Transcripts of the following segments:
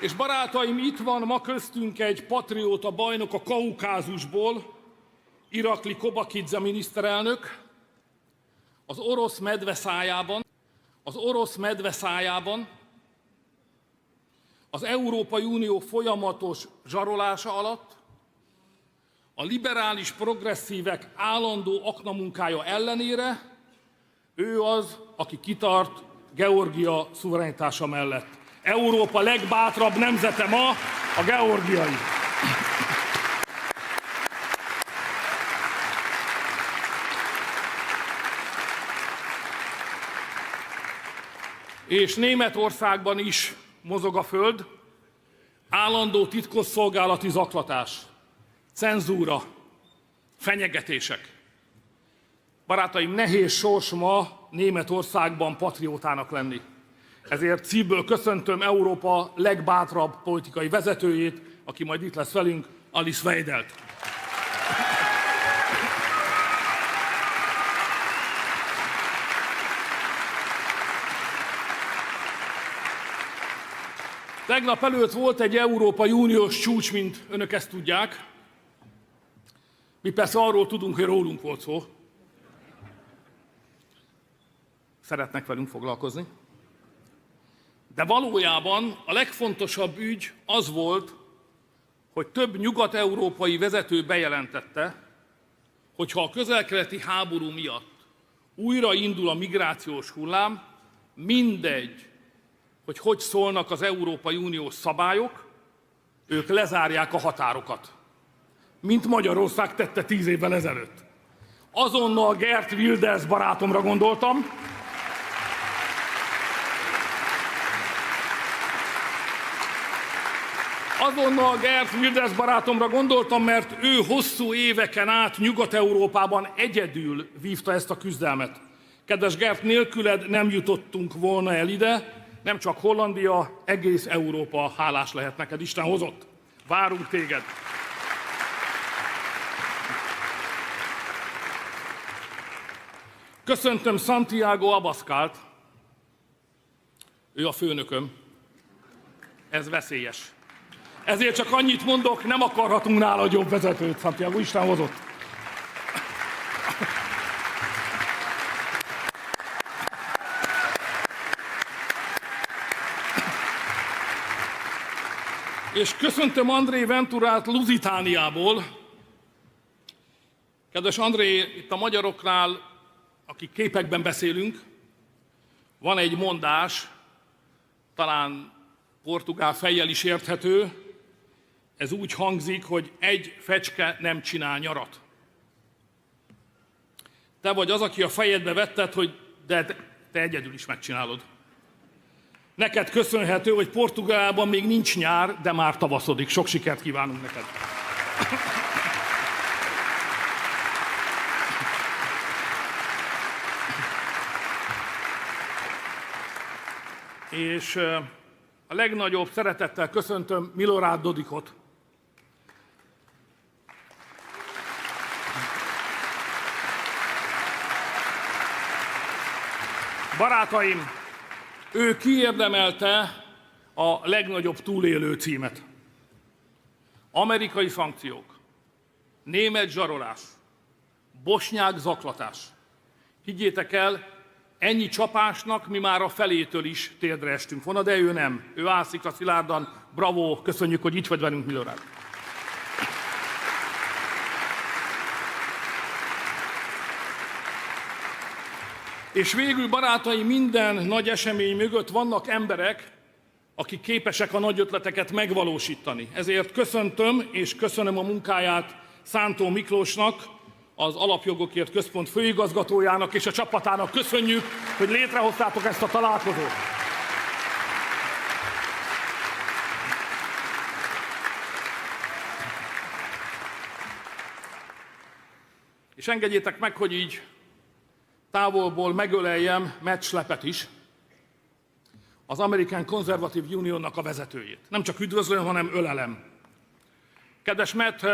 És barátaim, itt van ma köztünk egy patrióta bajnok a Kaukázusból, Irakli Kobakidze miniszterelnök, az orosz medve szájában, az Európai Unió folyamatos zsarolása alatt, a liberális progresszívek állandó aknamunkája ellenére ő az, aki kitart Georgia szuverenitása mellett. Európa legbátrabb nemzete ma a georgiai. És Németországban is mozog a föld, állandó titkosszolgálati zaklatás, cenzúra, fenyegetések. Barátaim, nehéz sors ma Németországban patriótának lenni. Ezért szívből köszöntöm Európa legbátrabb politikai vezetőjét, aki majd itt lesz velünk, Alice Weidelt. Tegnap előtt volt egy Európai Uniós csúcs, mint önök ezt tudják. Mi persze arról tudunk, hogy rólunk volt szó. Szeretnek velünk foglalkozni. De valójában a legfontosabb ügy az volt, hogy több nyugat-európai vezető bejelentette, hogy ha a közel-keleti háború miatt újra indul a migrációs hullám, mindegy, hogy szólnak az Európai Uniós szabályok, ők lezárják a határokat. Mint Magyarország tette 10 évvel ezelőtt. Azonnal Geert Wilders barátomra gondoltam, mert ő hosszú éveken át Nyugat-Európában egyedül vívta ezt a küzdelmet. Kedves Geert, nélküled nem jutottunk volna el ide, nem csak Hollandia, egész Európa hálás lehet neked, Isten hozott. Várunk téged. Köszöntöm Santiago Abascalt, ő a főnököm. Ez veszélyes. Ezért csak annyit mondok, nem akarhatunk nála jobb vezetőt, Santiago, Isten hozott. És köszöntöm André Venturát Lusitániából. Kedves André, itt a magyaroknál, akik képekben beszélünk, van egy mondás, talán portugál fejjel is érthető, ez úgy hangzik, hogy egy fecske nem csinál nyarat. Te vagy az, aki a fejedbe vetted, hogy de te egyedül is megcsinálod. Neked köszönhető, hogy Portugálban még nincs nyár, de már tavaszodik. Sok sikert kívánunk neked! És a legnagyobb szeretettel köszöntöm Milorad Dodikot. Barátaim, ő kiérdemelte a legnagyobb túlélő címet. Amerikai szankciók, német zsarolás, bosnyák zaklatás. Higgyétek el, ennyi csapásnak mi már a felétől is térdre estünk volna, de ő nem. Ő álszikra szilárdan. Bravo, köszönjük, hogy itt vagy velünk, Milorad. És végül, barátaim, minden nagy esemény mögött vannak emberek, akik képesek a nagy ötleteket megvalósítani. Ezért köszöntöm és köszönöm a munkáját Szántó Miklósnak, az Alapjogokért Központ főigazgatójának és a csapatának. Köszönjük, hogy létrehoztátok ezt a találkozót. És engedjétek meg, hogy így távolból megöleljem Matt Schleppet is, az American Conservative Unionnak a vezetőjét. Nem csak üdvözlöm, hanem ölelem. Kedves Matt,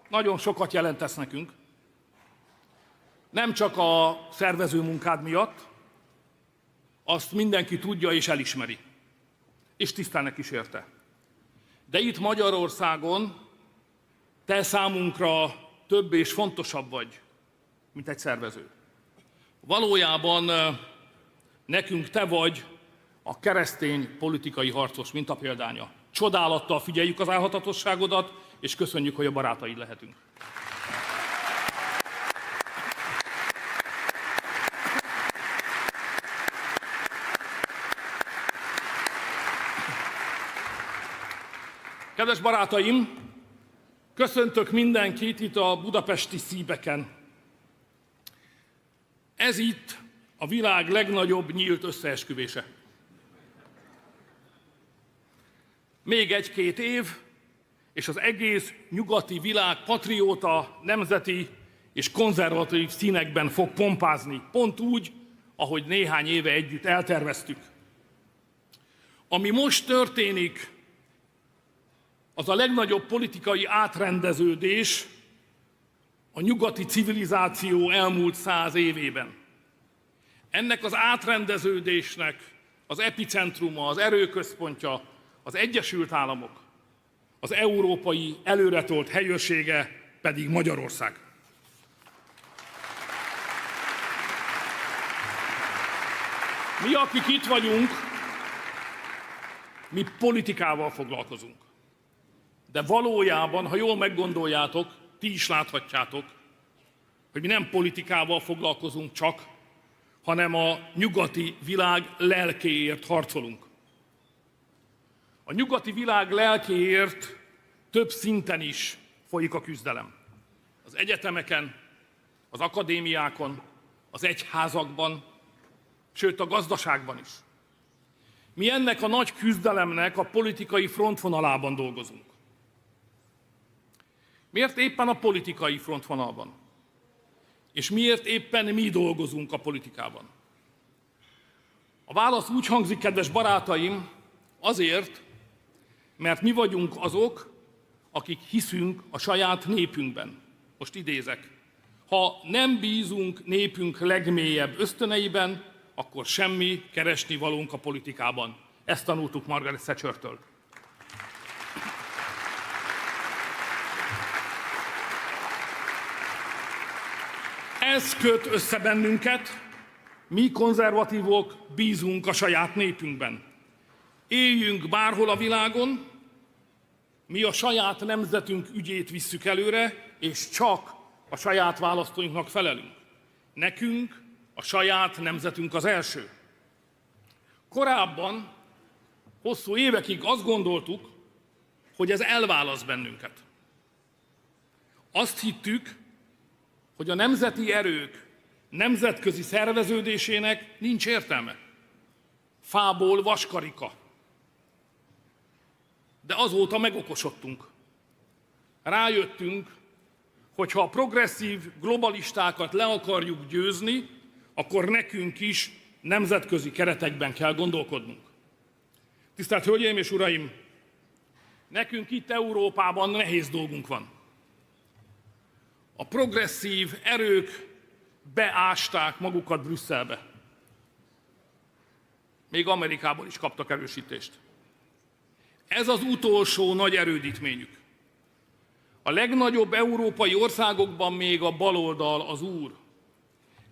nagyon sokat jelentesz nekünk. Nem csak a szervező munkád miatt, azt mindenki tudja és elismeri. és tisztelnek is érte. De itt Magyarországon te számunkra több és fontosabb vagy, mint egy szervező. Valójában nekünk te vagy a keresztény politikai harcos mintapéldánya. Csodálattal figyeljük az álhatatosságodat, és köszönjük, hogy a barátaid lehetünk. Kedves barátaim, köszöntök mindenkit itt a budapesti CPAC-en. Ez itt a világ legnagyobb nyílt összeesküvése. Még egy-két év, és az egész nyugati világ patrióta, nemzeti és konzervatív színekben fog pompázni, pont úgy, ahogy néhány éve együtt elterveztük. Ami most történik, az a legnagyobb politikai átrendeződés a nyugati civilizáció elmúlt 100 évében. Ennek az átrendeződésnek az epicentruma, az erőközpontja az Egyesült Államok, az európai előretolt helyőrsége pedig Magyarország. Mi, akik itt vagyunk, mi politikával foglalkozunk. De valójában, ha jól meggondoljátok, ti is láthatjátok, hogy mi nem politikával foglalkozunk csak, hanem a nyugati világ lelkéért harcolunk. A nyugati világ lelkéért több szinten is folyik a küzdelem. Az egyetemeken, az akadémiákon, az egyházakban, sőt a gazdaságban is. Mi ennek a nagy küzdelemnek a politikai frontvonalában dolgozunk. Miért éppen a politikai frontvonalban? És miért éppen mi dolgozunk a politikában? A válasz úgy hangzik, kedves barátaim, azért, mert mi vagyunk azok, akik hiszünk a saját népünkben. Most idézek. Ha nem bízunk népünk legmélyebb ösztöneiben, akkor semmi keresnivalónk a politikában. Ezt tanultuk Margaret Thatchertől. Ez köt össze bennünket, mi konzervatívok bízunk a saját népünkben. Éljünk bárhol a világon, mi a saját nemzetünk ügyét visszük előre, és csak a saját választóinknak felelünk. Nekünk a saját nemzetünk az első. Korábban, hosszú évekig azt gondoltuk, hogy ez elválaszt bennünket. Azt hittük, hogy a nemzeti erők nemzetközi szerveződésének nincs értelme. Fából vaskarika. De azóta megokosodtunk. Rájöttünk, hogy ha a progresszív globalistákat le akarjuk győzni, akkor nekünk is nemzetközi keretekben kell gondolkodnunk. Tisztelt Hölgyeim és Uraim! Nekünk itt Európában nehéz dolgunk van. A progresszív erők beásták magukat Brüsszelbe. Még Amerikából is kaptak erősítést. Ez az utolsó nagy erődítményük. A legnagyobb európai országokban még a baloldal az úr.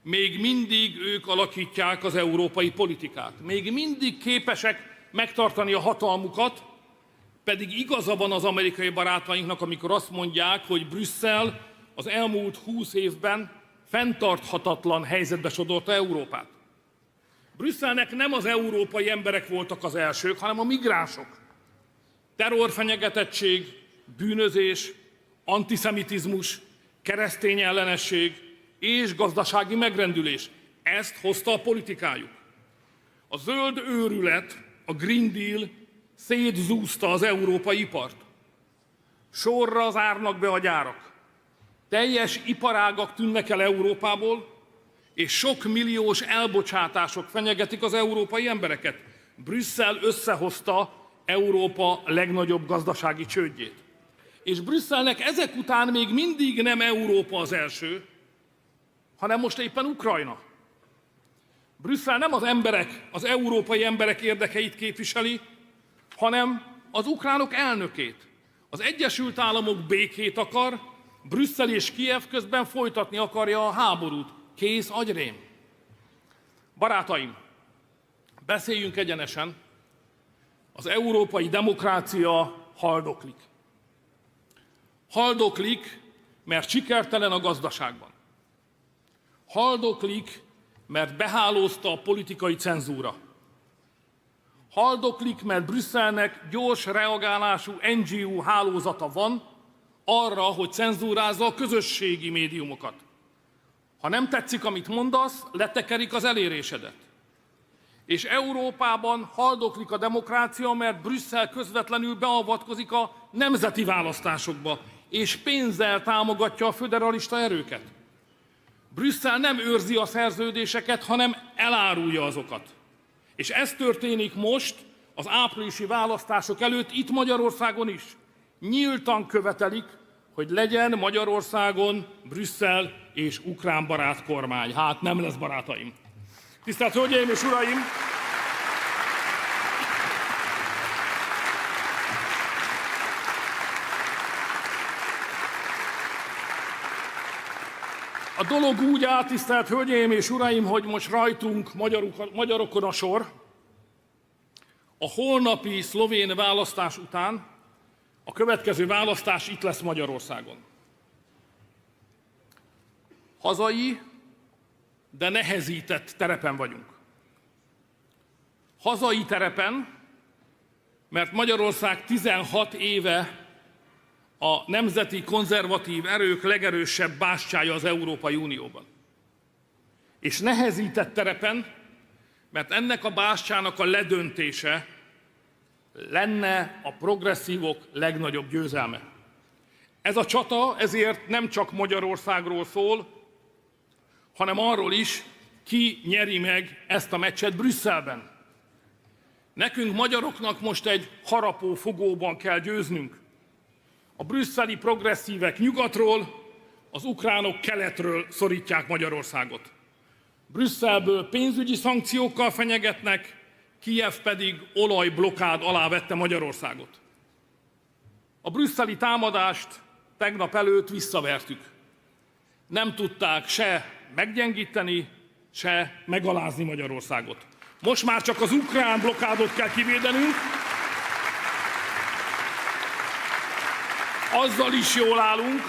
Még mindig ők alakítják az európai politikát. Még mindig képesek megtartani a hatalmukat, pedig igaza van az amerikai barátainknak, amikor azt mondják, hogy Brüsszel az elmúlt 20 évben fenntarthatatlan helyzetbe sodorta Európát. Brüsszelnek nem az európai emberek voltak az elsők, hanem a migránsok. Terrorfenyegetettség, bűnözés, antiszemitizmus, keresztény ellenesség és gazdasági megrendülés. Ezt hozta a politikájuk. A zöld őrület, a Green Deal szétzúzta az európai ipart. Sorra zárnak be a gyárak. Teljes iparágak tűnnek el Európából, és sok milliós elbocsátások fenyegetik az európai embereket. Brüsszel összehozta Európa legnagyobb gazdasági csődjét. És Brüsszelnek ezek után még mindig nem Európa az első, hanem most éppen Ukrajna. Brüsszel nem az emberek, az európai emberek érdekeit képviseli, hanem az ukránok elnökét. Az Egyesült Államok békét akar, Brüsszel és Kijev közben folytatni akarja a háborút. Kész agyrém. Barátaim, beszéljünk egyenesen, az európai demokrácia haldoklik. Haldoklik, mert sikertelen a gazdaságban. Haldoklik, mert behálózta a politikai cenzúra. Haldoklik, mert Brüsszelnek gyors reagálású NGO hálózata van arra, hogy cenzúrázza a közösségi médiumokat. Ha nem tetszik, amit mondasz, letekerik az elérésedet. És Európában haldoklik a demokrácia, mert Brüsszel közvetlenül beavatkozik a nemzeti választásokba, és pénzzel támogatja a föderalista erőket. Brüsszel nem őrzi a szerződéseket, hanem elárulja azokat. És ez történik most, az áprilisi választások előtt, itt Magyarországon is. Nyíltan követelik, hogy legyen Magyarországon Brüsszel és ukrán barát kormány. Hát nem lesz, barátaim. Tisztelt Hölgyeim és Uraim! A dolog úgy áll, tisztelt Hölgyeim és Uraim, hogy most rajtunk, magyarokon a sor. A holnapi szlovén választás után a következő választás itt lesz Magyarországon. Hazai, de nehezített terepen vagyunk. Hazai terepen, mert Magyarország 16 éve a nemzeti konzervatív erők legerősebb bástyája az Európai Unióban. És nehezített terepen, mert ennek a bástyának a ledöntése lenne a progresszívok legnagyobb győzelme. Ez a csata ezért nem csak Magyarországról szól, hanem arról is, ki nyeri meg ezt a meccset Brüsszelben. Nekünk magyaroknak most egy harapó fogóban kell győznünk. A brüsszeli progresszívek nyugatról, az ukránok keletről szorítják Magyarországot. Brüsszelből pénzügyi szankciókkal fenyegetnek, Kijev pedig olajblokkád alá vette Magyarországot. A brüsszeli támadást tegnap előtt visszavertük. Nem tudták se meggyengíteni, se megalázni Magyarországot. Most már csak az ukrán blokkádot kell kivédenünk. Azzal is jól állunk.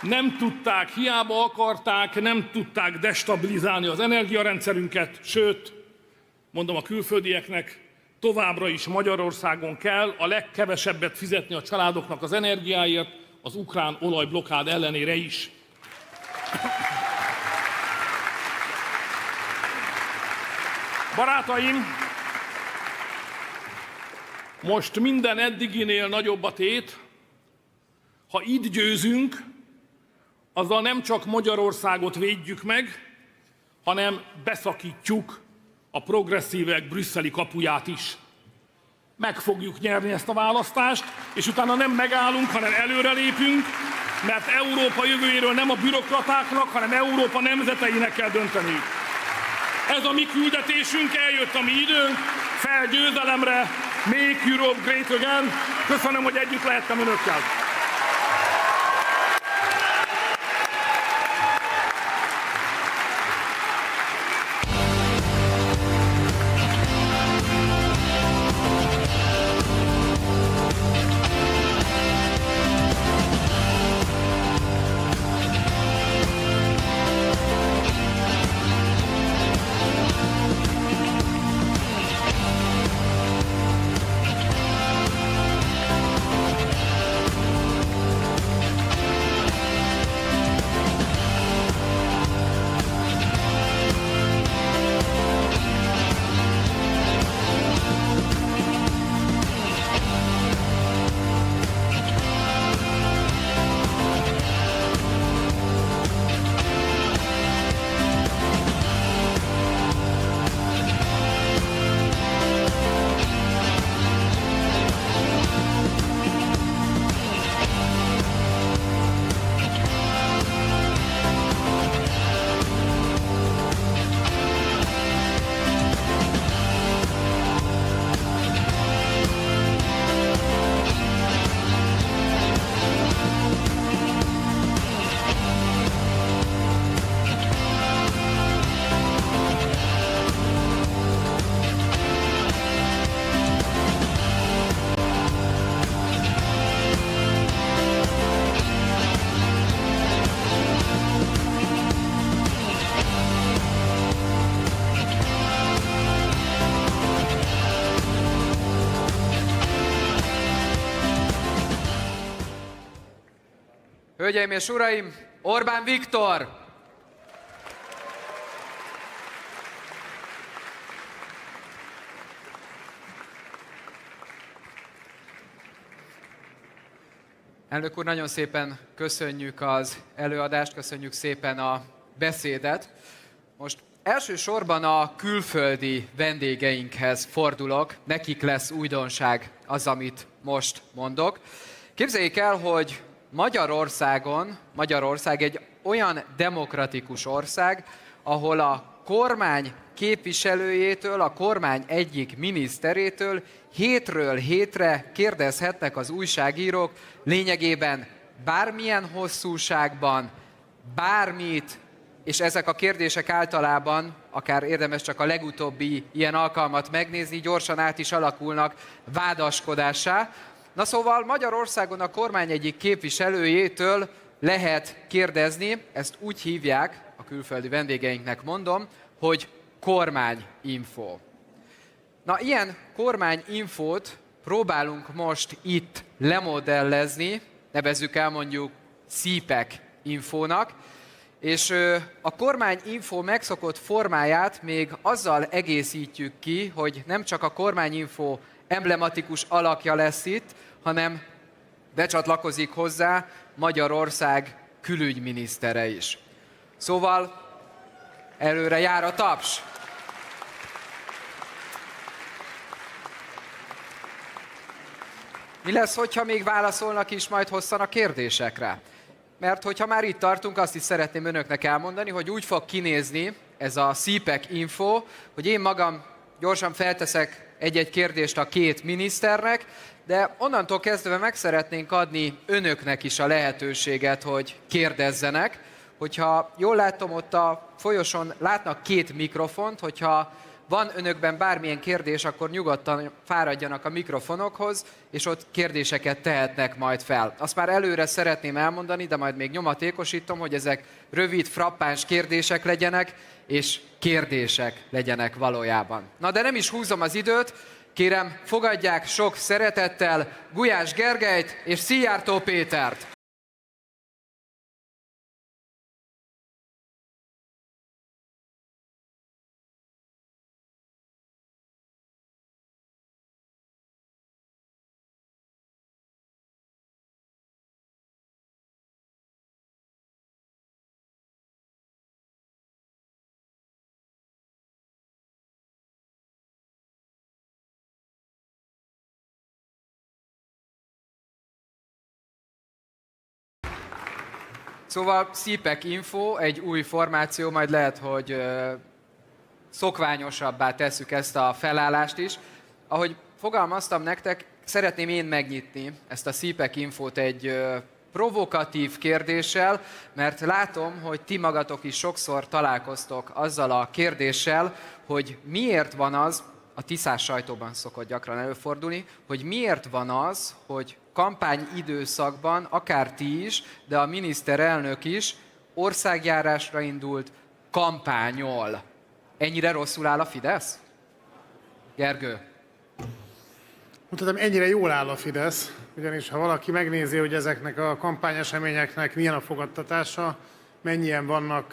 Nem tudták, hiába akarták, nem tudták destabilizálni az energiarendszerünket, sőt, mondom a külföldieknek, továbbra is Magyarországon kell a legkevesebbet fizetni a családoknak az energiáért, az ukrán olajblokkád ellenére is. Barátaim, most minden eddiginél nagyobb a tét. Ha itt győzünk, azzal nem csak Magyarországot védjük meg, hanem beszakítjuk a progresszívek brüsszeli kapuját is. Meg fogjuk nyerni ezt a választást, és utána nem megállunk, hanem előrelépünk, mert Európa jövőjéről nem a bürokratáknak, hanem Európa nemzeteinek kell dönteniük. Ez a mi küldetésünk, eljött a mi időnk, fel győzelemre, Make Europe Great Again. Köszönöm, hogy együtt lehettem önökkel. Hölgyeim és uraim, Orbán Viktor! Elnök úr, nagyon szépen köszönjük az előadást, köszönjük szépen a beszédet. Most elsősorban a külföldi vendégeinkhez fordulok, nekik lesz újdonság az, amit most mondok. Képzeljék el, hogy Magyarország egy olyan demokratikus ország, ahol a kormány képviselőjétől, a kormány egyik miniszterétől hétről hétre kérdezhetnek az újságírók lényegében bármilyen hosszúságban, bármit, és ezek a kérdések általában, akár érdemes csak a legutóbbi ilyen alkalmat megnézni, gyorsan át is alakulnak vádaskodássá. Na szóval Magyarországon a kormány egyik képviselőjétől lehet kérdezni, ezt úgy hívják, a külföldi vendégeinknek mondom, hogy kormányinfo. Na, ilyen kormányinfót próbálunk most itt lemodellezni, nevezzük el mondjuk CPAC infónak, és a kormányinfo megszokott formáját még azzal egészítjük ki, hogy nem csak a kormányinfo emblematikus alakja lesz itt, hanem becsatlakozik hozzá Magyarország külügyminisztere is. Szóval előre jár a taps. Mi lesz, hogyha még válaszolnak is majd hosszan a kérdésekre? Mert hogyha már itt tartunk, azt is szeretném önöknek elmondani, hogy úgy fog kinézni ez a CPAC info, hogy én magam gyorsan felteszek egy-egy kérdést a két miniszternek, de onnantól kezdve meg szeretnénk adni önöknek is a lehetőséget, hogy kérdezzenek. Hogyha jól látom, ott a folyosón látnak két mikrofont, hogyha van önökben bármilyen kérdés, akkor nyugodtan fáradjanak a mikrofonokhoz, és ott kérdéseket tehetnek majd fel. Azt már előre szeretném elmondani, de majd még nyomatékosítom, hogy ezek rövid, frappáns kérdések legyenek, és kérdések legyenek valójában. Na de nem is húzom az időt, kérem, fogadják sok szeretettel Gulyás Gergelyt és Szijjártó Pétert. Szóval CPAC info, egy új formáció, majd lehet, hogy szokványosabbá tesszük ezt a felállást is. Ahogy fogalmaztam nektek, szeretném én megnyitni ezt a CPAC infót egy provokatív kérdéssel, mert látom, hogy ti magatok is sokszor találkoztok azzal a kérdéssel, hogy miért van az, a tiszás sajtóban szokott gyakran előfordulni, hogy miért van az, hogy kampányidőszakban, akár ti is, de a miniszterelnök is országjárásra indult, kampányol. Ennyire rosszul áll a Fidesz? Gergő? Mutatom, ennyire jól áll a Fidesz, ugyanis ha valaki megnézi, hogy ezeknek a kampányeseményeknek milyen a fogadtatása, mennyien vannak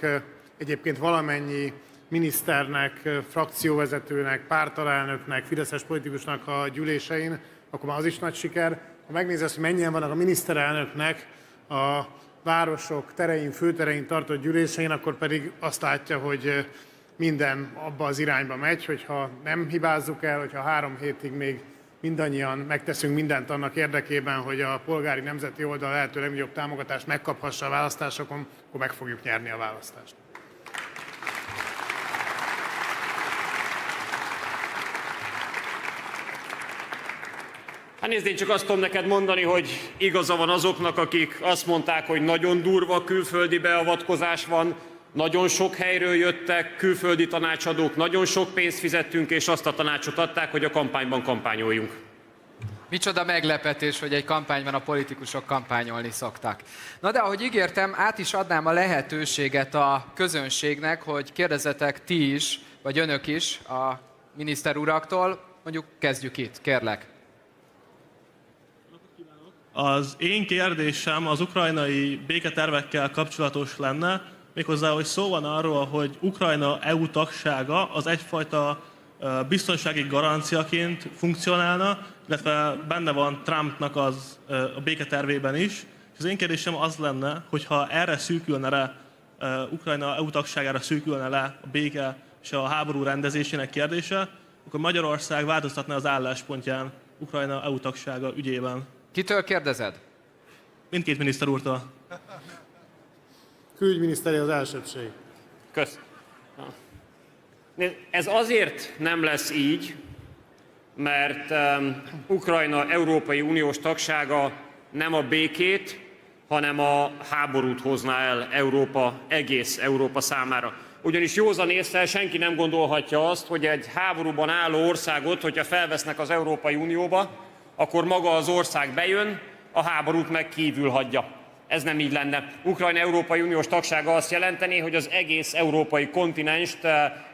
egyébként valamennyi miniszternek, frakcióvezetőnek, pártalelnöknek, fideszes politikusnak a gyűlésein, akkor már az is nagy siker. Ha megnézi azt, hogy mennyien vannak a miniszterelnöknek a városok terein, főterein tartott gyűlésein, akkor pedig azt látja, hogy minden abba az irányba megy, hogyha nem hibázzuk el, hogyha 3 hétig még mindannyian megteszünk mindent annak érdekében, hogy a polgári nemzeti oldal lehető legnagyobb támogatást megkaphassa a választásokon, akkor meg fogjuk nyerni a választást. Hát nézd, én csak azt tudom neked mondani, hogy igaza van azoknak, akik azt mondták, hogy nagyon durva külföldi beavatkozás van, nagyon sok helyről jöttek külföldi tanácsadók, nagyon sok pénzt fizettünk, és azt a tanácsot adták, hogy a kampányban kampányoljunk. Micsoda meglepetés, hogy egy kampányban a politikusok kampányolni szoktak. Na de ahogy ígértem, át is adnám a lehetőséget a közönségnek, hogy kérdezzetek ti is, vagy önök is a miniszter uraktól. Mondjuk kezdjük itt, kérlek. Az én kérdésem az ukrajnai béketervekkel kapcsolatos lenne, méghozzá, hogy szó van arról, hogy Ukrajna EU tagsága az egyfajta biztonsági garanciaként funkcionálna, illetve benne van Trumpnak a béketervében is. És az én kérdésem az lenne, hogy ha erre szűkülne le, Ukrajna EU tagságára szűkülne le a béke és a háború rendezésének kérdése, akkor Magyarország változtatna az álláspontján Ukrajna EU tagsága ügyében. Kitől kérdezed? Mindkét miniszter úrtól. Külügyminiszteri az elsőbség. Kösz. Ez azért nem lesz így, mert Ukrajna Európai Uniós tagsága nem a békét, hanem a háborút hozná el egész Európa számára. Ugyanis józan észre senki nem gondolhatja azt, hogy egy háborúban álló országot, hogyha felvesznek az Európai Unióba, akkor maga az ország bejön, a háborút meg kívül hagyja. Ez nem így lenne. Ukrajna Európai Uniós tagsága azt jelenteni, hogy az egész európai kontinenst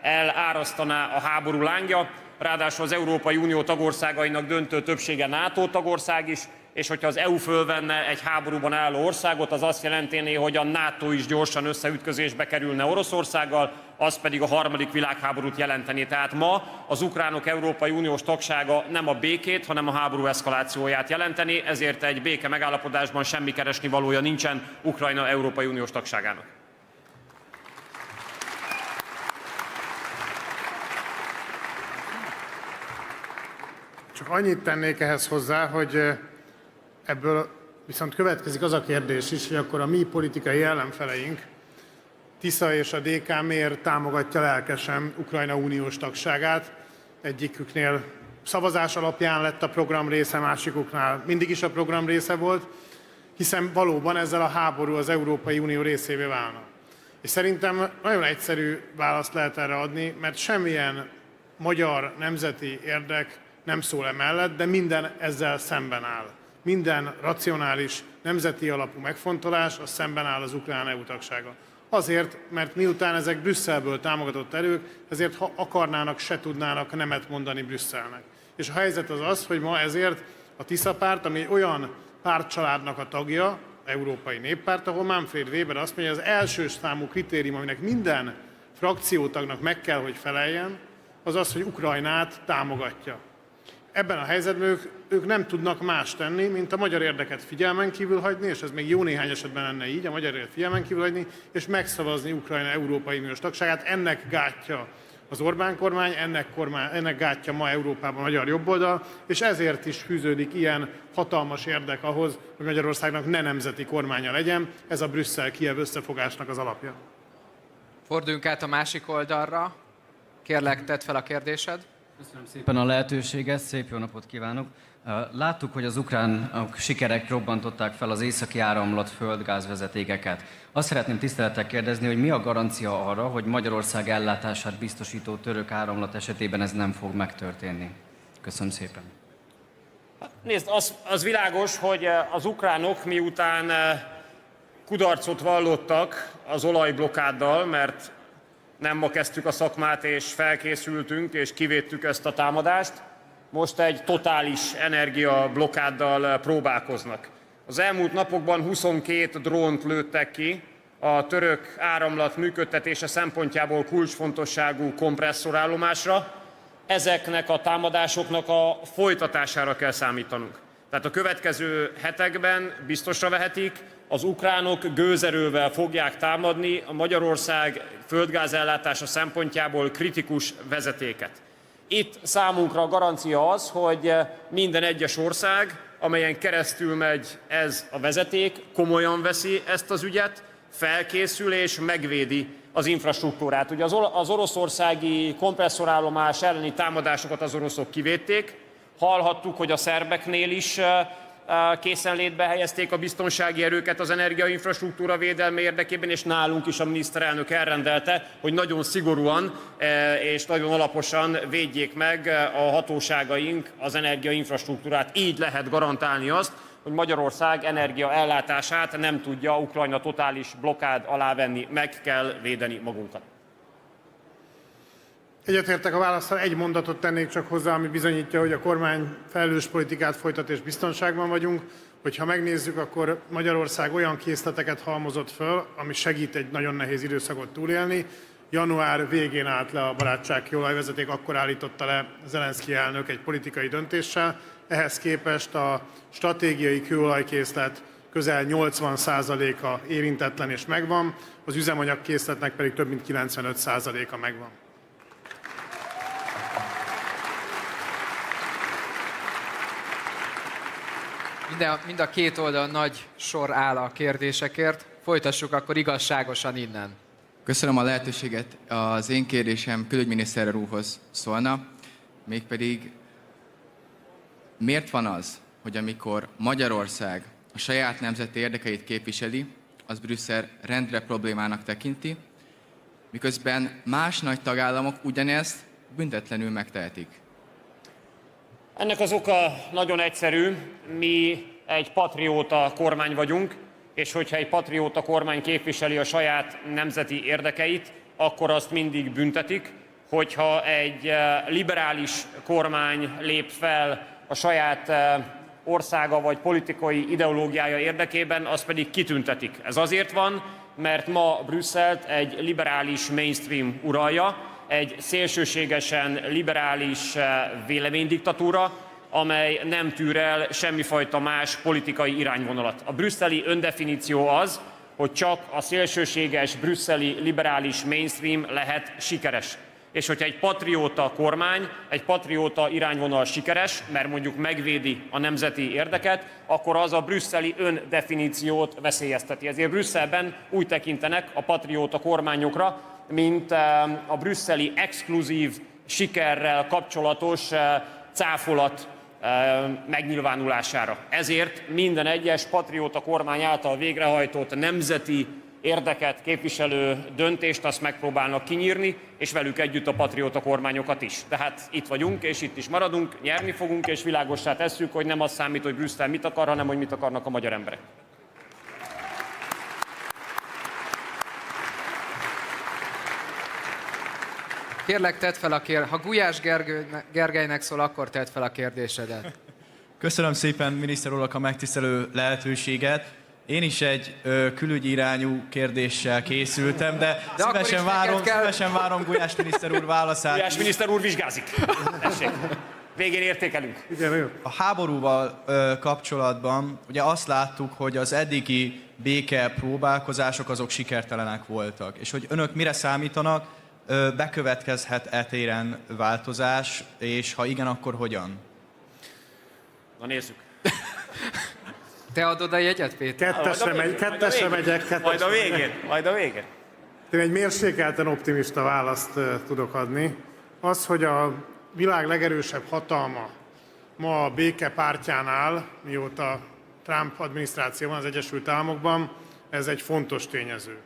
elárasztaná a háború lángja, ráadásul az Európai Unió tagországainak döntő többsége NATO tagország is, és hogyha az EU fölvenne egy háborúban álló országot, az azt jelenteni, hogy a NATO is gyorsan összeütközésbe kerülne Oroszországgal, az pedig a harmadik világháborút jelenteni. Tehát ma az ukránok Európai Uniós tagsága nem a békét, hanem a háború eszkalációját jelenteni, ezért egy béke megállapodásban semmi keresnivalója nincsen Ukrajna Európai Uniós tagságának. Csak annyit tennék ehhez hozzá, hogy ebből viszont következik az a kérdés is, hogy akkor a mi politikai ellenfeleink, Tisza és a DK miért támogatja lelkesen Ukrajna uniós tagságát. Egyiküknél szavazás alapján lett a program része, másikuknál mindig is a program része volt, hiszen valóban ezzel a háború az Európai Unió részévé válna. És szerintem nagyon egyszerű választ lehet erre adni, mert semmilyen magyar nemzeti érdek nem szól emellett, de minden ezzel szemben áll. Minden racionális, nemzeti alapú megfontolás az szemben áll az ukrán EU tagsága. Azért, mert miután ezek Brüsszelből támogatott erők, ezért ha akarnának, se tudnának nemet mondani Brüsszelnek. És a helyzet az az, hogy ma ezért a Tisza párt, ami olyan pártcsaládnak a tagja, Európai Néppárt, ahol Manfred Weber azt mondja, hogy az első számú kritérium, aminek minden frakciótagnak meg kell, hogy feleljen, az az, hogy Ukrajnát támogatja. Ebben a helyzetben ők nem tudnak más tenni, mint a magyar érdeket figyelmen kívül hagyni, és ez még jó néhány esetben lenne így, a magyar érdeket figyelmen kívül hagyni, és megszavazni Ukrajna Európai Uniós tagságát. Ennek gátja az Orbán kormány, ennek gátja ma Európában a magyar jobboldal, és ezért is fűződik ilyen hatalmas érdek ahhoz, hogy Magyarországnak ne nemzeti kormánya legyen. Ez a Brüsszel-Kijev összefogásnak az alapja. Forduljunk át a másik oldalra. Kérlek, tedd fel a kérdésed. Köszönöm szépen a lehetőséget, szép jó napot kívánok! Láttuk, hogy az ukránok sikerek robbantották fel az északi áramlat földgázvezetékeket. Azt szeretném tisztelettel kérdezni, hogy mi a garancia arra, hogy Magyarország ellátását biztosító török áramlat esetében ez nem fog megtörténni? Köszönöm szépen! Nézd, az világos, hogy az ukránok miután kudarcot vallottak az olajblokkáddal, mert nem ma kezdtük a szakmát, és felkészültünk, és kivédtük ezt a támadást. Most egy totális energiablokkáddal próbálkoznak. Az elmúlt napokban 22 drónt lőttek ki a török áramlat működtetése szempontjából kulcsfontosságú kompresszorállomásra. Ezeknek a támadásoknak a folytatására kell számítanunk. Tehát a következő hetekben biztosra vehetik, az ukránok gőzerővel fogják támadni a Magyarország földgázellátása szempontjából kritikus vezetéket. Itt számunkra a garancia az, hogy minden egyes ország, amelyen keresztül megy ez a vezeték, komolyan veszi ezt az ügyet, felkészül és megvédi az infrastruktúrát. Ugye az oroszországi kompresszorállomás elleni támadásokat az oroszok kivédték. Hallhattuk, hogy a szerbeknél is készenlétbe helyezték a biztonsági erőket az energiainfrastruktúra védelme érdekében, és nálunk is a miniszterelnök elrendelte, hogy nagyon szigorúan és nagyon alaposan védjék meg a hatóságaink az energiainfrastruktúrát. Így lehet garantálni azt, hogy Magyarország energiaellátását nem tudja Ukrajna totális blokkád alá venni. Meg kell védeni magunkat. Egyetértek a válaszsal, egy mondatot tennék csak hozzá, ami bizonyítja, hogy a kormány felelős politikát folytat és biztonságban vagyunk. Hogyha megnézzük, akkor Magyarország olyan készleteket halmozott föl, ami segít egy nagyon nehéz időszakot túlélni. Január végén állt le a barátság olajvezeték, akkor állította le Zelenszky elnök egy politikai döntéssel. Ehhez képest a stratégiai kőolajkészlet közel 80%-a érintetlen és megvan, az üzemanyagkészletnek pedig több mint 95%-a megvan. Mind a két oldalon nagy sor áll a kérdésekért. Folytassuk akkor igazságosan innen. Köszönöm a lehetőséget. Az én kérdésem külügyminiszter úrhoz szólna, mégpedig miért van az, hogy amikor Magyarország a saját nemzeti érdekeit képviseli, az Brüsszel rendre problémának tekinti, miközben más nagy tagállamok ugyanezt büntetlenül megtehetik? Ennek az oka nagyon egyszerű, mi egy patrióta kormány vagyunk, és hogyha egy patrióta kormány képviseli a saját nemzeti érdekeit, akkor azt mindig büntetik. Hogyha egy liberális kormány lép fel a saját országa vagy politikai ideológiája érdekében, azt pedig kitüntetik. Ez azért van, mert ma Brüsszelt egy liberális mainstream uralja, egy szélsőségesen liberális véleménydiktatúra, amely nem tűr el semmifajta más politikai irányvonalat. A brüsszeli öndefiníció az, hogy csak a szélsőséges brüsszeli liberális mainstream lehet sikeres. És hogyha egy patrióta kormány, egy patrióta irányvonal sikeres, mert mondjuk megvédi a nemzeti érdeket, akkor az a brüsszeli öndefiníciót veszélyezteti. Ezért Brüsszelben úgy tekintenek a patrióta kormányokra, mint a brüsszeli exkluzív sikerrel kapcsolatos cáfolat megnyilvánulására. Ezért minden egyes patrióta kormány által végrehajtott nemzeti érdeket képviselő döntést azt megpróbálnak kinyírni, és velük együtt a patrióta kormányokat is. Tehát itt vagyunk, és itt is maradunk, nyerni fogunk, és világossá tesszük, hogy nem az számít, hogy Brüsszel mit akar, hanem hogy mit akarnak a magyar emberek. Kérlek, tedd fel a kérdést. Ha Gulyás Gergelynek szól, akkor tedd fel a kérdésedet. Köszönöm szépen, miniszter úrnak, a megtisztelő lehetőséget. Én is egy külügyi irányú kérdéssel készültem, de szívesen várom Gulyás miniszter úr válaszát. Gulyás miniszter úr vizsgázik. Tessék. Végén értékelünk. A háborúval kapcsolatban ugye azt láttuk, hogy az eddigi béke próbálkozások azok sikertelenek voltak. És hogy önök mire számítanak, bekövetkezhet-e téren változás, és ha igen, akkor hogyan? Na nézzük. Te adod a jegyet, Péter? Kettesre megyek. Majd a végén. Én egy mérsékelten optimista választ tudok adni. Az, hogy a világ legerősebb hatalma ma a béke pártján áll, mióta Trump adminisztráció van az Egyesült Államokban, ez egy fontos tényező.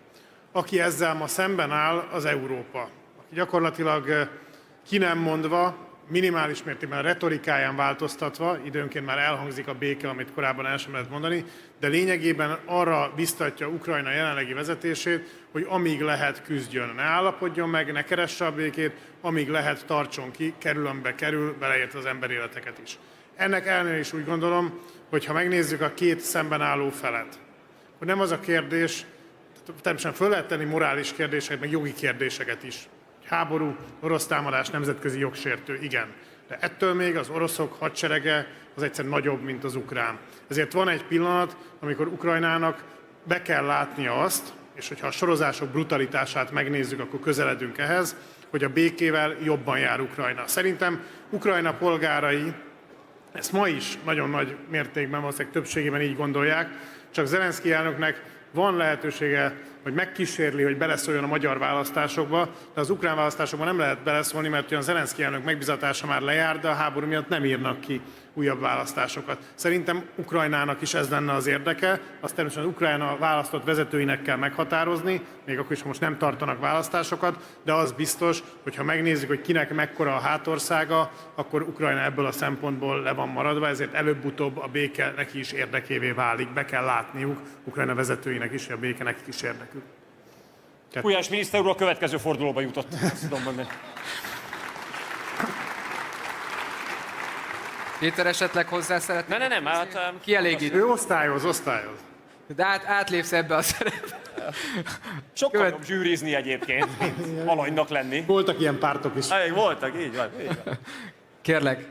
Aki ezzel ma szemben áll, az Európa. Aki gyakorlatilag ki nem mondva, minimális mértékben a retorikáján változtatva, időnként már elhangzik a béke, amit korábban el sem lehet mondani, de lényegében arra biztatja Ukrajna jelenlegi vezetését, hogy amíg lehet, küzdjön, ne állapodjon meg, ne keresse a békét, amíg lehet, tartson ki, kerül, amibe kerül, beleértve az emberéleteket is. Ennek ellenére is úgy gondolom, hogy ha megnézzük a két szemben álló felet, hogy nem az a kérdés, természetesen föl lehet tenni morális kérdéseket, meg jogi kérdéseket is. Háború, orosz támadás, nemzetközi jogsértő, igen. De ettől még az oroszok hadserege az egyszer nagyobb, mint az ukrán. Ezért van egy pillanat, amikor Ukrajnának be kell látnia azt, és hogyha a sorozások brutalitását megnézzük, akkor közeledünk ehhez, hogy a békével jobban jár Ukrajna. Szerintem Ukrajna polgárai ezt ma is nagyon nagy mértékben, valószínűleg többségében így gondolják, csak Zelenszky elnöknek van lehetősége, hogy megkísérli, hogy beleszóljon a magyar választásokba, de az ukrán választásokban nem lehet beleszólni, mert olyan Zelenszky elnök megbizatása már lejár, de a háború miatt nem írnak ki újabb választásokat. Szerintem Ukrajnának is ez lenne az érdeke, azt természetesen Ukrajna választott vezetőinek kell meghatározni, még akkor is, ha most nem tartanak választásokat, de az biztos, hogy ha megnézzük, hogy kinek mekkora a hátországa, akkor Ukrajna ebből a szempontból le van maradva, ezért előbb-utóbb a béke neki is érdekévé válik, be kell látniuk Ukrajna vezetőinek is, hogy a béke nekik is érdekük. Gulyás miniszter úr a következő fordulóba jutott. Azt tudom mondani. Péter esetleg hozzá szeretne? Nem, hát... Kielégít. Ő osztályoz. De átlépsz ebbe a szerepbe. Sokkal jobb zsűrizni egyébként, alanynak lenni. Voltak ilyen pártok is. Voltak, így van. Kérlek.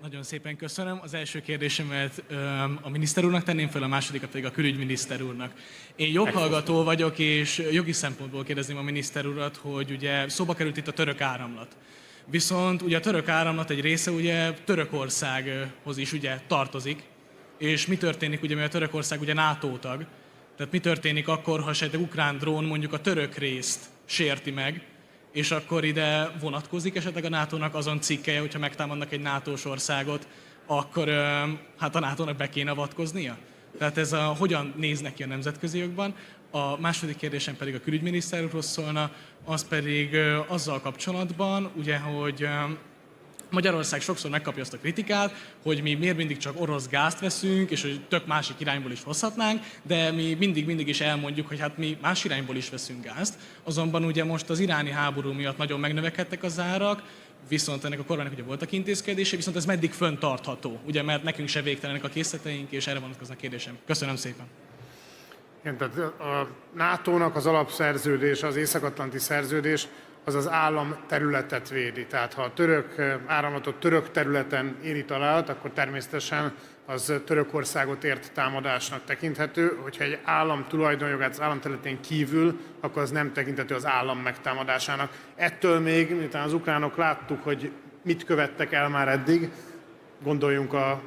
Nagyon szépen köszönöm. Az első kérdésemet a miniszter úrnak tenném fel, a másodikat pedig a külügyminiszter úrnak. Én joghallgató vagyok, és jogi szempontból kérdezném a miniszter urat, hogy ugye szóba került itt a török áramlat. Viszont ugye a török áramlat egy része ugye Törökországhoz is ugye tartozik, és mi történik, ugye, mert a Törökország ugye NATO tag, tehát mi történik akkor, ha esetleg ukrán drón mondjuk a török részt sérti meg, és akkor ide vonatkozik esetleg a NATO-nak azon cikkelje, hogyha megtámadnak egy NATO-s országot, akkor hát a NATO-nak be kéne avatkoznia? Tehát ez hogyan néz neki a nemzetközi jogban? A második kérdésem pedig a külügyminiszter úrhoz szólna, az pedig azzal kapcsolatban, ugye, hogy Magyarország sokszor megkapja azt a kritikát, hogy mi miért mindig csak orosz gázt veszünk, és hogy tök másik irányból is hozhatnánk, de mi mindig is elmondjuk, hogy hát mi más irányból is veszünk gázt. Azonban ugye most az iráni háború miatt nagyon megnövekedtek az árak, viszont ennek a kormánynak ugye voltak intézkedései, viszont ez meddig fönntartható, ugye, mert nekünk se végtelenek a készleteink, és erre vonatkoznak a kérdésem. Köszönöm szépen. Igen, tehát a NATO-nak az alapszerződés, az Észak-Atlanti Szerződés, az az állam területet védi. Tehát ha a török áramlatot török területen éri találat, akkor természetesen az Törökországot ért támadásnak tekinthető. Hogyha egy állam tulajdonjogát az állam területén kívül, akkor az nem tekinthető az állam megtámadásának. Ettől még, miután az ukránok láttuk, hogy mit követtek el már eddig, gondoljunk a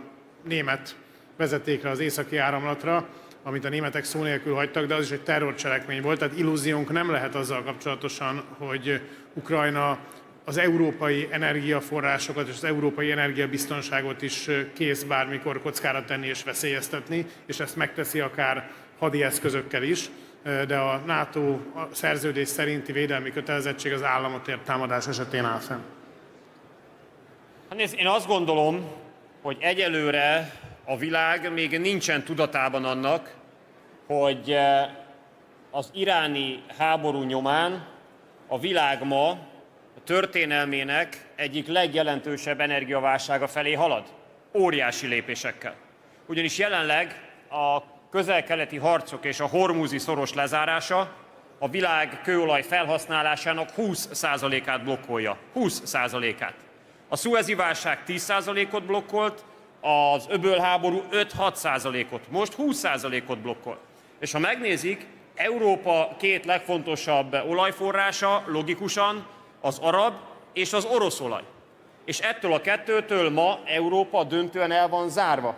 német vezetékre, az északi áramlatra, amit a németek szó nélkül hagytak, de az is egy terrorcselekmény volt, tehát illúziónk nem lehet azzal kapcsolatosan, hogy Ukrajna az európai energiaforrásokat és az európai energiabiztonságot is kész bármikor kockára tenni és veszélyeztetni, és ezt megteszi akár hadi eszközökkel is, de a NATO szerződés szerinti védelmi kötelezettség az államot ért támadás esetén áll fenn. Hát nézd, én azt gondolom, hogy egyelőre a világ még nincsen tudatában annak, hogy az iráni háború nyomán a világ ma a történelmének egyik legjelentősebb energiaválsága felé halad. Óriási lépésekkel. Ugyanis jelenleg a közel-keleti harcok és a hormuzi szoros lezárása a világ kőolaj felhasználásának 20%-át blokkolja. 20%-át. A szuezi válság 10%-ot blokkolt, az öbölháború 5-6%-ot, most 20%-ot blokkol. És ha megnézik, Európa két legfontosabb olajforrása logikusan az arab és az orosz olaj. És ettől a kettőtől ma Európa döntően el van zárva.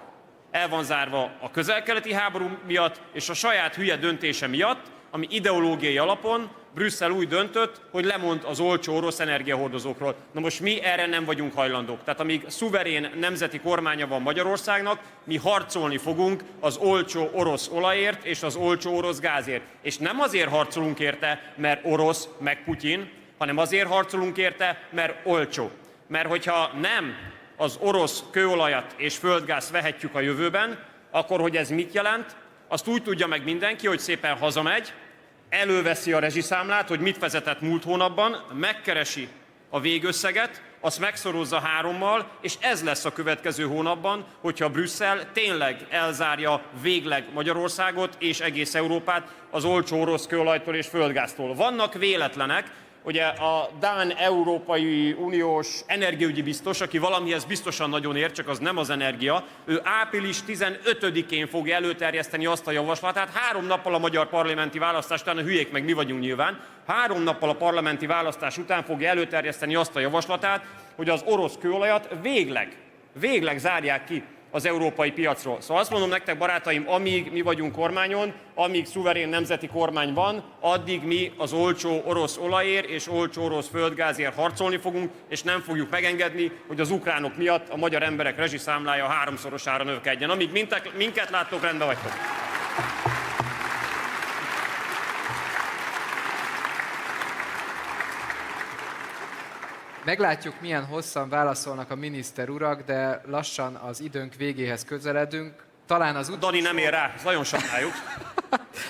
El van zárva a közel-keleti háború miatt és a saját hülye döntése miatt, ami ideológiai alapon Brüsszel úgy döntött, hogy lemond az olcsó orosz energiahordozókról. Na most mi erre nem vagyunk hajlandók. Tehát amíg szuverén nemzeti kormánya van Magyarországnak, mi harcolni fogunk az olcsó orosz olajért és az olcsó orosz gázért. És nem azért harcolunk érte, mert orosz, meg Putyin, hanem azért harcolunk érte, mert olcsó. Mert hogyha nem az orosz kőolajat és földgázt vehetjük a jövőben, akkor hogy ez mit jelent? Azt úgy tudja meg mindenki, hogy szépen hazamegy, előveszi a rezsiszámlát, hogy mit vezetett múlt hónapban, megkeresi a végösszeget, azt megszorozza 3-mal, és ez lesz a következő hónapban, hogyha Brüsszel tényleg elzárja végleg Magyarországot és egész Európát az olcsó orosz kőolajtól és földgáztól. Vannak véletlenek, ugye a Dán Európai Uniós energiaügyi biztos, aki valamihez biztosan nagyon ért, csak az nem az energia, ő április 15-én fogja előterjeszteni azt a javaslatát, 3 nappal a magyar parlamenti választás után, a hülyék meg mi vagyunk nyilván, 3 nappal a parlamenti választás után fogja előterjeszteni azt a javaslatát, hogy az orosz kőolajat végleg zárják ki az európai piacról. Szóval azt mondom nektek, barátaim, amíg mi vagyunk kormányon, amíg szuverén nemzeti kormány van, addig mi az olcsó orosz olajért és olcsó orosz földgázért harcolni fogunk, és nem fogjuk megengedni, hogy az ukránok miatt a magyar emberek rezsiszámlája 3-szorosára növekedjen. Amíg minket láttok, rendben vagytok. Meglátjuk, milyen hosszan válaszolnak a miniszter urak, de lassan az időnk végéhez közeledünk. Talán az utolsó... Dani nem ér rá, ezt nagyon sajnáljuk.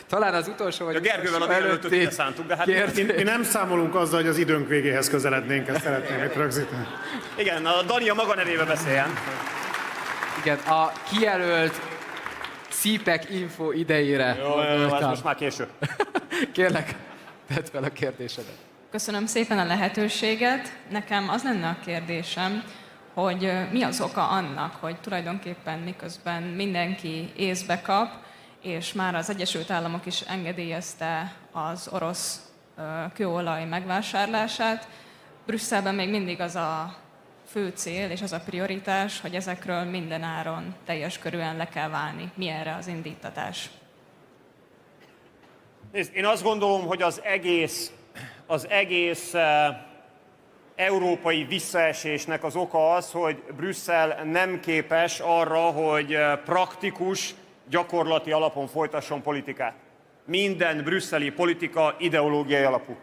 Talán az utolsó, vagy a Gergővel a délelőttöt ide szántuk, de hát... Mi nem számolunk azzal, hogy az időnk végéhez közelednénk, ezt szeretném itt rögzíteni. Igen, a Dani a maga nevébe beszéljen. Igen, a kijelölt CPAC info idejére. Jó, ez most már késő. Kérlek, tedd fel a kérdésedet. Köszönöm szépen a lehetőséget. Nekem az lenne a kérdésem, hogy mi az oka annak, hogy tulajdonképpen miközben mindenki észbe kap, és már az Egyesült Államok is engedélyezte az orosz kőolaj megvásárlását, Brüsszelben még mindig az a fő cél és az a prioritás, hogy ezekről minden áron teljes körűen le kell válni. Mi erre az indítatás? Nézd, én azt gondolom, hogy az egész európai visszaesésnek az oka az, hogy Brüsszel nem képes arra, hogy praktikus, gyakorlati alapon folytasson politikát. Minden brüsszeli politika ideológiai alapú.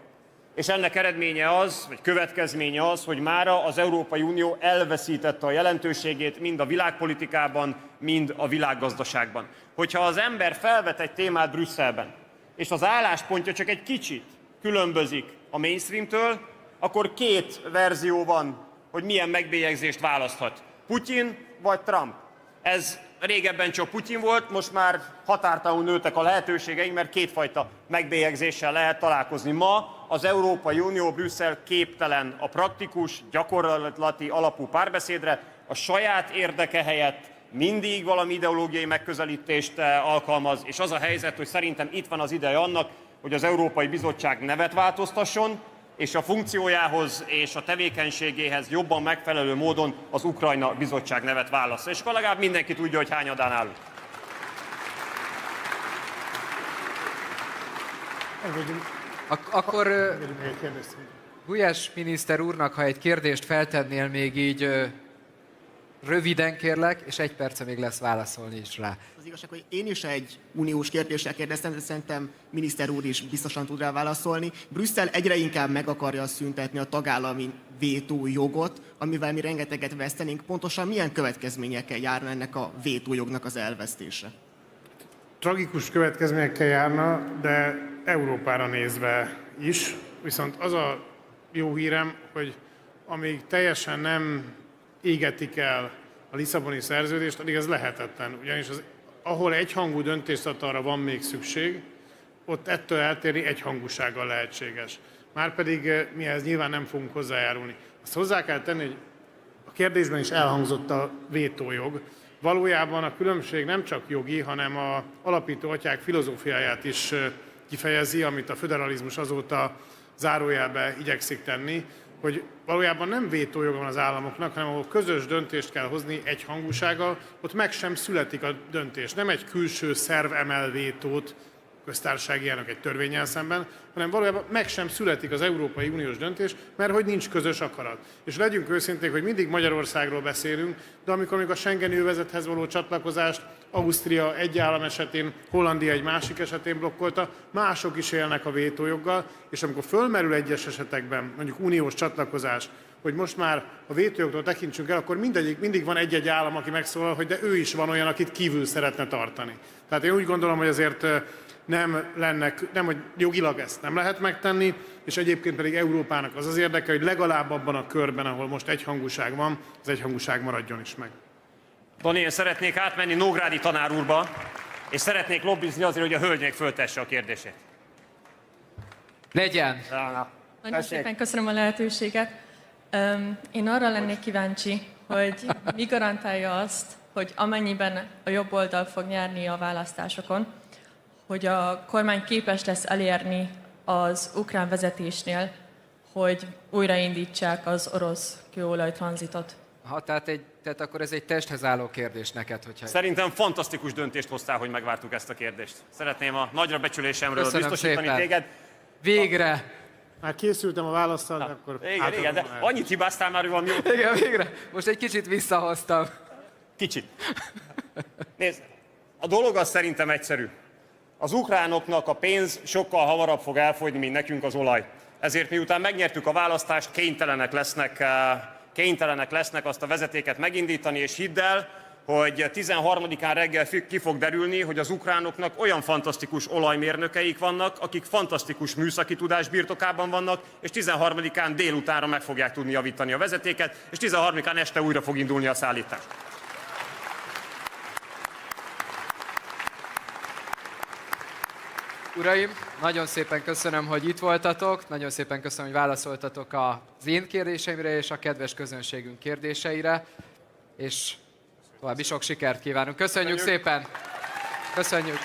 És ennek eredménye az, vagy következménye az, hogy mára az Európai Unió elveszítette a jelentőségét mind a világpolitikában, mind a világgazdaságban. Hogyha az ember felvet egy témát Brüsszelben, és az álláspontja csak egy kicsit különbözik a mainstreamtől, akkor két verzió van, hogy milyen megbélyegzést választhat. Putyin vagy Trump. Ez régebben csak Putyin volt, most már határtalanul nőttek a lehetőségeink, mert kétfajta megbélyegzéssel lehet találkozni. Ma az Európai Unió, Brüsszel képtelen a praktikus, gyakorlati alapú párbeszédre, a saját érdeke helyett mindig valami ideológiai megközelítést alkalmaz, és az a helyzet, hogy szerintem itt van az ideje annak, hogy az Európai Bizottság nevet változtasson, és a funkciójához és a tevékenységéhez jobban megfelelő módon az Ukrajna Bizottság nevet válassza. És legalább mindenki tudja, hogy hányadán állunk. Akkor Gulyás miniszter úrnak, ha egy kérdést feltennél még így röviden kérlek, és 1 perce még lesz válaszolni is rá. Az igazság, hogy én is egy uniós kérdéssel kérdeztem, de szerintem miniszter úr is biztosan tud rá válaszolni. Brüsszel egyre inkább meg akarja szüntetni a tagállami vétójogot, amivel mi rengeteget vesztenénk. Pontosan milyen következményekkel járna ennek a vétójognak az elvesztése? Tragikus következményekkel járna, de Európára nézve is. Viszont az a jó hírem, hogy amíg teljesen nem égetik el a Lisszaboni szerződést, addig ez lehetetlen. Ugyanis ahol egyhangú döntéshozatalra van még szükség, ott ettől eltérni egyhangúsággal lehetséges. Márpedig mi ehhez nyilván nem fogunk hozzájárulni. Azt hozzá kell tenni, hogy a kérdésben is elhangzott a vétójog. Valójában a különbség nem csak jogi, hanem az alapító atyák filozófiáját is kifejezi, amit a föderalizmus azóta zárójelbe igyekszik tenni, hogy valójában nem vétójoga van az államoknak, hanem ahol közös döntést kell hozni egyhangúsággal, ott meg sem születik a döntés. Nem egy külső szerv emel vétót, köztársasági elnök egy törvénnyel szemben, hanem valójában meg sem születik az Európai Uniós döntés, mert hogy nincs közös akarat. És legyünk őszinték, hogy mindig Magyarországról beszélünk, de amikor még a Schengeni övezethez való csatlakozást Ausztria egy állam esetén, Hollandia egy másik esetén blokkolta, mások is élnek a vétójoggal, és amikor fölmerül egyes esetekben, mondjuk uniós csatlakozás, hogy most már a vétójogtól tekintsünk el, akkor mindig van egy-egy állam, aki megszólal, hogy de ő is van olyan, akit kívül szeretne tartani. Tehát én úgy gondolom, hogy azért hogy jogilag ezt nem lehet megtenni, és egyébként pedig Európának az az érdeke, hogy legalább abban a körben, ahol most egyhangúság van, az egyhangúság maradjon is meg. Dani, én szeretnék átmenni Nógrádi tanár úrba, és szeretnék lobbizni azért, hogy a hölgy még föltesse a kérdését. Legyen! Nagyon szépen köszönöm a lehetőséget. Én arra lennék kíváncsi, hogy mi garantálja azt, hogy amennyiben a jobb oldal fog nyerni a választásokon, hogy a kormány képes lesz elérni az ukrán vezetésnél, hogy újraindítsák az orosz kőolajtranzitot. Tehát akkor ez egy testhez álló kérdés neked, hogyha... Szerintem fantasztikus döntést hoztál, hogy megvártuk ezt a kérdést. Szeretném a nagyra becsülésemről biztosítani téged. Végre! Már készültem a választal, de akkor... Igen, de annyit hibáztál már, hogy valami jó. Igen, végre! Most egy kicsit visszahoztam. Kicsit. Nézd, a dolog az szerintem egyszerű. Az ukránoknak a pénz sokkal hamarabb fog elfogyni, mint nekünk az olaj. Ezért miután megnyertük a választást, kénytelenek lesznek azt a vezetéket megindítani, és hidd el, hogy 13-án reggel ki fog derülni, hogy az ukránoknak olyan fantasztikus olajmérnökeik vannak, akik fantasztikus műszaki tudás birtokában vannak, és 13-án délutánra meg fogják tudni javítani a vezetéket, és 13-án este újra fog indulni a szállítás. Uraim, nagyon szépen köszönöm, hogy itt voltatok, nagyon szépen köszönöm, hogy válaszoltatok az én kérdéseimre és a kedves közönségünk kérdéseire, és további sok sikert kívánunk. Köszönjük szépen! Köszönjük!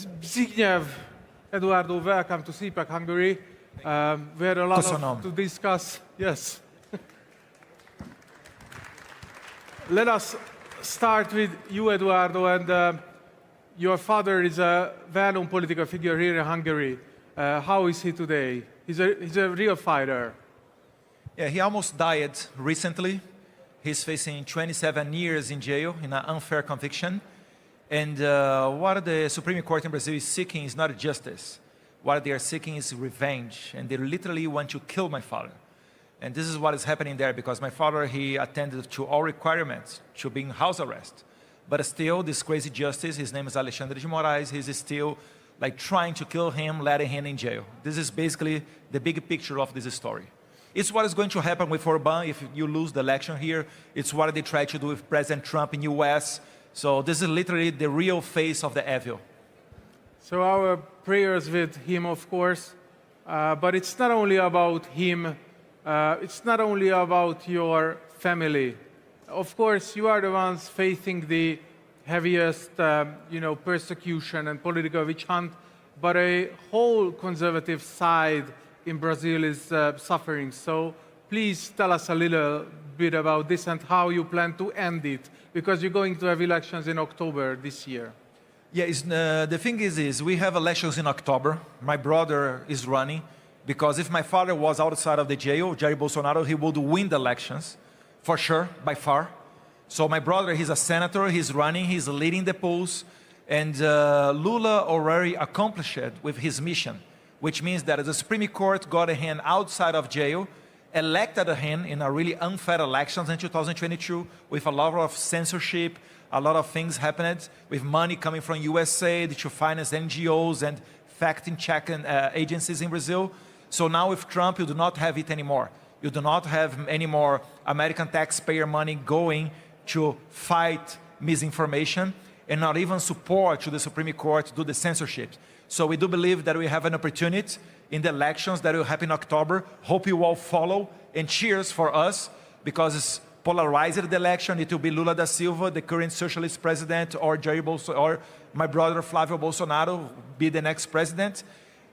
Zbigniew, Eduardo, welcome to CPAC Hungary. We had a lot to discuss. Yes. Let us start with you, Eduardo, and your father is a well-known political figure here in Hungary. How is he today? He's a real fighter. Yeah, he almost died recently. He's facing 27 years in jail in an unfair conviction. And what the Supreme Court in Brazil is seeking is not justice. What they are seeking is revenge. And they literally want to kill my father. And this is what is happening there, because my father, he attended to all requirements to be in house arrest. But still, this crazy justice, his name is Alexandre de Moraes, he's still like trying to kill him, letting him in jail. This is basically the big picture of this story. It's what is going to happen with Orbán if you lose the election here. It's what they try to do with President Trump in US. So this is literally the real face of the evil. So our prayers with him, of course, but it's not only about him, it's not only about your family. Of course, you are the ones facing the heaviest, persecution and political witch hunt, but a whole conservative side in Brazil is suffering. So please tell us a little bit about this and how you plan to end it, because you're going to have elections in October this year. Yeah, the thing is we have elections in October. My brother is running, because if my father was outside of the jail, Jair Bolsonaro, he would win the elections, for sure, by far. So my brother, he's a senator, he's running, he's leading the polls, and Lula already accomplished it with his mission, which means that the Supreme Court got a hand outside of jail, elected a hand in a really unfair elections in 2022 with a lot of censorship, a lot of things happened with money coming from USA to finance NGOs and fact-check agencies in Brazil. So now with Trump, you do not have it anymore. You do not have any more American taxpayer money going to fight misinformation and not even support to the Supreme Court to do the censorship. So we do believe that we have an opportunity in the elections that will happen in October. Hope you all follow and cheers for us, because it's polarized the election. It will be Lula da Silva, the current socialist president, or Jair Bolsonaro, or my brother Flávio Bolsonaro be the next president.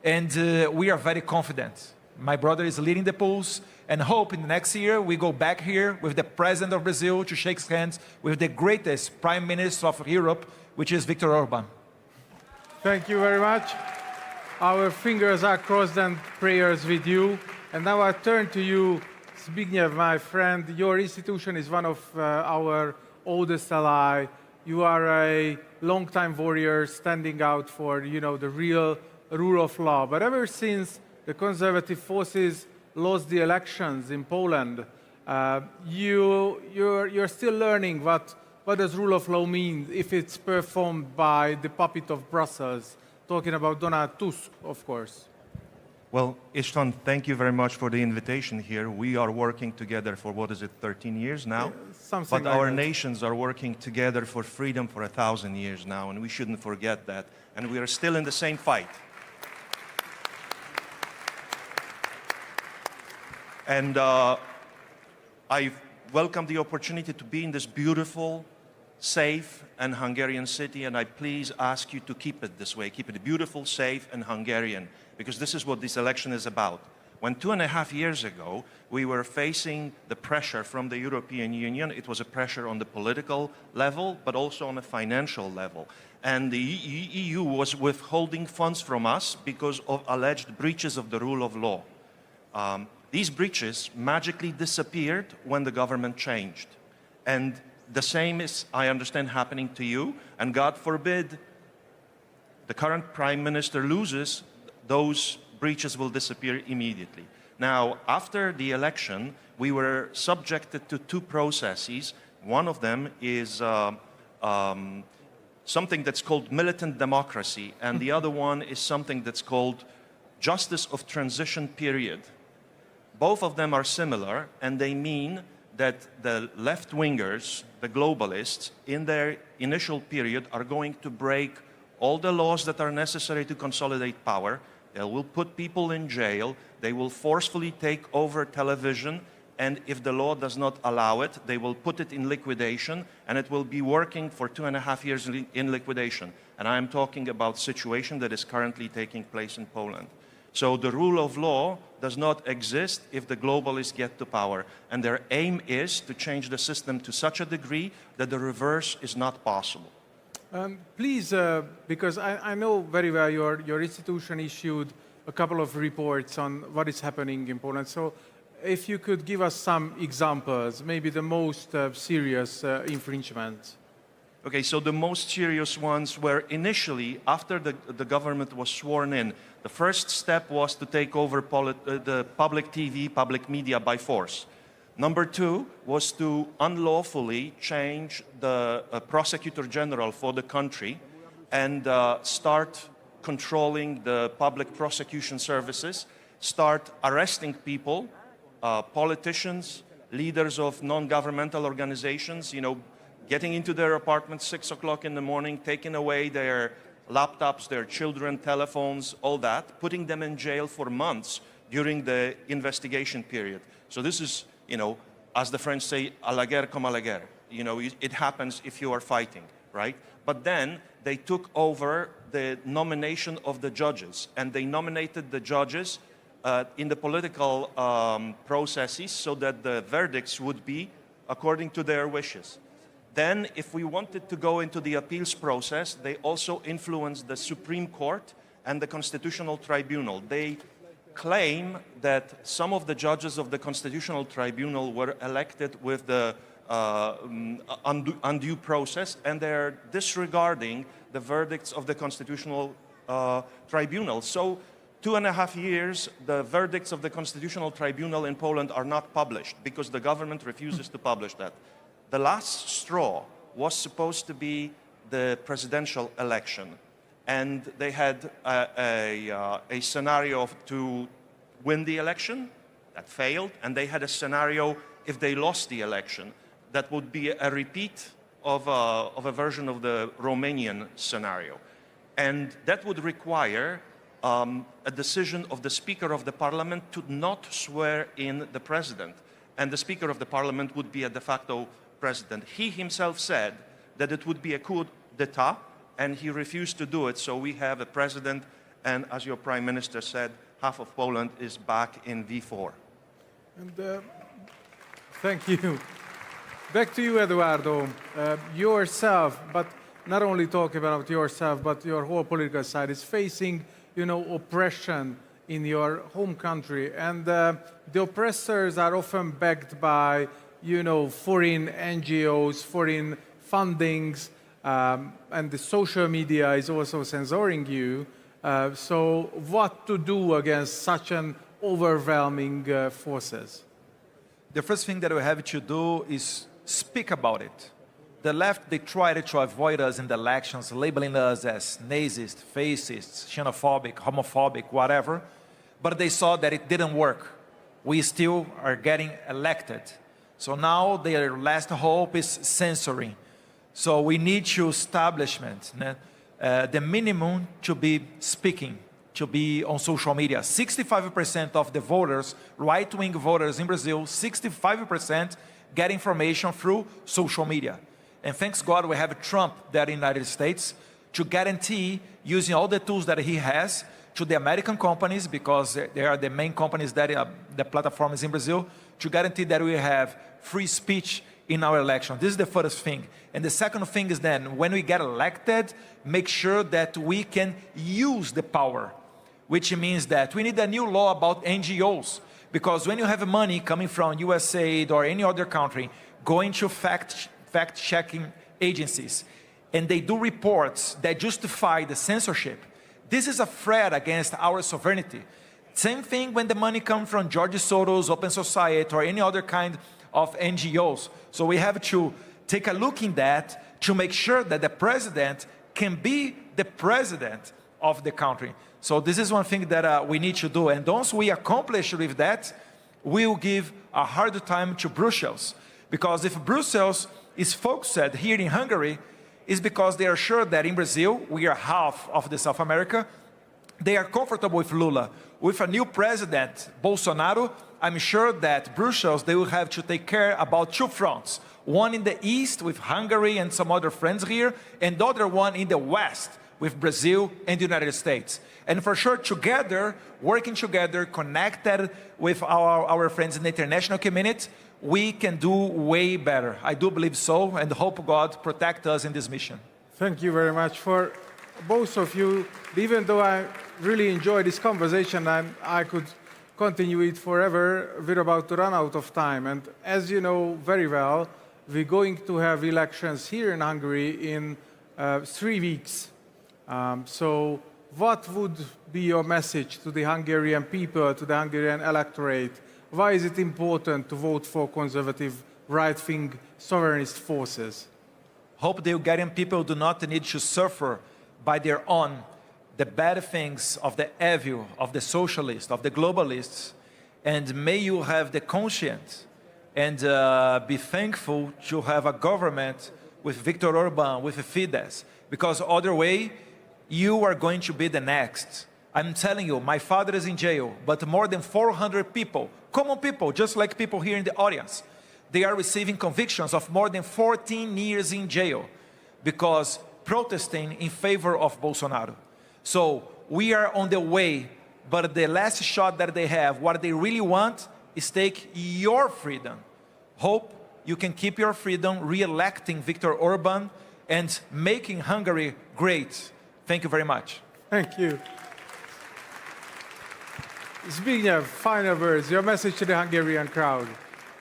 And we are very confident. My brother is leading the polls, and hope in the next year we go back here with the president of Brazil to shake hands with the greatest prime minister of Europe, which is Viktor Orbán. Thank you very much. Our fingers are crossed and prayers with you. And now I turn to you, Zbigniew, my friend. Your institution is one of our oldest ally. You are a long-time warrior standing out for, the real rule of law. But ever since the conservative forces lost the elections in Poland, you're still learning what does rule of law mean if it's performed by the puppet of Brussels, talking about Donald Tusk, of course. Well, István, thank you very much for the invitation here. We are working together for, 13 years now? Something but like our that. nations are working together for freedom for 1,000 years now, and we shouldn't forget that. And we are still in the same fight. And I welcome the opportunity to be in this beautiful, safe, and Hungarian city, and I please ask you to keep it this way. Keep it beautiful, safe, and Hungarian, because this is what this election is about. When 2.5 years ago, we were facing the pressure from the European Union, it was a pressure on the political level, but also on a financial level. And the EU was withholding funds from us because of alleged breaches of the rule of law. These breaches magically disappeared when the government changed. And the same is, I understand, happening to you. And God forbid the current prime minister loses, those breaches will disappear immediately. Now, after the election, we were subjected to two processes. One of them is something that's called militant democracy, and the other one is something that's called justice of transition period. Both of them are similar, and they mean that the left-wingers, the globalists, in their initial period are going to break all the laws that are necessary to consolidate power. They will put people in jail, they will forcefully take over television, and if the law does not allow it, they will put it in liquidation, and it will be working for 2.5 years in liquidation. And I'm talking about situation that is currently taking place in Poland. So the rule of law does not exist if the globalists get to power. And their aim is to change the system to such a degree that the reverse is not possible. Please, because I know very well your institution issued a couple of reports on what is happening in Poland. So if you could give us some examples, maybe the most serious infringements. Okay, so the most serious ones were initially, after the government was sworn in, the first step was to take over the public TV, public media by force. Number two was to unlawfully change the prosecutor general for the country and start controlling the public prosecution services, start arresting people, politicians, leaders of non-governmental organizations, getting into their apartments 6 o'clock in the morning, taking away their laptops, their children, telephones, all that, putting them in jail for months during the investigation period. So this is, as the French say, à la guerre comme à la guerre. It happens if you are fighting, right? But then they took over the nomination of the judges, and they nominated the judges in the political processes so that the verdicts would be according to their wishes. Then, if we wanted to go into the appeals process, they also influenced the Supreme Court and the Constitutional Tribunal. They claim that some of the judges of the Constitutional Tribunal were elected with the undue process, and they're disregarding the verdicts of the Constitutional Tribunal. So, 2.5 years, the verdicts of the Constitutional Tribunal in Poland are not published because the government refuses to publish that. The last straw was supposed to be the presidential election, and they had a scenario to win the election that failed, and they had a scenario if they lost the election that would be a repeat of a version of the Romanian scenario, and that would require a decision of the Speaker of the Parliament to not swear in the President, and the Speaker of the Parliament would be a de facto President. He himself said that it would be a coup d'etat, and he refused to do it, so we have a president, and as your Prime Minister said, half of Poland is back in V4. And, thank you. Back to you, Eduardo. Yourself, but not only talk about yourself, but your whole political side is facing, oppression in your home country, and the oppressors are often backed by foreign NGOs, foreign fundings, and the social media is also censoring you. So what to do against such an overwhelming forces? The first thing that we have to do is speak about it. The left, they tried to avoid us in the elections, labeling us as Nazist, fascist, xenophobic, homophobic, whatever. But they saw that it didn't work. We still are getting elected. So now their last hope is censoring. So we need to establishment the minimum to be speaking, to be on social media. 65% of the voters, right-wing voters in Brazil, 65% get information through social media. And thanks God we have Trump there in the United States to guarantee, using all the tools that he has, to the American companies, because they are the main companies that the platforms in Brazil, to guarantee that we have free speech in our election. This is the first thing. And the second thing is then, when we get elected, make sure that we can use the power, which means that we need a new law about NGOs, because when you have money coming from USA or any other country, going to fact-checking agencies, and they do reports that justify the censorship, this is a threat against our sovereignty. Same thing when the money comes from George Soros, Open Society, or any other kind of NGOs. So we have to take a look in that to make sure that the president can be the president of the country. So this is one thing that we need to do. And once we accomplish with that, we will give a hard time to Brussels. Because if Brussels is focused here in Hungary, it's because they are sure that in Brazil, we are half of the South America, they are comfortable with Lula. With a new president, Bolsonaro, I'm sure that Brussels, they will have to take care about two fronts. One in the east with Hungary and some other friends here, and the other one in the west with Brazil and the United States. And for sure, together, working together, connected with our friends in the international community, we can do way better. I do believe so, and hope God protect us in this mission. Thank you very much for both of you. Even though I really enjoyed this conversation and I could continue it forever, we're about to run out of time. And as you know very well, we're going to have elections here in Hungary in 3 weeks. So what would be your message to the Hungarian people, to the Hungarian electorate? Why is it important to vote for conservative, right-wing, sovereignist forces? Hope the Hungarian people do not need to suffer by their own the bad things of the evil, of the socialists, of the globalists, and may you have the conscience and be thankful to have a government with Viktor Orbán, with Fidesz, because other way, you are going to be the next. I'm telling you, my father is in jail, but more than 400 people, common people, just like people here in the audience, they are receiving convictions of more than 14 years in jail because protesting in favor of Bolsonaro. So we are on the way, but the last shot that they have, what they really want is take your freedom. Hope you can keep your freedom, re-electing Viktor Orbán and making Hungary great. Thank you very much. Thank you. Zbigniew, final words, your message to the Hungarian crowd.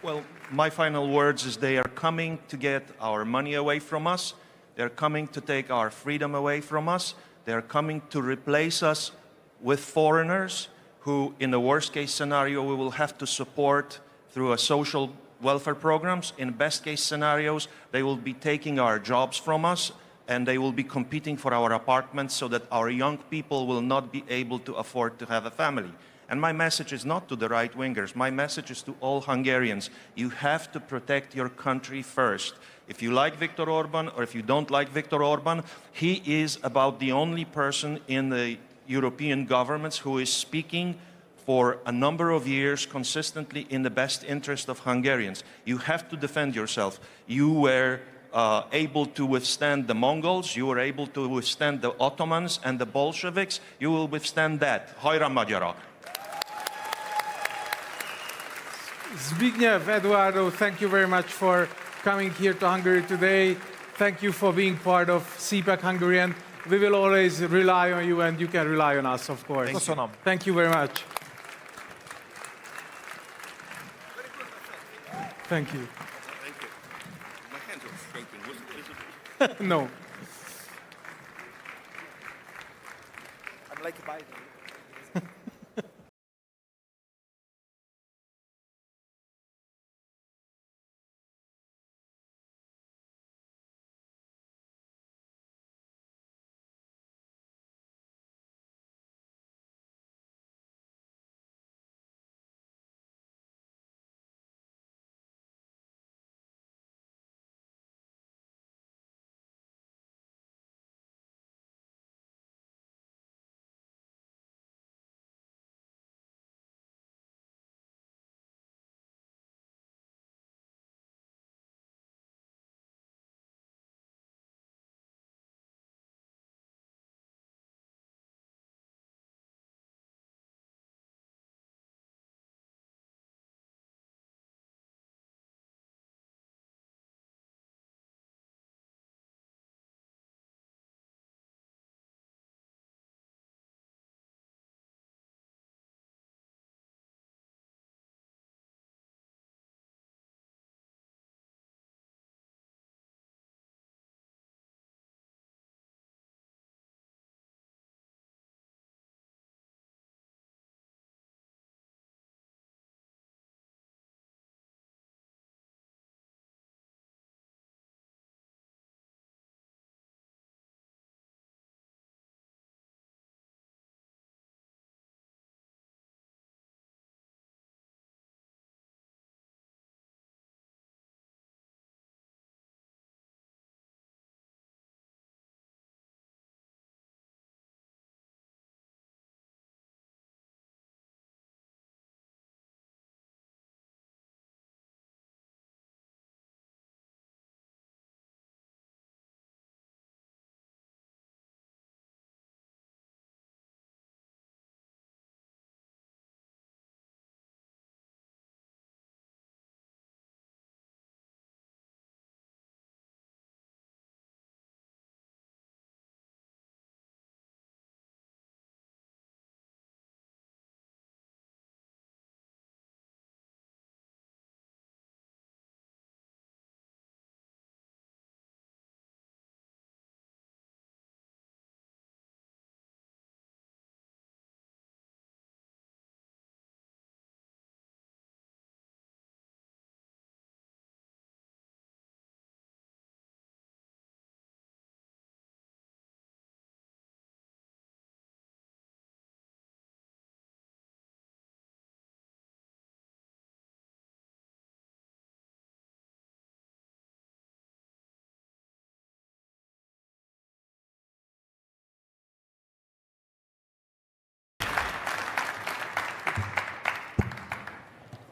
Well, my final words is they are coming to get our money away from us. They're coming to take our freedom away from us. They're coming to replace us with foreigners who, in the worst case scenario, we will have to support through a social welfare programs. In best case scenarios, they will be taking our jobs from us and they will be competing for our apartments so that our young people will not be able to afford to have a family. And my message is not to the right-wingers. My message is to all Hungarians. You have to protect your country first. If you like Viktor Orbán or if you don't like Viktor Orbán, he is about the only person in the European governments who is speaking for a number of years consistently in the best interest of Hungarians. You have to defend yourself. You were able to withstand the Mongols, you were able to withstand the Ottomans and the Bolsheviks, you will withstand that. Hajrá magyarok! Zbigniew, Eduardo, thank you very much for coming here to Hungary today. Thank you for being part of CPAC Hungarian. We will always rely on you and you can rely on us, of course. Thank you very much. Thank you. My hands are shaking. No. I'm like Biden.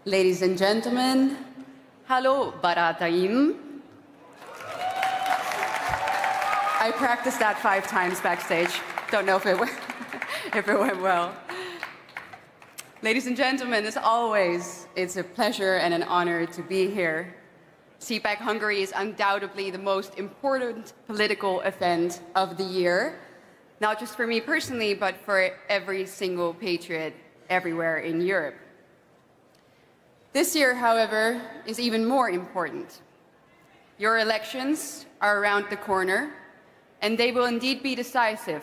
Ladies and gentlemen, hello, barátaim. I practiced that 5 times backstage. Don't know if it went well. Ladies and gentlemen, as always, it's a pleasure and an honor to be here. CPAC Hungary is undoubtedly the most important political event of the year, not just for me personally, but for every single patriot everywhere in Europe. This year, however, is even more important. Your elections are around the corner, and they will indeed be decisive,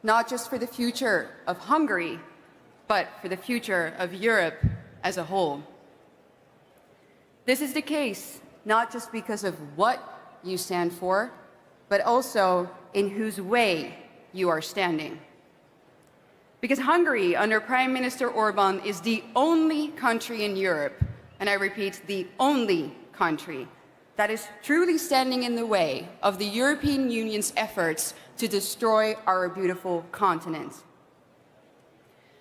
not just for the future of Hungary, but for the future of Europe as a whole. This is the case not just because of what you stand for, but also in whose way you are standing. Because Hungary, under Prime Minister Orbán, is the only country in Europe, and I repeat, the only country, that is truly standing in the way of the European Union's efforts to destroy our beautiful continent.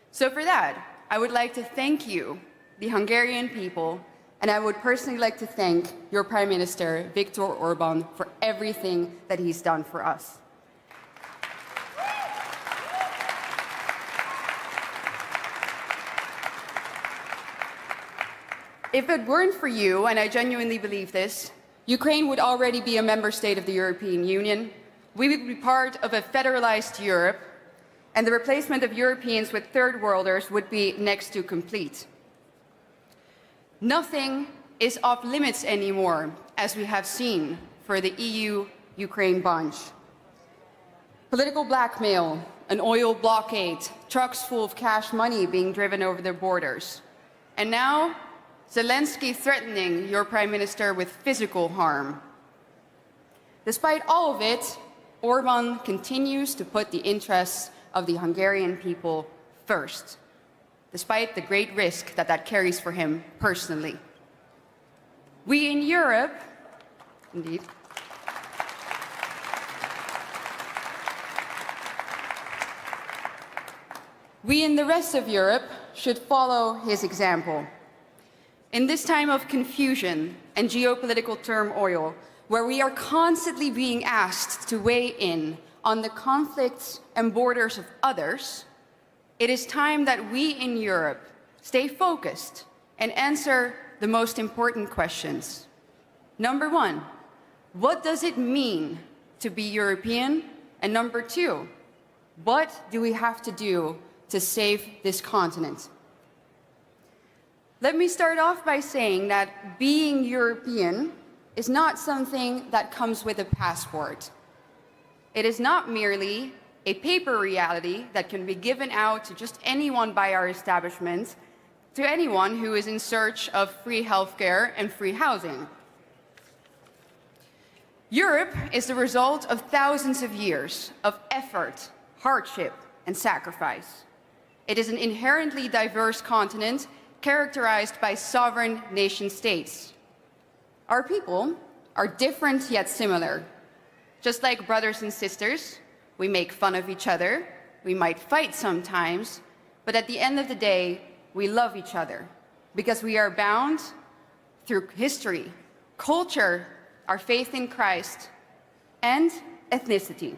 So for that, I would like to thank you, the Hungarian people, and I would personally like to thank your Prime Minister, Viktor Orbán, for everything that he's done for us. If it weren't for you, and I genuinely believe this, Ukraine would already be a member state of the European Union. We would be part of a federalized Europe, and the replacement of Europeans with third worlders would be next to complete. Nothing is off limits anymore, as we have seen for the EU-Ukraine bunch. Political blackmail, an oil blockade, trucks full of cash money being driven over their borders. And now, Zelensky threatening your Prime Minister with physical harm. Despite all of it, Orbán continues to put the interests of the Hungarian people first, despite the great risk that that carries for him personally. We in Europe, indeed, we in the rest of Europe should follow his example. In this time of confusion and geopolitical turmoil, where we are constantly being asked to weigh in on the conflicts and borders of others, it is time that we in Europe stay focused and answer the most important questions. Number 1, what does it mean to be European? And number 2, what do we have to do to save this continent? Let me start off by saying that being European is not something that comes with a passport. It is not merely a paper reality that can be given out to just anyone by our establishment, to anyone who is in search of free healthcare and free housing. Europe is the result of thousands of years of effort, hardship, and sacrifice. It is an inherently diverse continent characterized by sovereign nation-states. Our people are different yet similar. Just like brothers and sisters, we make fun of each other, we might fight sometimes, but at the end of the day, we love each other because we are bound through history, culture, our faith in Christ, and ethnicity.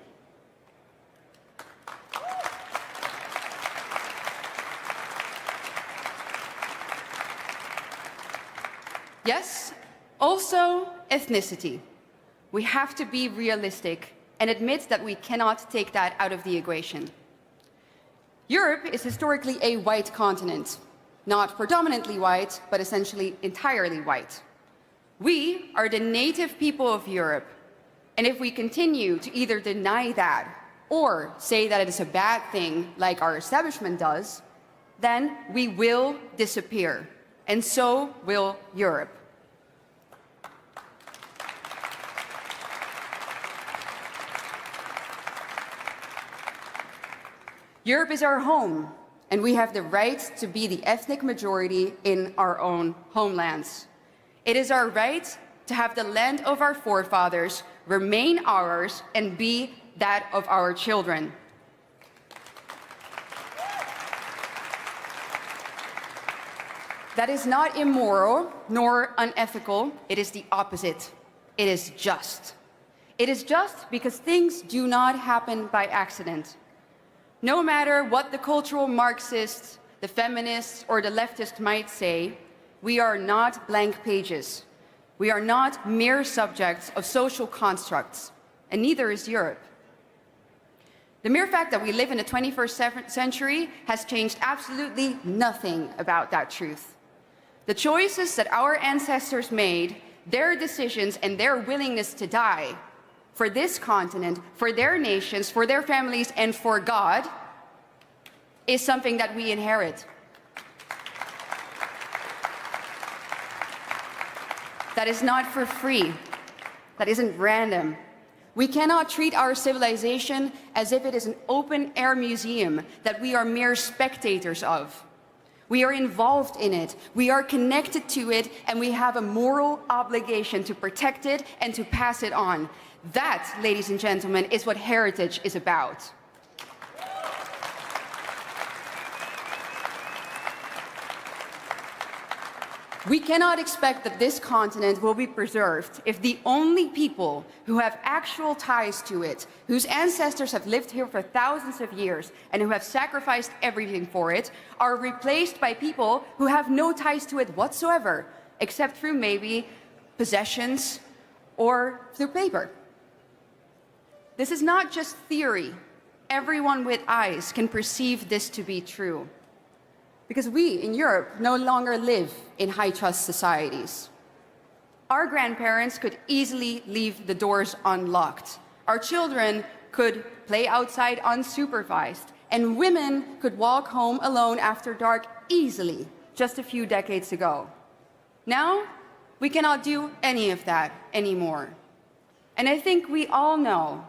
Yes, also ethnicity. We have to be realistic and admit that we cannot take that out of the equation. Europe is historically a white continent, not predominantly white, but essentially entirely white. We are the native people of Europe, and if we continue to either deny that or say that it is a bad thing like our establishment does, then we will disappear, and so will Europe. Europe is our home, and we have the right to be the ethnic majority in our own homelands. It is our right to have the land of our forefathers remain ours and be that of our children. That is not immoral nor unethical. It is the opposite. It is just. It is just because things do not happen by accident. No matter what the cultural Marxists, the feminists, or the leftists might say, we are not blank pages. We are not mere subjects of social constructs, and neither is Europe. The mere fact that we live in the 21st century has changed absolutely nothing about that truth. The choices that our ancestors made, their decisions and their willingness to die for this continent, for their nations, for their families, and for God, is something that we inherit. That is not for free. That isn't random. We cannot treat our civilization as if it is an open-air museum that we are mere spectators of. We are involved in it, we are connected to it, and we have a moral obligation to protect it and to pass it on. That, ladies and gentlemen, is what heritage is about. We cannot expect that this continent will be preserved if the only people who have actual ties to it, whose ancestors have lived here for thousands of years and who have sacrificed everything for it, are replaced by people who have no ties to it whatsoever, except through maybe possessions or through paper. This is not just theory. Everyone with eyes can perceive this to be true. Because we in Europe no longer live in high-trust societies. Our grandparents could easily leave the doors unlocked. Our children could play outside unsupervised, and women could walk home alone after dark easily just a few decades ago. Now, we cannot do any of that anymore. And I think we all know,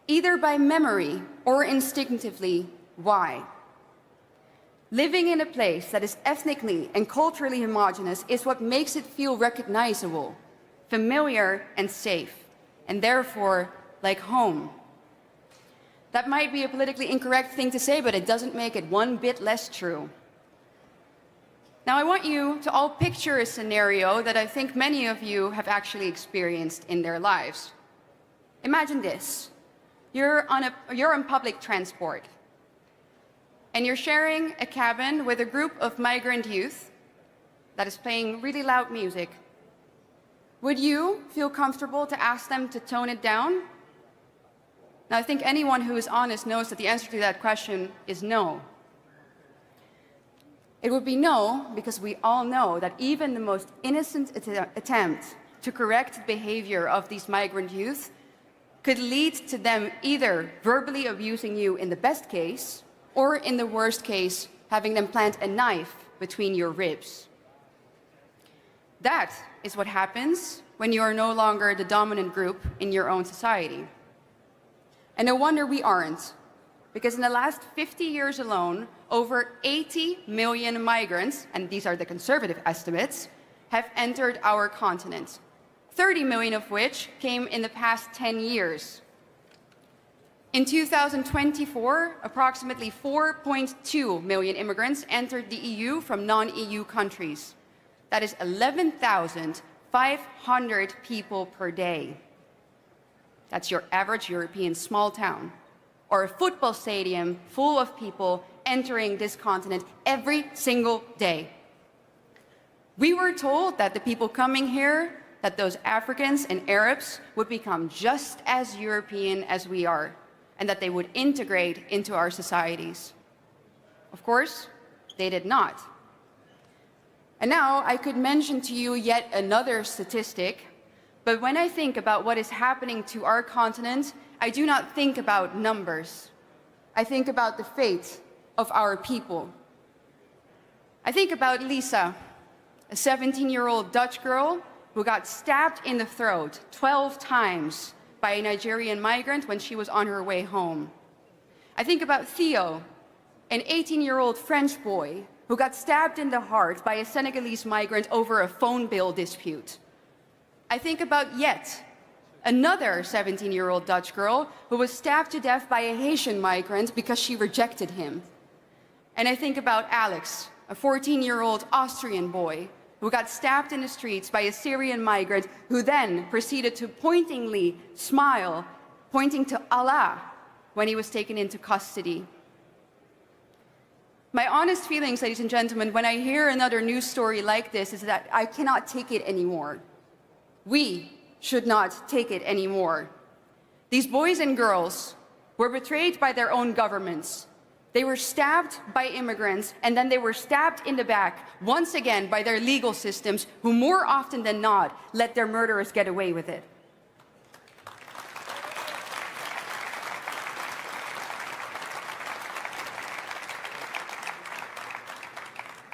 either by memory or instinctively, why. Living in a place that is ethnically and culturally homogeneous is what makes it feel recognizable, familiar and safe, and therefore like home. That might be a politically incorrect thing to say, but it doesn't make it one bit less true. Now I want you to all picture a scenario that I think many of you have actually experienced in their lives. Imagine this. You're on public transport, and you're sharing a cabin with a group of migrant youth that is playing really loud music. Would you feel comfortable to ask them to tone it down? Now, I think anyone who is honest knows that the answer to that question is no. It would be no, because we all know that even the most innocent attempt to correct the behavior of these migrant youth could lead to them either verbally abusing you in the best case, or in the worst case, having them plant a knife between your ribs. That is what happens when you are no longer the dominant group in your own society. And no wonder we aren't, because in the last 50 years alone, over 80 million migrants, and these are the conservative estimates, have entered our continent, 30 million of which came in the past 10 years. In 2024, approximately 4.2 million immigrants entered the EU from non-EU countries. That is 11,500 people per day. That's your average European small town, or a football stadium full of people entering this continent every single day. We were told that the people coming here, that those Africans and Arabs would become just as European as we are, and that they would integrate into our societies. Of course, they did not. And now I could mention to you yet another statistic, but when I think about what is happening to our continent, I do not think about numbers. I think about the fate of our people. I think about Lisa, a 17-year-old Dutch girl who got stabbed in the throat 12 times by a Nigerian migrant when she was on her way home. I think about Theo, an 18-year-old French boy who got stabbed in the heart by a Senegalese migrant over a phone bill dispute. I think about yet another 17-year-old Dutch girl who was stabbed to death by a Haitian migrant because she rejected him. And I think about Alex, a 14-year-old Austrian boy who got stabbed in the streets by a Syrian migrant who then proceeded to pointingly smile, pointing to Allah when he was taken into custody. My honest feelings, ladies and gentlemen, when I hear another news story like this is that I cannot take it anymore. We should not take it anymore. These boys and girls were betrayed by their own governments. They were stabbed by immigrants, and then they were stabbed in the back, once again by their legal systems, who more often than not let their murderers get away with it.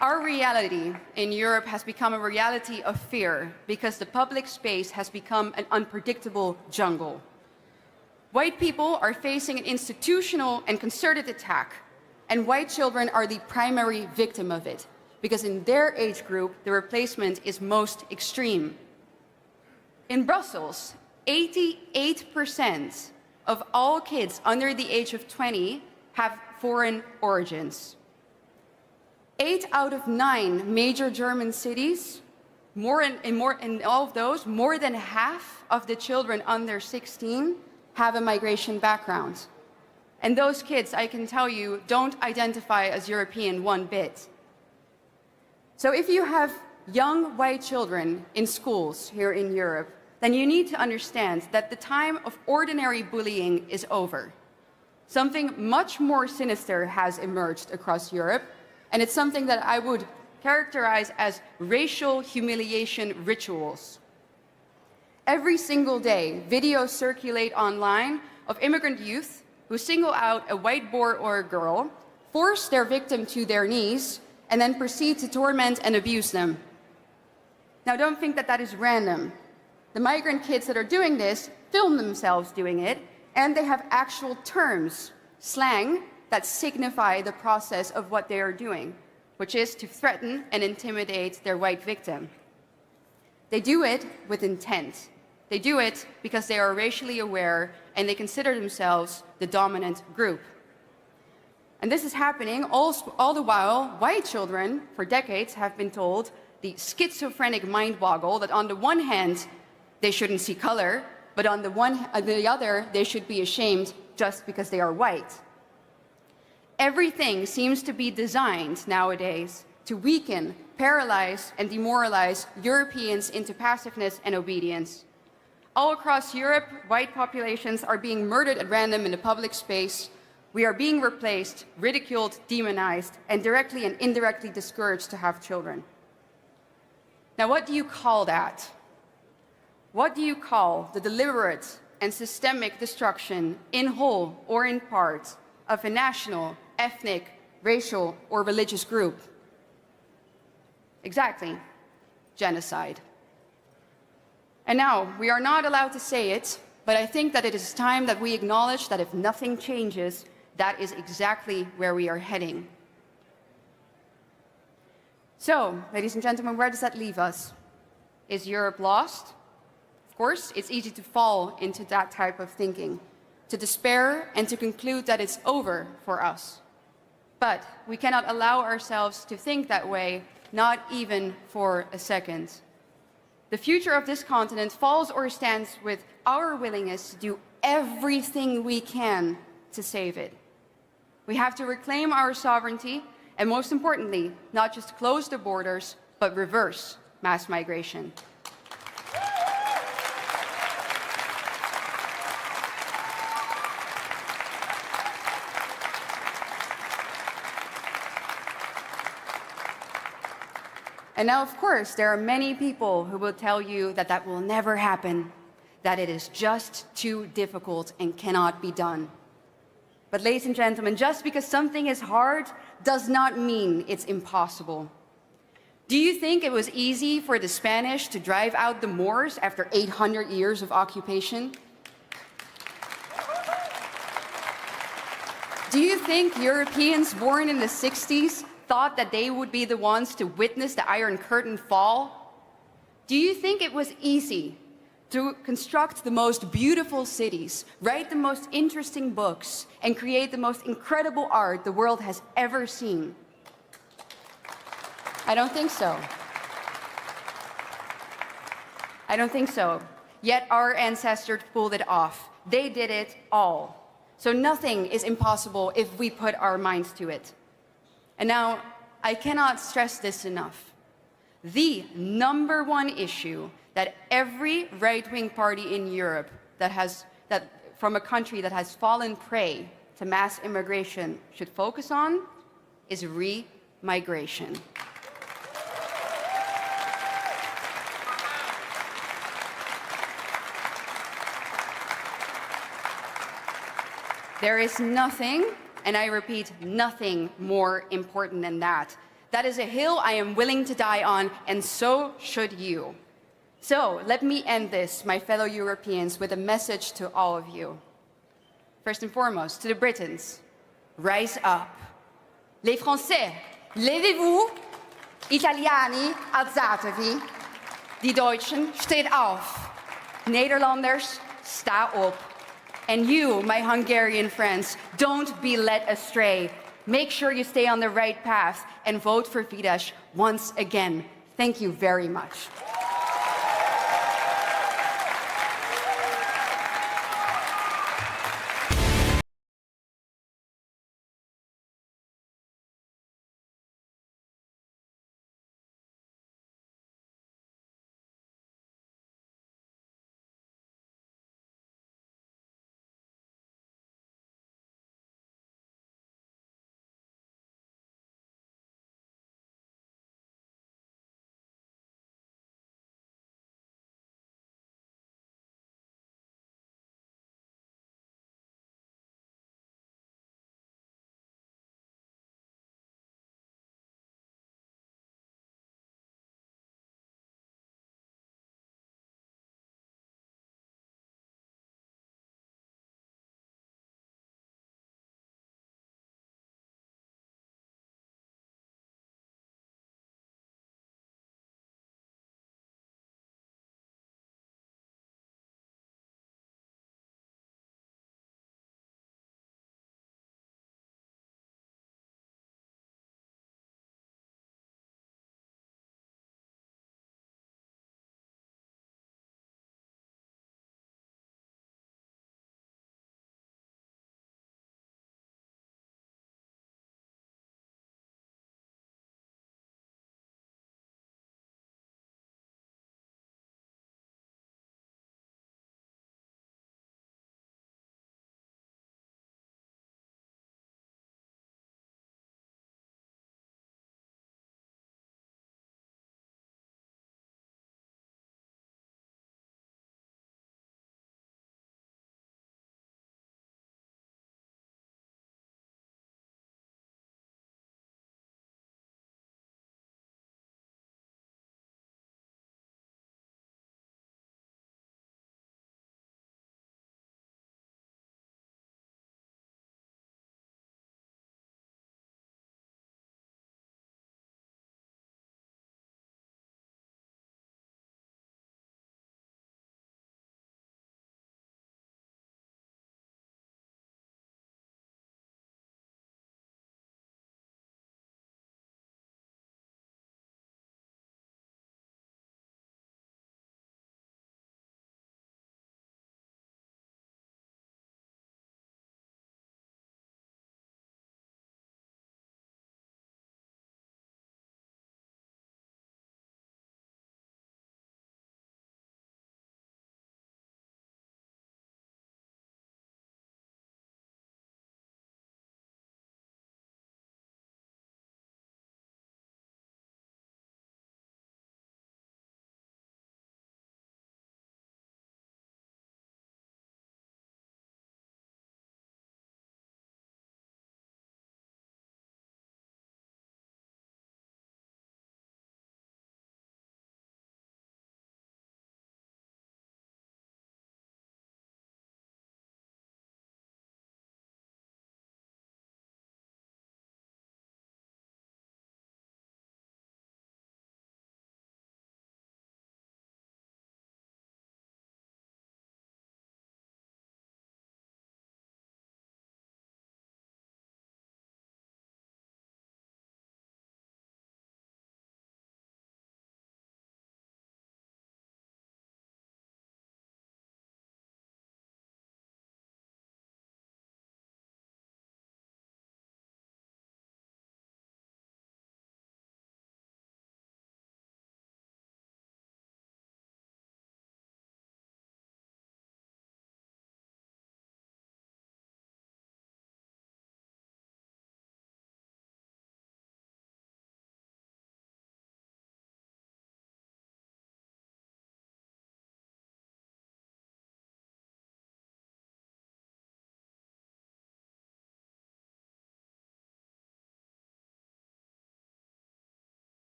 Our reality in Europe has become a reality of fear because the public space has become an unpredictable jungle. White people are facing an institutional and concerted attack, and white children are the primary victim of it, because in their age group, the replacement is most extreme. In Brussels, 88% of all kids under the age of 20 have foreign origins. 8 out of 9 major German cities, in all of those, more than half of the children under 16 have a migration background. And those kids, I can tell you, don't identify as European one bit. So if you have young white children in schools here in Europe, then you need to understand that the time of ordinary bullying is over. Something much more sinister has emerged across Europe, and it's something that I would characterize as racial humiliation rituals. Every single day, videos circulate online of immigrant youth who single out a white boy or a girl, force their victim to their knees, and then proceed to torment and abuse them. Now, don't think that that is random. The migrant kids that are doing this film themselves doing it, and they have actual terms, slang, that signify the process of what they are doing, which is to threaten and intimidate their white victim. They do it with intent. They do it because they are racially aware and they consider themselves the dominant group. And this is happening all the while white children, for decades, have been told the schizophrenic mind boggle that on the one hand, they shouldn't see color, but on the other, they should be ashamed just because they are white. Everything seems to be designed nowadays to weaken, paralyze, and demoralize Europeans into passiveness and obedience. All across Europe, white populations are being murdered at random in the public space. We are being replaced, ridiculed, demonized, and directly and indirectly discouraged to have children. Now, what do you call that? What do you call the deliberate and systemic destruction, in whole or in part, of a national, ethnic, racial, or religious group? Exactly, genocide. And now, we are not allowed to say it, but I think that it is time that we acknowledge that if nothing changes, that is exactly where we are heading. So, ladies and gentlemen, where does that leave us? Is Europe lost? Of course, it's easy to fall into that type of thinking, to despair and to conclude that it's over for us. But we cannot allow ourselves to think that way, not even for a second. The future of this continent falls or stands with our willingness to do everything we can to save it. We have to reclaim our sovereignty, and most importantly, not just close the borders, but reverse mass migration. And now, of course, there are many people who will tell you that that will never happen, that it is just too difficult and cannot be done. But ladies and gentlemen, just because something is hard does not mean it's impossible. Do you think it was easy for the Spanish to drive out the Moors after 800 years of occupation? Do you think Europeans born in the 60s thought that they would be the ones to witness the Iron Curtain fall? Do you think it was easy to construct the most beautiful cities, write the most interesting books, and create the most incredible art the world has ever seen? I don't think so. I don't think so. Yet our ancestors pulled it off. They did it all. So nothing is impossible if we put our minds to it. And now, I cannot stress this enough. The number one issue that every right-wing party in Europe from a country that has fallen prey to mass immigration should focus on is re-migration. There is nothing, and I repeat, nothing more important than that. That is a hill I am willing to die on, and so should you. So let me end this, my fellow Europeans, with a message to all of you. First and foremost, to the Britons, rise up. Les Français, levez-vous. Italiani, alzatevi. Die Deutschen, steht auf. Nederlanders, sta op. And you, my Hungarian friends, don't be led astray. Make sure you stay on the right path and vote for Fidesz once again. Thank you very much.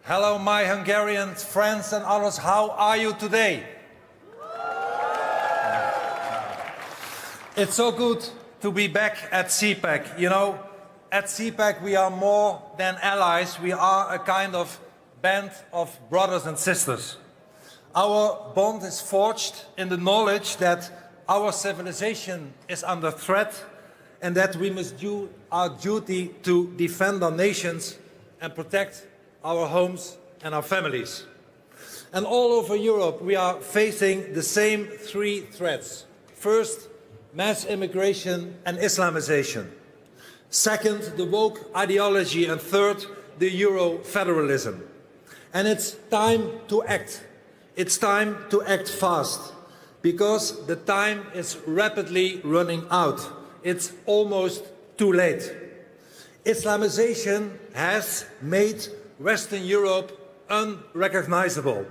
Hello, my Hungarian friends and others. How are you today? It's so good to be back at CPAC. You know, at CPAC we are more than allies. We are a kind of band of brothers and sisters. Our bond is forged in the knowledge that our civilization is under threat and that we must do our duty to defend our nations and protect our homes and our families. And all over Europe we are facing the same three threats. First, mass immigration and Islamization. Second, the woke ideology. And third, the Euro-federalism. And it's time to act. It's time to act fast, because the time is rapidly running out. It's almost too late. Islamization has made Western Europe unrecognizable.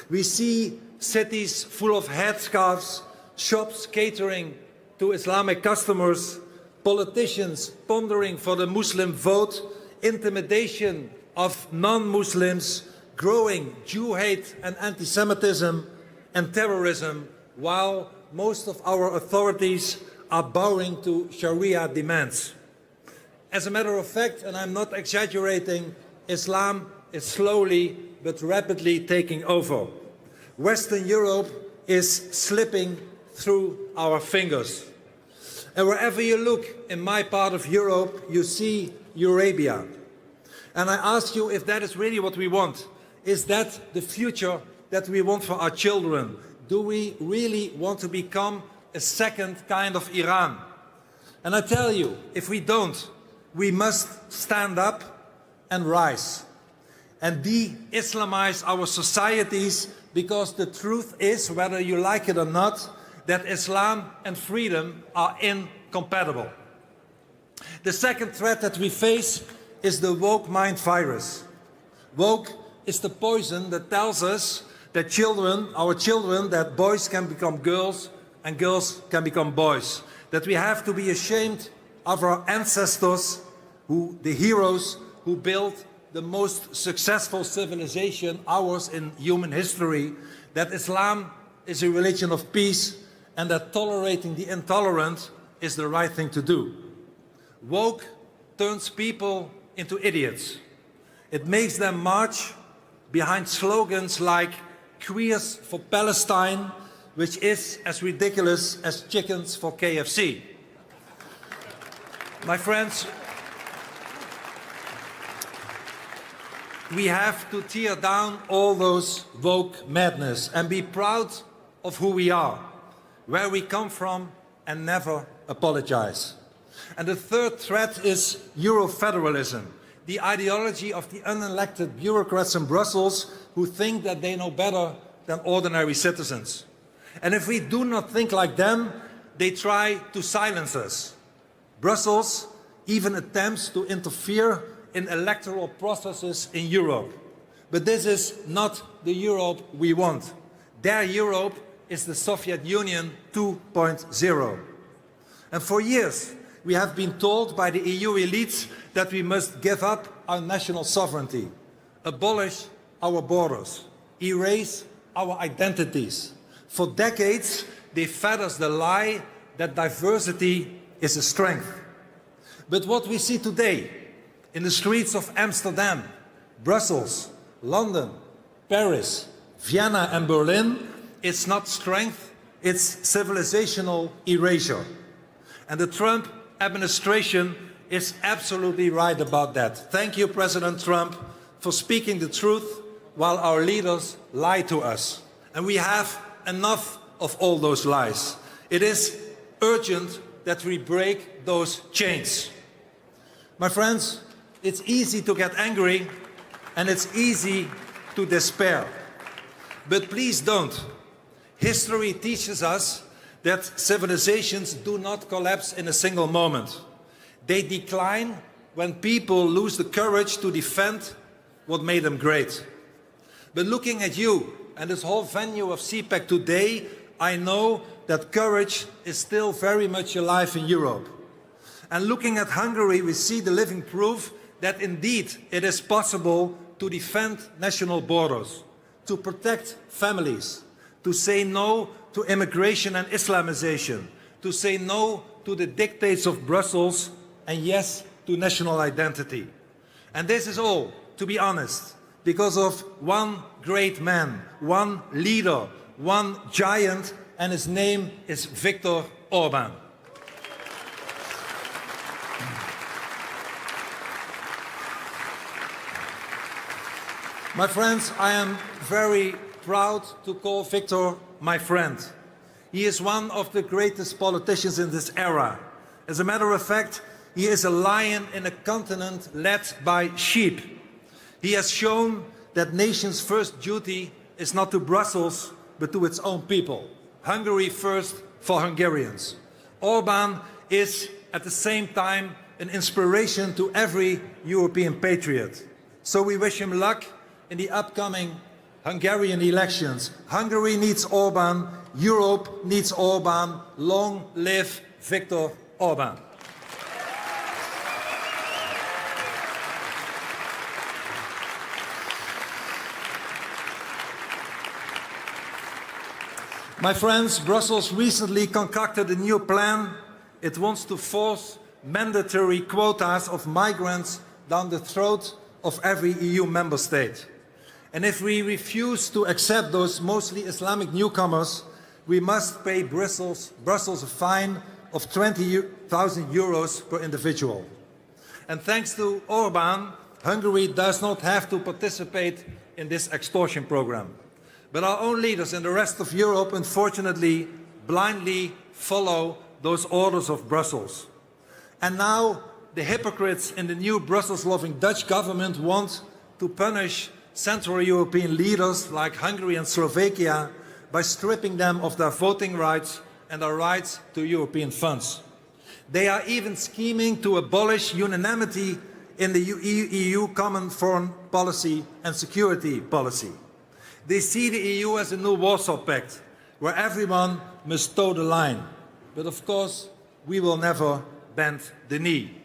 We see cities full of headscarves, shops catering to Islamic customers, politicians pondering for the Muslim vote, intimidation of non-Muslims, growing Jew hate and anti-Semitism and terrorism, while most of our authorities are bowing to Sharia demands. As a matter of fact, and I'm not exaggerating, Islam is slowly but rapidly taking over. Western Europe is slipping through our fingers. And wherever you look in my part of Europe, you see Eurabia. And I ask you if that is really what we want. Is that the future that we want for our children? Do we really want to become a second kind of Iran? And I tell you, if we don't, we must stand up and rise and de-Islamize our societies, because the truth is, whether you like it or not, that Islam and freedom are incompatible. The second threat that we face is the woke mind virus. Woke is the poison that tells us that our children, that boys can become girls and girls can become boys. That we have to be ashamed of our ancestors, the heroes who built the most successful civilization, ours in human history, that Islam is a religion of peace and that tolerating the intolerant is the right thing to do. Woke turns people into idiots. It makes them march behind slogans like "Queers for Palestine," which is as ridiculous as chickens for KFC. My friends, we have to tear down all those woke madness and be proud of who we are, where we come from, and never apologize. And the third threat is Euro-federalism, the ideology of the unelected bureaucrats in Brussels who think that they know better than ordinary citizens. And if we do not think like them, they try to silence us. Brussels even attempts to interfere in electoral processes in Europe. But this is not the Europe we want. Their Europe is the Soviet Union 2.0. And for years, we have been told by the EU elites that we must give up our national sovereignty, abolish our borders, erase our identities. For decades, they fed us the lie that diversity is a strength. But what we see today in the streets of Amsterdam, Brussels, London, Paris, Vienna and Berlin, it's not strength, it's civilizational erasure. And the Trump administration is absolutely right about that. Thank you, President Trump, for speaking the truth while our leaders lie to us. And we have enough of all those lies. It is urgent that we break those chains. My friends, it's easy to get angry and it's easy to despair. But please don't. History teaches us that civilizations do not collapse in a single moment. They decline when people lose the courage to defend what made them great. But looking at you and this whole venue of CPAC today, I know that courage is still very much alive in Europe. And looking at Hungary, we see the living proof that indeed it is possible to defend national borders, to protect families, to say no to immigration and Islamization, to say no to the dictates of Brussels, and yes to national identity. And this is all, to be honest, because of one great man, one leader, one giant, and his name is Viktor Orbán. My friends, I am very proud to call Viktor my friend. He is one of the greatest politicians in this era. As a matter of fact, he is a lion in a continent led by sheep. He has shown that nation's first duty is not to Brussels, but to its own people. Hungary first for Hungarians. Orbán is at the same time an inspiration to every European patriot. So we wish him luck in the upcoming Hungarian elections. Hungary needs Orbán, Europe needs Orbán. Long live Viktor Orbán. My friends, Brussels recently concocted a new plan. It wants to force mandatory quotas of migrants down the throat of every EU member state. And if we refuse to accept those mostly Islamic newcomers, we must pay Brussels a fine of 20,000 euros per individual. And thanks to Orbán, Hungary does not have to participate in this extortion program. But our own leaders in the rest of Europe, unfortunately, blindly follow those orders of Brussels. And now the hypocrites in the new Brussels-loving Dutch government want to punish Central European leaders like Hungary and Slovakia by stripping them of their voting rights and their rights to European funds. They are even scheming to abolish unanimity in the EU common foreign policy and security policy. They see the EU as a new Warsaw Pact, where everyone must toe the line. But of course, we will never bend the knee.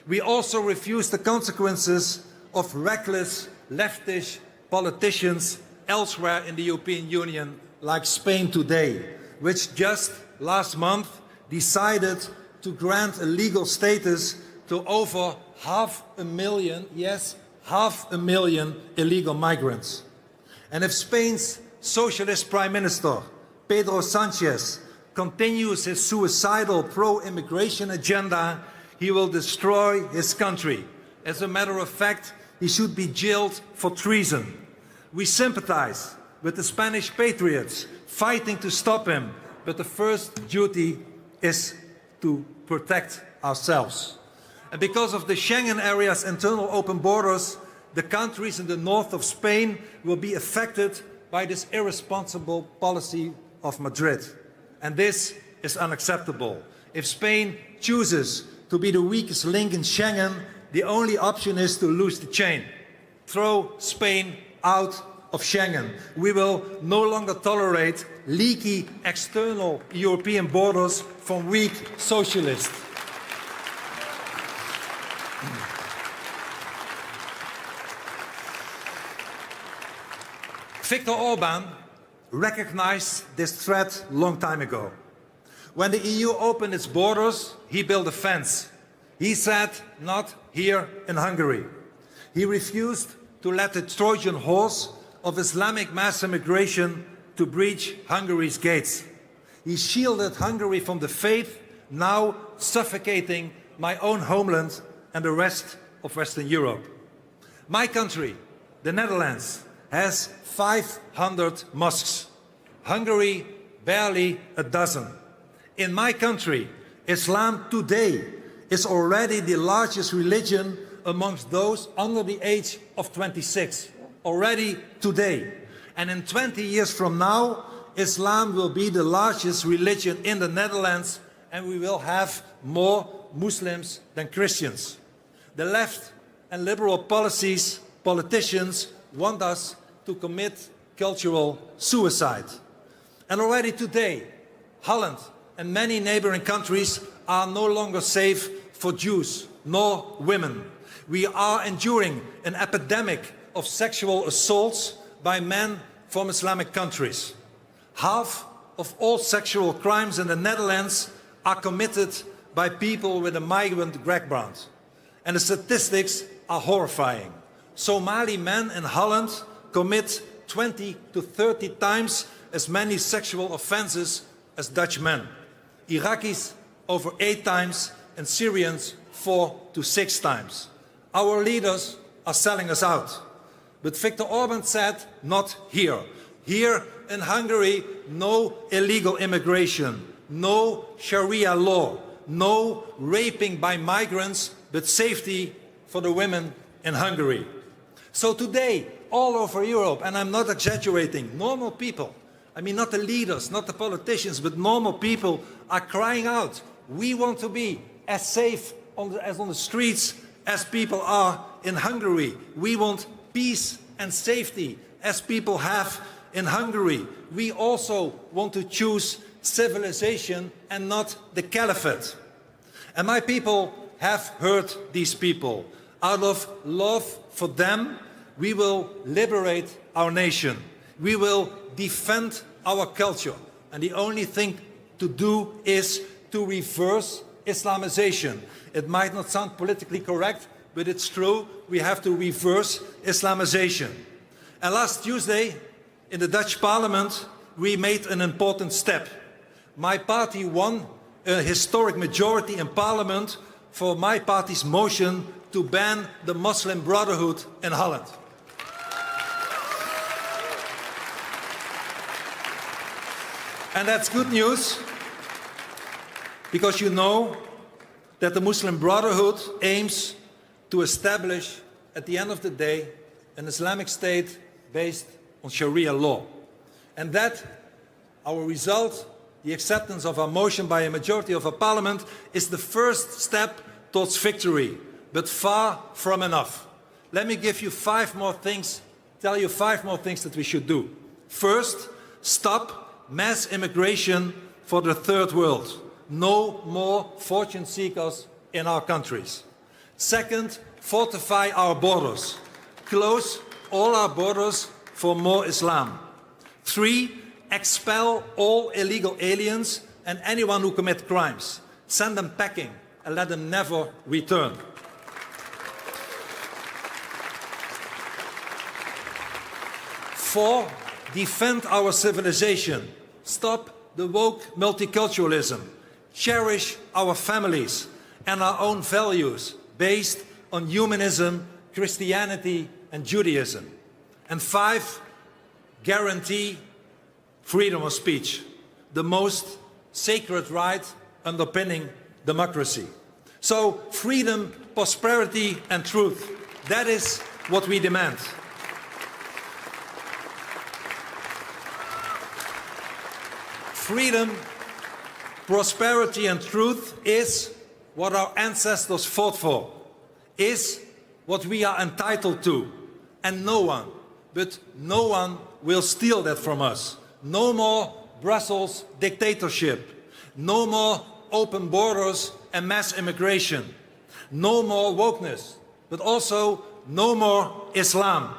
We also refuse the consequences of reckless leftish politicians elsewhere in the European Union, like Spain today, which just last month decided to grant a legal status to over 500,000, yes, 500,000 illegal migrants. And if Spain's socialist Prime Minister, Pedro Sánchez, continues his suicidal pro-immigration agenda, he will destroy his country. As a matter of fact, he should be jailed for treason. We sympathize with the Spanish patriots fighting to stop him, but the first duty is to protect ourselves. And because of the Schengen area's internal open borders, the countries in the north of Spain will be affected by this irresponsible policy of Madrid. And this is unacceptable. If Spain chooses to be the weakest link in Schengen, the only option is to lose the chain. Throw Spain out of Schengen. We will no longer tolerate leaky external European borders from weak socialists. Viktor Orbán recognized this threat a long time ago. When the EU opened its borders, he built a fence. He said, not here in Hungary. He refused to let the Trojan horse of Islamic mass immigration to breach Hungary's gates. He shielded Hungary from the faith, now suffocating my own homeland and the rest of Western Europe. My country, the Netherlands, has 500 mosques. Hungary, barely a dozen. In my country, Islam today is already the largest religion amongst those under the age of 26. Already today. And in 20 years from now, Islam will be the largest religion in the Netherlands, and we will have more Muslims than Christians. The left and liberal politicians want us to commit cultural suicide. And already today, Holland and many neighboring countries are no longer safe for Jews nor women. We are enduring an epidemic of sexual assaults by men from Islamic countries. Half of all sexual crimes in the Netherlands are committed by people with a migrant background. And the statistics are horrifying. Somali men in Holland commit 20 to 30 times as many sexual offenses as Dutch men. Iraqis over 8 times and Syrians 4 to 6 times. Our leaders are selling us out. But Viktor Orbán said, not here. Here in Hungary, no illegal immigration, no Sharia law, no raping by migrants, but safety for the women in Hungary. So today, all over Europe, and I'm not exaggerating, normal people, I mean not the leaders, not the politicians, but normal people are crying out, we want to be as safe as on the streets as people are in Hungary. We want peace and safety as people have in Hungary. We also want to choose civilization and not the caliphate. And my people have heard these people. Out of love for them, we will liberate our nation. We will defend our culture. And the only thing to do is to reverse Islamization. It might not sound politically correct, but it's true. We have to reverse Islamization. And last Tuesday, in the Dutch parliament, we made an important step. My party won a historic majority in parliament for my party's motion to ban the Muslim Brotherhood in Holland. And that's good news, because you know that the Muslim Brotherhood aims to establish, at the end of the day, an Islamic State based on Sharia law. And that, our result, the acceptance of our motion by a majority of our parliament, is the first step towards victory, but far from enough. Let me give you 5 more things, tell you 5 more things that we should do. First, stop mass immigration for the third world. No more fortune seekers in our countries. Second, fortify our borders. Close all our borders for more Islam. 3, expel all illegal aliens and anyone who commit crimes. Send them packing and let them never return. 4, defend our civilization. Stop the woke multiculturalism. Cherish our families and our own values based on humanism, Christianity, and Judaism. And 5, guarantee freedom of speech, the most sacred right underpinning democracy. So freedom, prosperity, and truth, that is what we demand. Freedom, prosperity, and truth is what our ancestors fought for, is what we are entitled to, and no one, but no one will steal that from us. No more Brussels dictatorship, no more open borders and mass immigration, no more wokeness, but also no more Islam.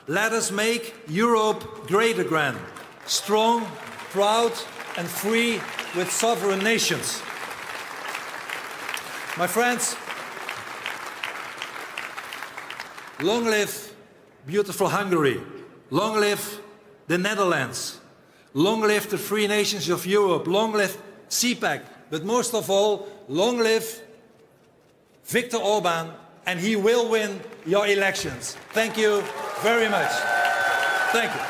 Let us make Europe great again, strong, proud, and free with sovereign nations. My friends, long live beautiful Hungary, long live the Netherlands, long live the free nations of Europe, long live CPAC, but most of all, long live Viktor Orbán, and he will win your elections. Thank you very much. Thank you.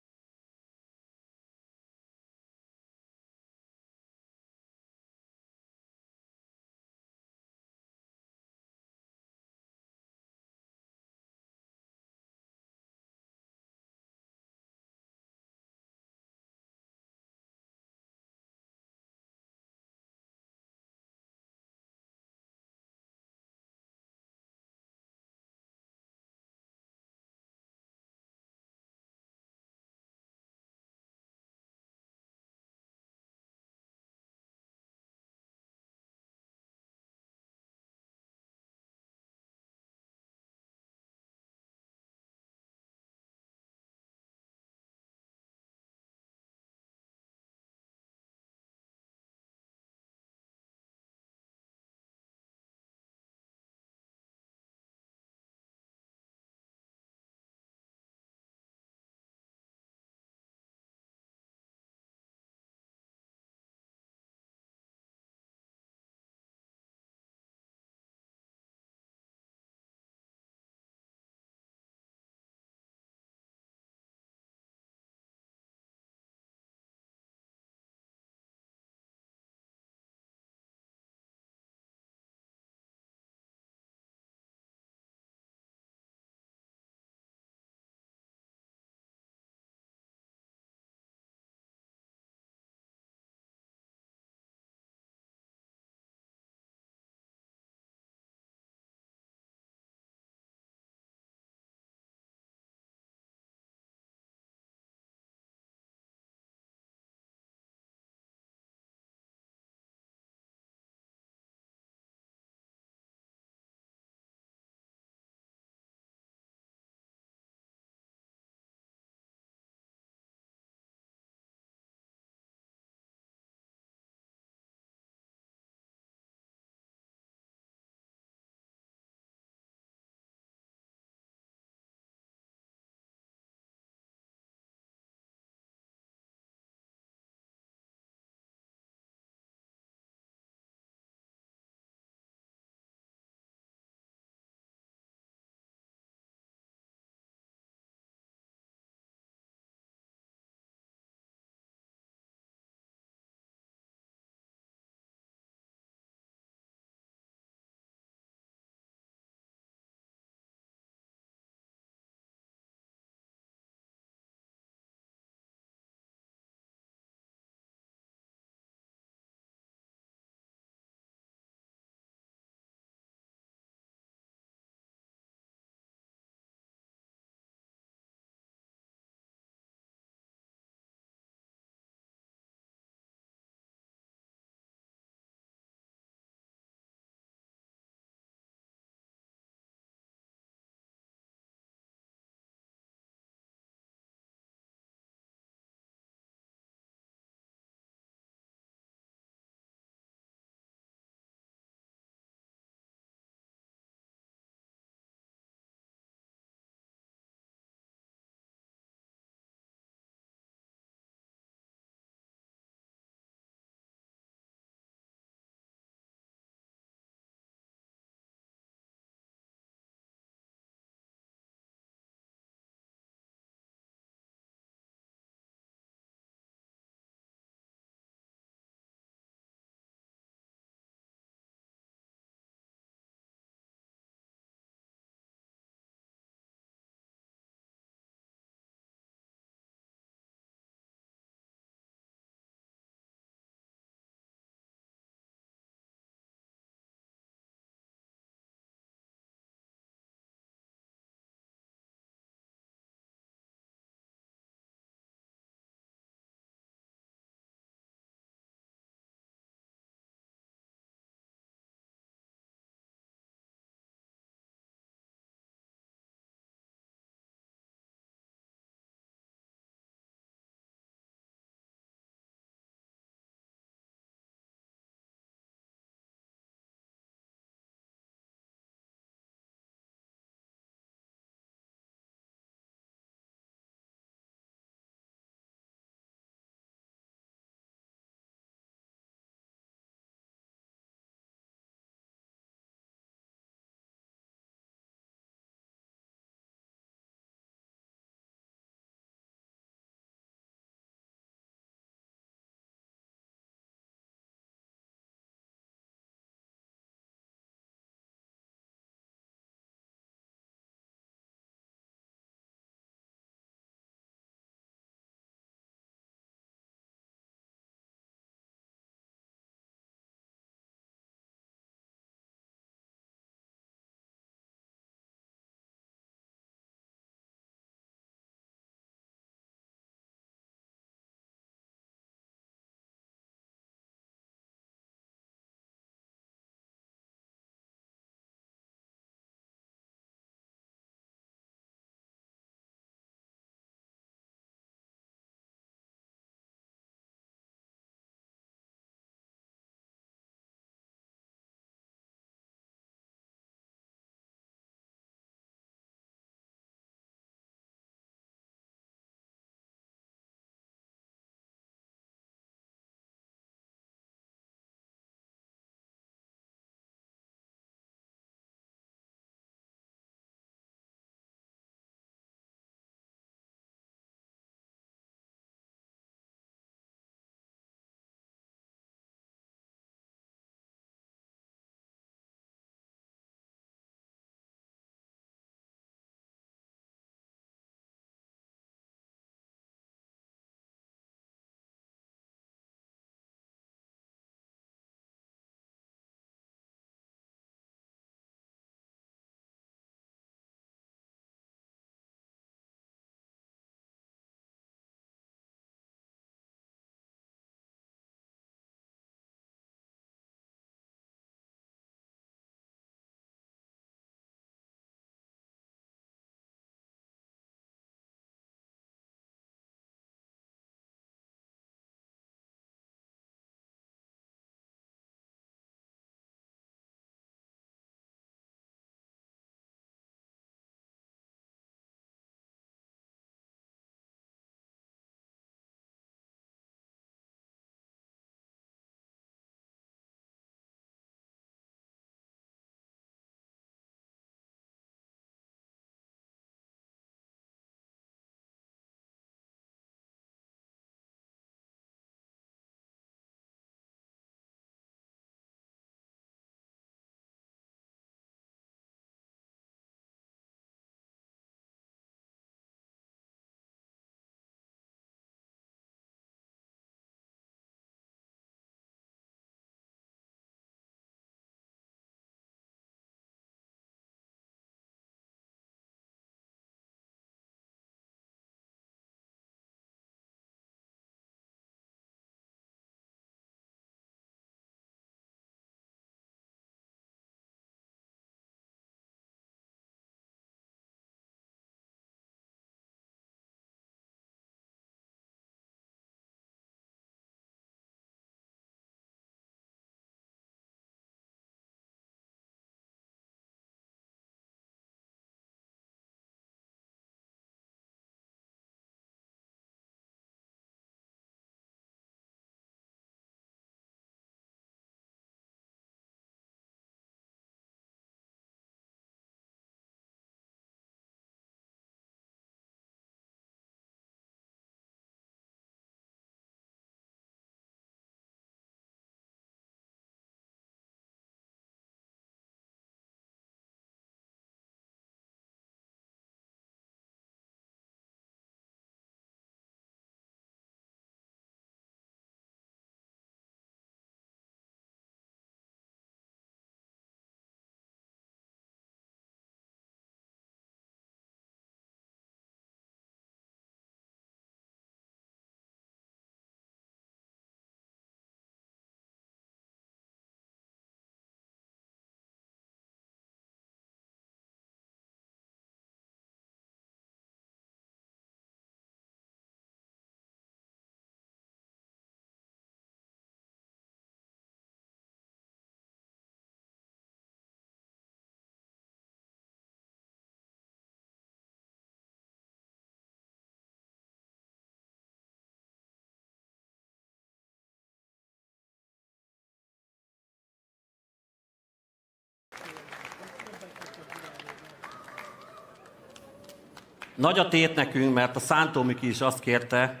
Nagy a tét nekünk, mert a Szántó Miki is azt kérte,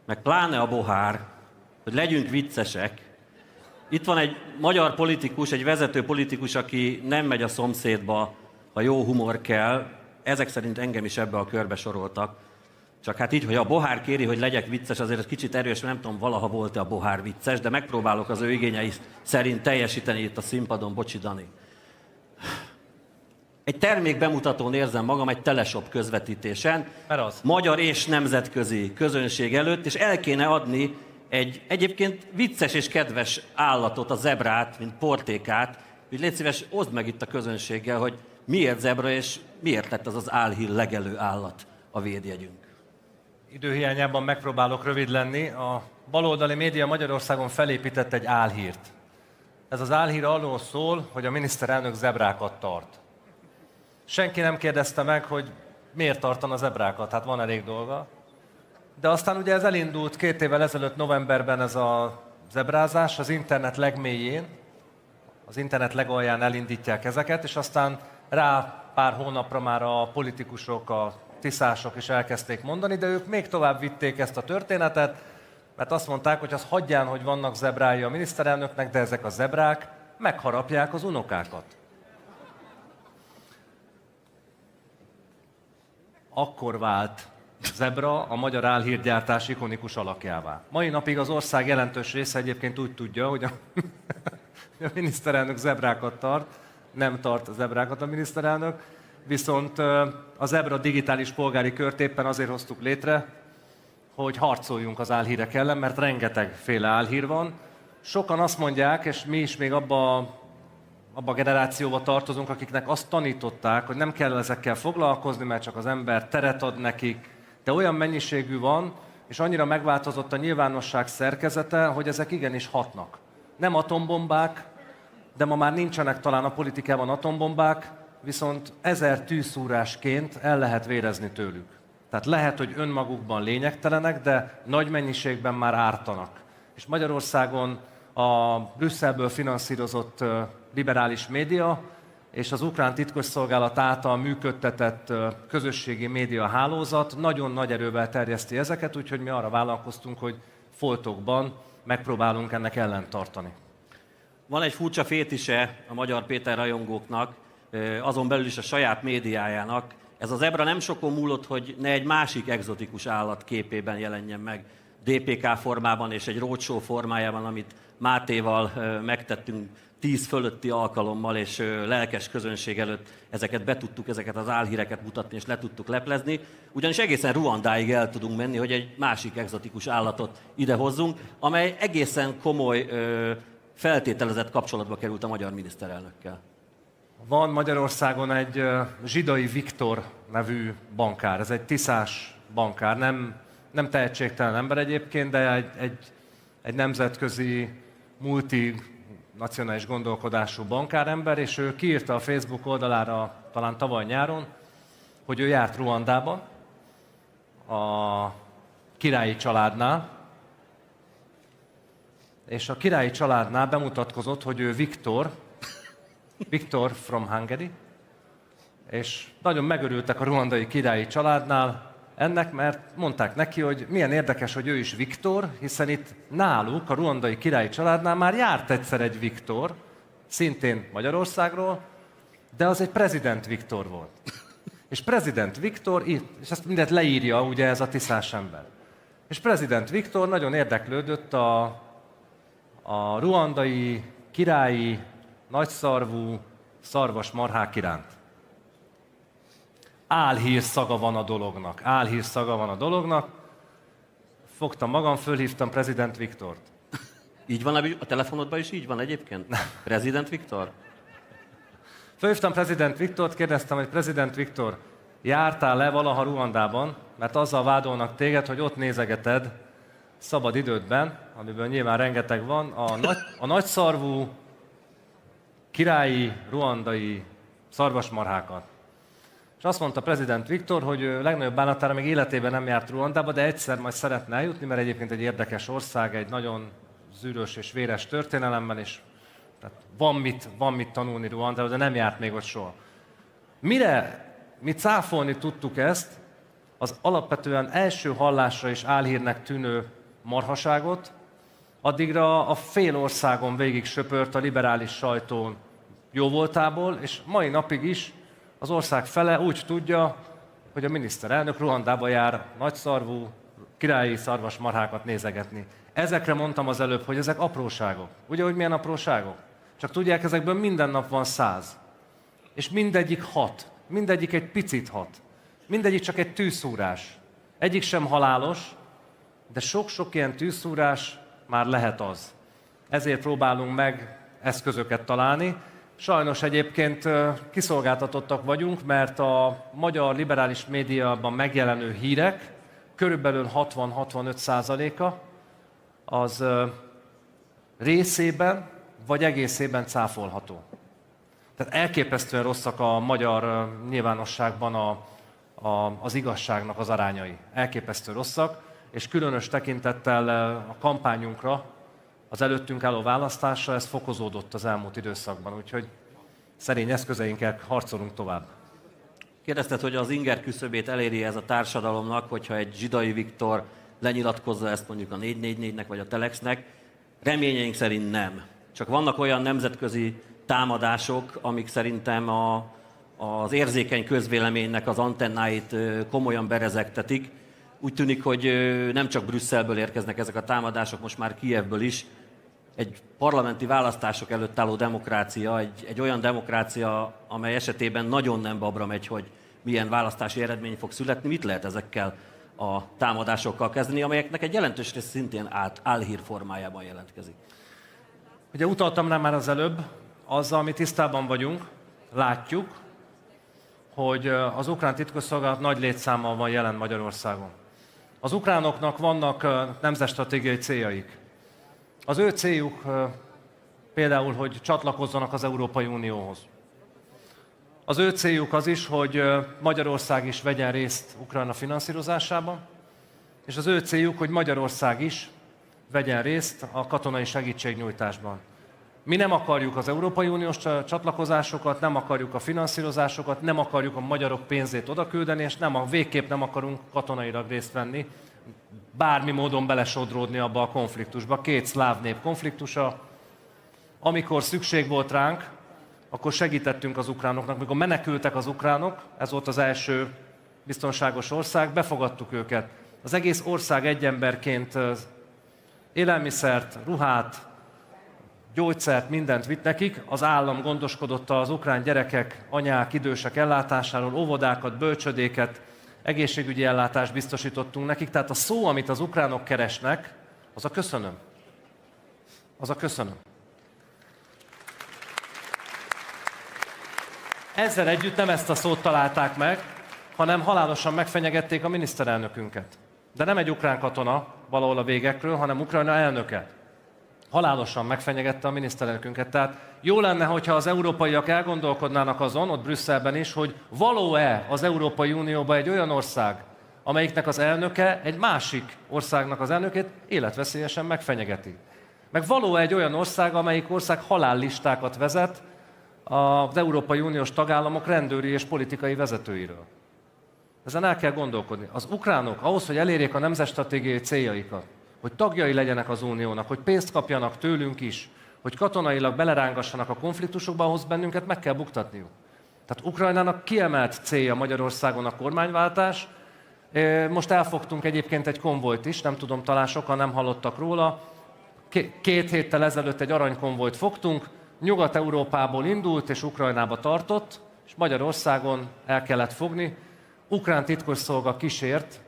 meg pláne a Bohár, hogy legyünk viccesek. Itt van egy magyar politikus, egy vezető politikus, aki nem megy a szomszédba, ha jó humor kell. Ezek szerint engem is ebbe a körbe soroltak. Csak hát így, hogy a Bohár kéri, hogy legyek vicces, azért ez kicsit erős, mert nem tudom, valaha volt-e a Bohár vicces, de megpróbálok az ő igényei szerint teljesíteni itt a színpadon, bocsi Dani. Egy termék bemutatón érzem magam egy teleshop közvetítésen, magyar és nemzetközi közönség előtt, és el kéne adni egy egyébként vicces és kedves állatot, a zebrát, mint portékát, hogy légy szíves, oszd meg itt a közönséggel, hogy miért zebra, és miért lett az az álhír legelő állat a védjegyünk. Időhiányában megpróbálok rövid lenni. A baloldali média Magyarországon felépített egy álhírt. Ez az álhír arról szól, hogy a miniszterelnök zebrákat tart. Senki nem kérdezte meg, hogy miért tartana zebrákat, hát van elég dolga. De aztán ugye ez elindult 2 évvel ezelőtt novemberben ez a zebrázás, az internet legmélyén, az internet legalján elindítják ezeket, és aztán rá pár hónapra már a politikusok, a tiszások is elkezdték mondani, de ők még tovább vitték ezt a történetet, mert azt mondták, hogy az hagyján, hogy vannak zebrái a miniszterelnöknek, de ezek a zebrák megharapják az unokákat. Akkor vált zebra a magyar álhírgyártás ikonikus alakjává. Mai napig az ország jelentős része egyébként úgy tudja, hogy a miniszterelnök zebrákat tart, nem tart zebrákat a miniszterelnök, viszont a Zebra digitális polgári kört éppen azért hoztuk létre, hogy harcoljunk az álhírek ellen, mert rengetegféle álhír van. Sokan azt mondják, és mi is még abba a generációba tartozunk, akiknek azt tanították, hogy nem kell ezekkel foglalkozni, mert csak az ember teret ad nekik, de olyan mennyiségű van, és annyira megváltozott a nyilvánosság szerkezete, hogy ezek igenis hatnak. Nem atombombák, de ma már nincsenek talán a politikában atombombák, viszont 1000 tűzszúrásként el lehet vérezni tőlük. Tehát lehet, hogy önmagukban lényegtelenek, de nagy mennyiségben már ártanak. És Magyarországon a Brüsszelből finanszírozott liberális média és az ukrán titkosszolgálat által működtetett közösségi média hálózat nagyon nagy erővel terjeszti ezeket, úgyhogy mi arra vállalkoztunk, hogy foltokban megpróbálunk ennek ellen tartani. Van egy furcsa fétise a Magyar Péter rajongóknak, azon belül is a saját médiájának. Ez a zebra nem sokon múlott, hogy ne egy másik egzotikus állat képében jelenjen meg DPK formában és egy roadshow formájában, amit Mátéval megtettünk 10 fölötti alkalommal, és lelkes közönség előtt ezeket az álhíreket mutatni, és le tudtuk leplezni. Ugyanis egészen Ruandáig el tudunk menni, hogy egy másik egzotikus állatot idehozzunk, amely egészen komoly feltételezett kapcsolatba került a magyar miniszterelnökkel. Van Magyarországon egy Zsidai Viktor nevű bankár, ez egy tiszás bankár, nem tehetségtelen ember egyébként, de egy nemzetközi, multinacionális gondolkodású bankárember, és ő kiírta a Facebook oldalára talán tavaly nyáron, hogy ő járt Ruandában, a királyi családnál, és a királyi családnál bemutatkozott, hogy ő Viktor from Hungary, és nagyon megörültek a ruandai királyi családnál ennek, mert mondták neki, hogy milyen érdekes, hogy ő is Viktor, hiszen itt náluk, a ruandai királyi családnál már járt egyszer egy Viktor, szintén Magyarországról, de az egy prezident Viktor volt. És prezident Viktor, és ezt mindent leírja ugye ez a tiszás ember. És prezident Viktor nagyon érdeklődött a ruandai királyi nagyszarvú szarvasmarhák iránt. Álhír szaga van a dolognak. Fogtam magam, fölhívtam prezident Viktort. Így van a telefonodban is így van egyébként? Prezident Viktor? Fölhívtam prezident Viktort, kérdeztem, hogy prezident Viktor, jártál-e valaha Ruandában, mert azzal vádolnak téged, hogy ott nézegeted szabad idődben, amiből nyilván rengeteg van, a nagyszarvú királyi, ruandai szarvasmarhákat. És azt mondta prezident Viktor, hogy legnagyobb bánatára még életében nem járt Ruandába, de egyszer majd szeretne eljutni, mert egyébként egy érdekes ország, egy nagyon zűrös és véres történelemben, és tehát van mit tanulni Ruandába, de nem járt még ott soha. Mire mi cáfolni tudtuk ezt, az alapvetően első hallásra is álhírnek tűnő marhaságot, addigra a fél országon végig söpört a liberális sajtón jóvoltából, és mai napig is az ország fele úgy tudja, hogy a miniszterelnök Ruandába jár nagyszarvú, királyi szarvasmarhákat nézegetni. Ezekre mondtam az előbb, hogy ezek apróságok. Ugye, hogy milyen apróságok? Csak tudják, ezekből minden nap van 100. És mindegyik hat. Mindegyik egy picit hat. Mindegyik csak egy tűzszúrás. Egyik sem halálos, de sok-sok ilyen tűzszúrás már lehet az. Ezért próbálunk meg eszközöket találni. Sajnos egyébként kiszolgáltatottak vagyunk, mert a magyar liberális médiában megjelenő hírek körülbelül 60-65%-a az részében vagy egészében cáfolható. Tehát elképesztően rosszak a magyar nyilvánosságban az igazságnak az arányai. Elképesztő rosszak, és különös tekintettel a kampányunkra, az előttünk álló választásra ez fokozódott az elmúlt időszakban, úgyhogy szerény eszközeinkkel harcolunk tovább. Kérdezted, hogy az inger küszöbét eléri ez a társadalomnak, hogyha egy Zsidai Viktor lenyilatkozza ezt mondjuk a 444-nek vagy a Telexnek. Reményeink szerint nem. Csak vannak olyan nemzetközi támadások, amik szerintem az érzékeny közvéleménynek az antennáit komolyan berezegtetik. Úgy tűnik, hogy nem csak Brüsszelből érkeznek ezek a támadások, most már Kijevből is. Egy parlamenti választások előtt álló demokrácia, egy olyan demokrácia, amely esetében nagyon nem babra megy, hogy milyen választási eredmény fog születni. Mit lehet ezekkel a támadásokkal kezdeni, amelyeknek egy jelentős része szintén álhír formájában jelentkezik? Ugye utaltam rá már az előbb, azzal mi tisztában vagyunk, látjuk, hogy az ukrán titkosszolgálat nagy létszámmal van jelen Magyarországon. Az ukránoknak vannak nemzetstratégiai céljaik. Az ő céljuk például, hogy csatlakozzanak az Európai Unióhoz. Az ő céljuk az is, hogy Magyarország is vegyen részt Ukrajna finanszírozásában, és az ő céljuk, hogy Magyarország is vegyen részt a katonai segítségnyújtásban. Mi nem akarjuk az Európai Uniós csatlakozásokat, nem akarjuk a finanszírozásokat, nem akarjuk a magyarok pénzét odaküldeni, és végképp nem akarunk katonailag részt venni, bármi módon belesodródni abba a konfliktusba. Két szláv nép konfliktusa. Amikor szükség volt ránk, akkor segítettünk az ukránoknak. Mikor menekültek az ukránok, ez volt az első biztonságos ország, befogadtuk őket. Az egész ország egy emberként élelmiszert, ruhát, gyógyszert, mindent vitt nekik. Az állam gondoskodott az ukrán gyerekek, anyák, idősek ellátásáról, óvodákat, bölcsödéket, egészségügyi ellátást biztosítottunk nekik. Tehát a szó, amit az ukránok keresnek, az a köszönöm. Az a köszönöm. Ezzel együtt nem ezt a szót találták meg, hanem halálosan megfenyegették a miniszterelnökünket. De nem egy ukrán katona valahol a végekről, hanem Ukrajna elnöke. Halálosan megfenyegette a miniszterelnökünket. Tehát jó lenne, hogyha az európaiak elgondolkodnának azon, ott Brüsszelben is, hogy való-e az Európai Unióban egy olyan ország, amelyiknek az elnöke egy másik országnak az elnökét életveszélyesen megfenyegeti. Meg való-e egy olyan ország, amelyik ország halállistákat vezet az Európai Uniós tagállamok rendőri és politikai vezetőiről. Ezen el kell gondolkodni. Az ukránok ahhoz, hogy elérjék a nemzetstratégiai céljaikat, hogy tagjai legyenek az uniónak, hogy pénzt kapjanak tőlünk is, hogy katonailag belerángassanak a konfliktusokba, ahhoz bennünket meg kell buktatniuk. Tehát Ukrajnának kiemelt célja Magyarországon a kormányváltás. Most elfogtunk egyébként egy konvojt is, nem tudom, talán sokan nem hallottak róla. 2 héttel ezelőtt egy aranykonvojt fogtunk, Nyugat-Európából indult és Ukrajnába tartott, és Magyarországon el kellett fogni. Ukrán titkosszolga kísért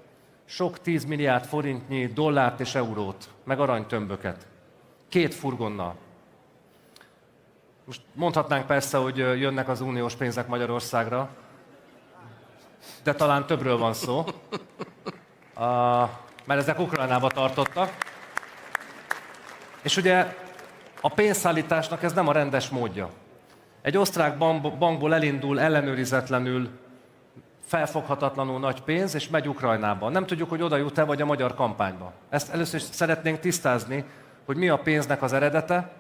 sok 10 milliárd forintnyi dollárt és eurót, meg aranytömböket. 2 furgonnal. Most mondhatnánk persze, hogy jönnek az uniós pénzek Magyarországra, de talán többről van szó, mert ezek Ukrajnába tartottak. És ugye a pénzszállításnak ez nem a rendes módja. Egy osztrák bankból elindul ellenőrizetlenül, felfoghatatlanul nagy pénz, és megy Ukrajnába. Nem tudjuk, hogy oda jut-e, vagy a magyar kampányba. Ezt először is szeretnénk tisztázni, hogy mi a pénznek az eredete,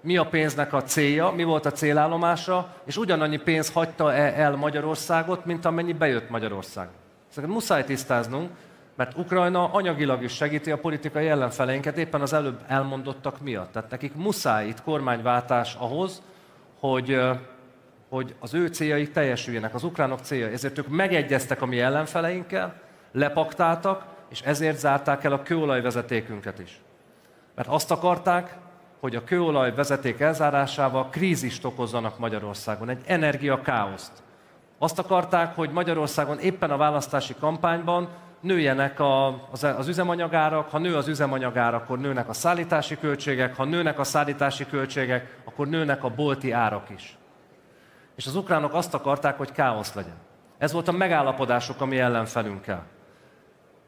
mi a pénznek a célja, mi volt a célállomása, és ugyanannyi pénz hagyta el Magyarországot, mint amennyi bejött Magyarország. Ezeket muszáj tisztáznunk, mert Ukrajna anyagilag is segíti a politikai ellenfeleinket éppen az előbb elmondottak miatt. Tehát nekik muszáj itt kormányváltás ahhoz, hogy az ő céljaik teljesüljenek, az ukránok céljai. Ezért ők megegyeztek a mi ellenfeleinkkel, lepaktáltak, és ezért zárták el a kőolajvezetékünket is. Mert azt akarták, hogy a kőolajvezeték elzárásával krízist okozzanak Magyarországon, egy energiakáoszt. Azt akarták, hogy Magyarországon éppen a választási kampányban nőjenek az üzemanyagárak, ha nő az üzemanyagár, akkor nőnek a szállítási költségek, ha nőnek a szállítási költségek, akkor nőnek a bolti árak is. És az ukránok azt akarták, hogy káosz legyen. Ez volt a megállapodásuk a mi ellenfelünkkel.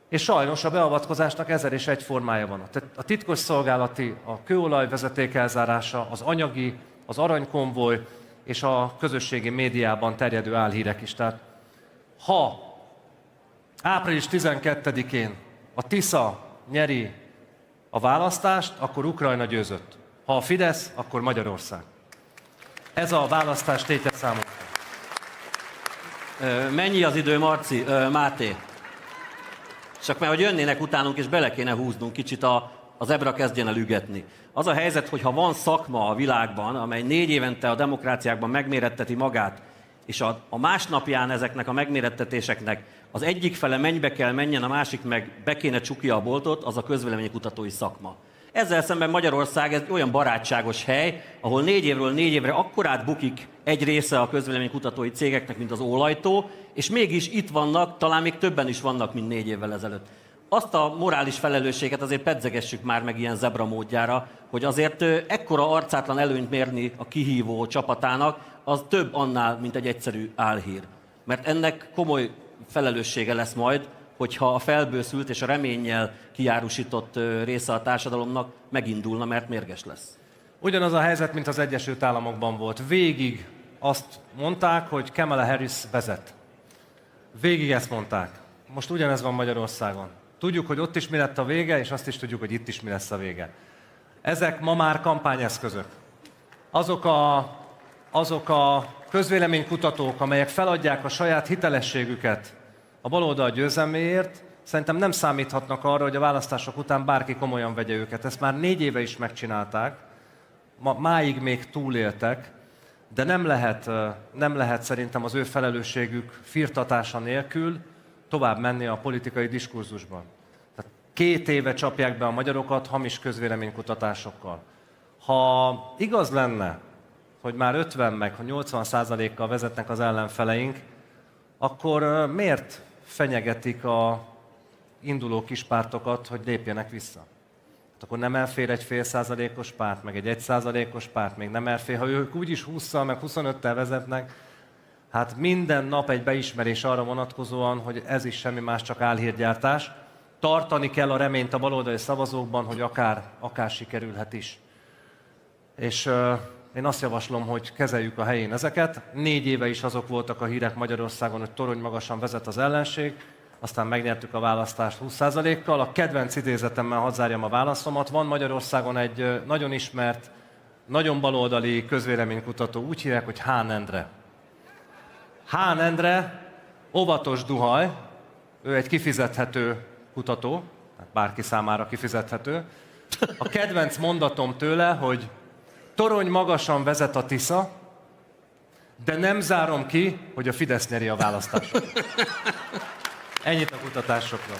És sajnos a beavatkozásnak 1001 formája van. A titkosszolgálati, a kőolajvezeték elzárása, az anyagi, az aranykonvoj és a közösségi médiában terjedő álhírek is. Tehát ha április 12-én a Tisza nyeri a választást, akkor Ukrajna győzött. Ha a Fidesz, akkor Magyarország. Ez a választás tétje számunkra. Mennyi az idő, Marci? Máté? Csak mert, hogy jönnének utánunk, és bele kéne húznunk kicsit, a zebra kezdjen el ügetni. Az a helyzet, hogy ha van szakma a világban, amely 4 évente a demokráciákban megméretteti magát, és a másnapján ezeknek a megmérettetéseknek az egyik fele mennybe kell menjen, a másik meg be kéne csukja a boltot, az a közvéleménykutatói szakma. Ezzel szemben Magyarország egy olyan barátságos hely, ahol 4 évről 4 évre akkorát bukik egy része a közvéleménykutatói cégeknek, mint az ólajtó, és mégis itt vannak, talán még többen is vannak, mint 4 évvel ezelőtt. Azt a morális felelősséget azért pedzegessük már meg ilyen zebra módjára, hogy azért ekkora arcátlan előnyt mérni a kihívó csapatának, az több annál, mint egy egyszerű álhír. Mert ennek komoly felelőssége lesz majd, hogyha a felbőszült és a reménnyel kijárusított része a társadalomnak megindulna, mert mérges lesz. Ugyanaz a helyzet, mint az Egyesült Államokban volt. Végig azt mondták, hogy Kamala Harris vezet. Végig ezt mondták. Most ugyanez van Magyarországon. Tudjuk, hogy ott is mi lett a vége, és azt is tudjuk, hogy itt is mi lesz a vége. Ezek ma már kampányeszközök. Azok a közvéleménykutatók, amelyek feladják a saját hitelességüket a baloldal győzelméért, szerintem nem számíthatnak arra, hogy a választások után bárki komolyan vegye őket. Ezt már 4 éve is megcsinálták, máig még túléltek, de nem lehet szerintem az ő felelősségük firtatása nélkül tovább menni a politikai diskurzusban. Tehát 2 éve csapják be a magyarokat hamis közvéleménykutatásokkal. Ha igaz lenne, hogy már 50 meg 80%-kal vezetnek az ellenfeleink, akkor miért fenyegetik a induló kispártokat, hogy lépjenek vissza? Hát akkor nem elfér egy fél százalékos párt, meg egy 1%-os párt, még nem elfér. Ha ők úgyis 20-szal, meg 25-tel vezetnek, hát minden nap egy beismerés arra vonatkozóan, hogy ez is semmi más, csak álhírgyártás. Tartani kell a reményt a baloldali szavazókban, hogy akár sikerülhet is. És én azt javaslom, hogy kezeljük a helyén ezeket. 4 éve is azok voltak a hírek Magyarországon, hogy torony magasan vezet az ellenség, aztán megnyertük a választást 20%-kal. A kedvenc idézetemmel hadd zárjam a válaszomat. Van Magyarországon egy nagyon ismert, nagyon baloldali közvéleménykutató, úgy hívják, hogy Hán Endre. Hán Endre óvatos duhaj, ő egy kifizethető kutató, bárki számára kifizethető. A kedvenc mondatom tőle, hogy torony magasan vezet a Tisza, de nem zárom ki, hogy a Fidesz nyeri a választásokat. Ennyit a kutatásokról.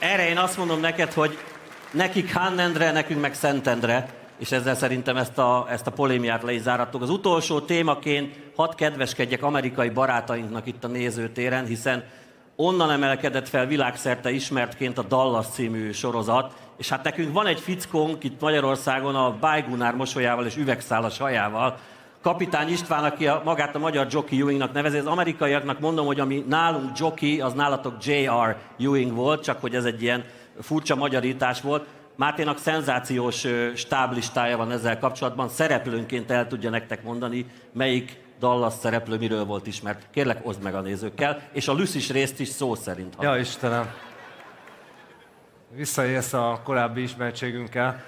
Erre én azt mondom neked, hogy nekik Hán Endre, nekünk meg Szent Endre, és ezzel szerintem ezt a polémiát le is zárattuk. Az utolsó témaként hadd kedveskedjek amerikai barátainknak itt a nézőtéren, hiszen onnan emelkedett fel világszerte ismertként a Dallas című sorozat, és hát nekünk van egy fickónk itt Magyarországon a Bájgunár mosolyával és üvegszálas hajával, Kapitány István, aki magát a magyar Jockey Ewingnak nevezi. Az amerikaiaknak mondom, hogy ami nálunk Jockey, az nálatok J.R. Ewing volt, csak hogy ez egy ilyen furcsa magyarítás volt. Máténak szenzációs stáblistája van ezzel kapcsolatban, szereplőnként el tudja nektek mondani, melyik Dallas szereplő miről volt ismert. Kérlek, oszd meg a nézőkkel, és a Lucis részt is szó szerint. Ja, Istenem! Visszaérsz a korábbi ismertségünkkel.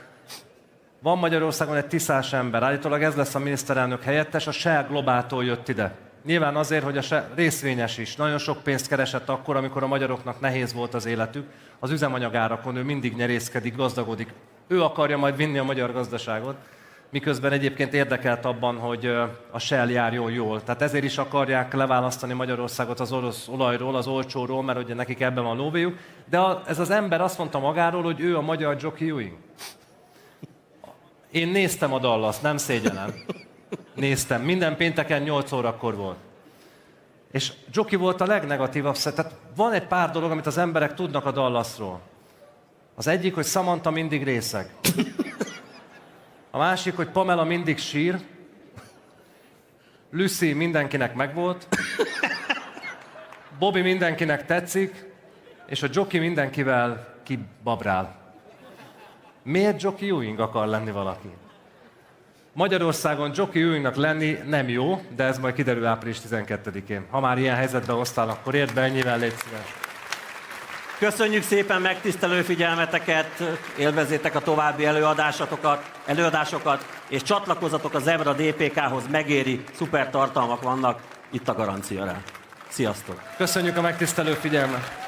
Van Magyarországon egy tiszás ember, állítólag ez lesz a miniszterelnök helyettes, a Shell Globáltól jött ide. Nyilván azért, hogy részvényes is. Nagyon sok pénzt keresett akkor, amikor a magyaroknak nehéz volt az életük. Az üzemanyagárakon ő mindig nyerészkedik, gazdagodik. Ő akarja majd vinni a magyar gazdaságot, miközben egyébként érdekelt abban, hogy a Shell járjon jól. Tehát ezért is akarják leválasztani Magyarországot az orosz olajról, az olcsóról, mert ugye nekik ebben van lóvéjuk. De ez az ember azt mondta magáról, hogy ő a magyar Jockey Ewing. Én néztem a Dallast, nem szégyenem. Néztem. Minden pénteken 8 órakor volt. És Jockey volt a legnegatívabb. Tehát van egy pár dolog, amit az emberek tudnak a Dallasról. Az egyik, hogy Samantha mindig részeg. A másik, hogy Pamela mindig sír. Lucy mindenkinek megvolt. Bobby mindenkinek tetszik. És a Jockey mindenkivel kibabrál. Miért Jockey Ewing akar lenni valaki? Magyarországon Jockey Ewingnak lenni nem jó, de ez majd kiderül április 12-én. Ha már ilyen helyzetbe hoztál, akkor érd be, ennyivel légy szíves. Köszönjük szépen megtisztelő figyelmeteket, élvezzétek a további előadásokat, és csatlakozzatok a Zebra DPK-hoz, megéri, szuper tartalmak vannak, itt a garancia rá. Sziasztok! Köszönjük a megtisztelő figyelmet!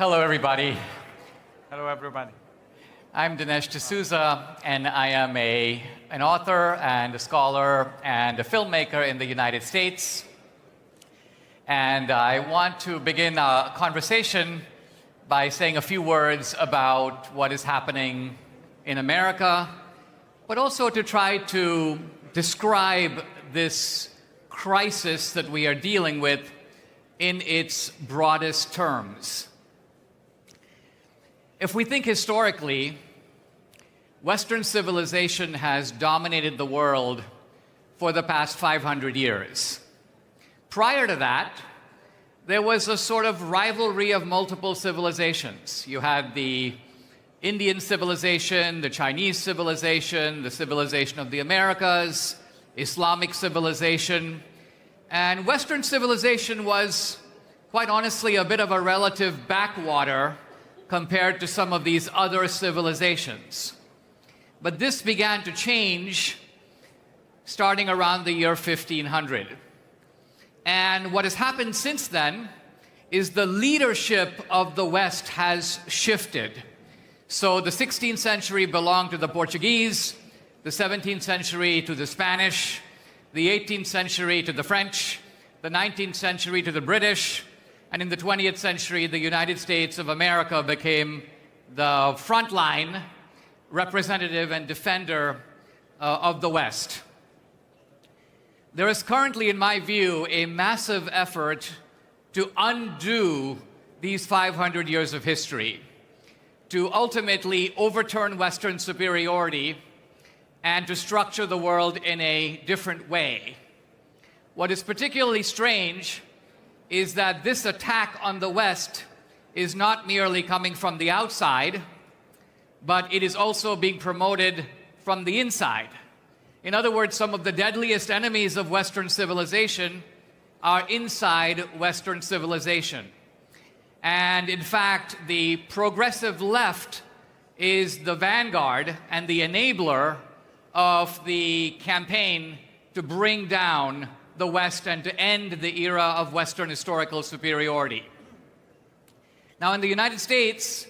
Hello, everybody. Hello, everybody. I'm Dinesh D'Souza, and I am an author and a scholar and a filmmaker in the United States. And I want to begin a conversation by saying a few words about what is happening in America, but also to try to describe this crisis that we are dealing with in its broadest terms. If we think historically, Western civilization has dominated the world for the past 500 years. Prior to that, there was a sort of rivalry of multiple civilizations. You had the Indian civilization, the Chinese civilization, the civilization of the Americas, Islamic civilization, and Western civilization was, quite honestly, a bit of a relative backwater compared to some of these other civilizations. But this began to change starting around the year 1500. And what has happened since then is the leadership of the West has shifted. So the 16th century belonged to the Portuguese, the 17th century to the Spanish, the 18th century to the French, the 19th century to the British, and in the 20th century, the United States of America became the frontline representative and defender of the West. There is currently, in my view, a massive effort to undo these 500 years of history, to ultimately overturn Western superiority and to structure the world in a different way. What is particularly strange is that this attack on the West is not merely coming from the outside, but it is also being promoted from the inside. In other words, some of the deadliest enemies of Western civilization are inside Western civilization. And in fact, the progressive left is the vanguard and the enabler of the campaign to bring down the West and to end the era of Western historical superiority. Now, in the United States,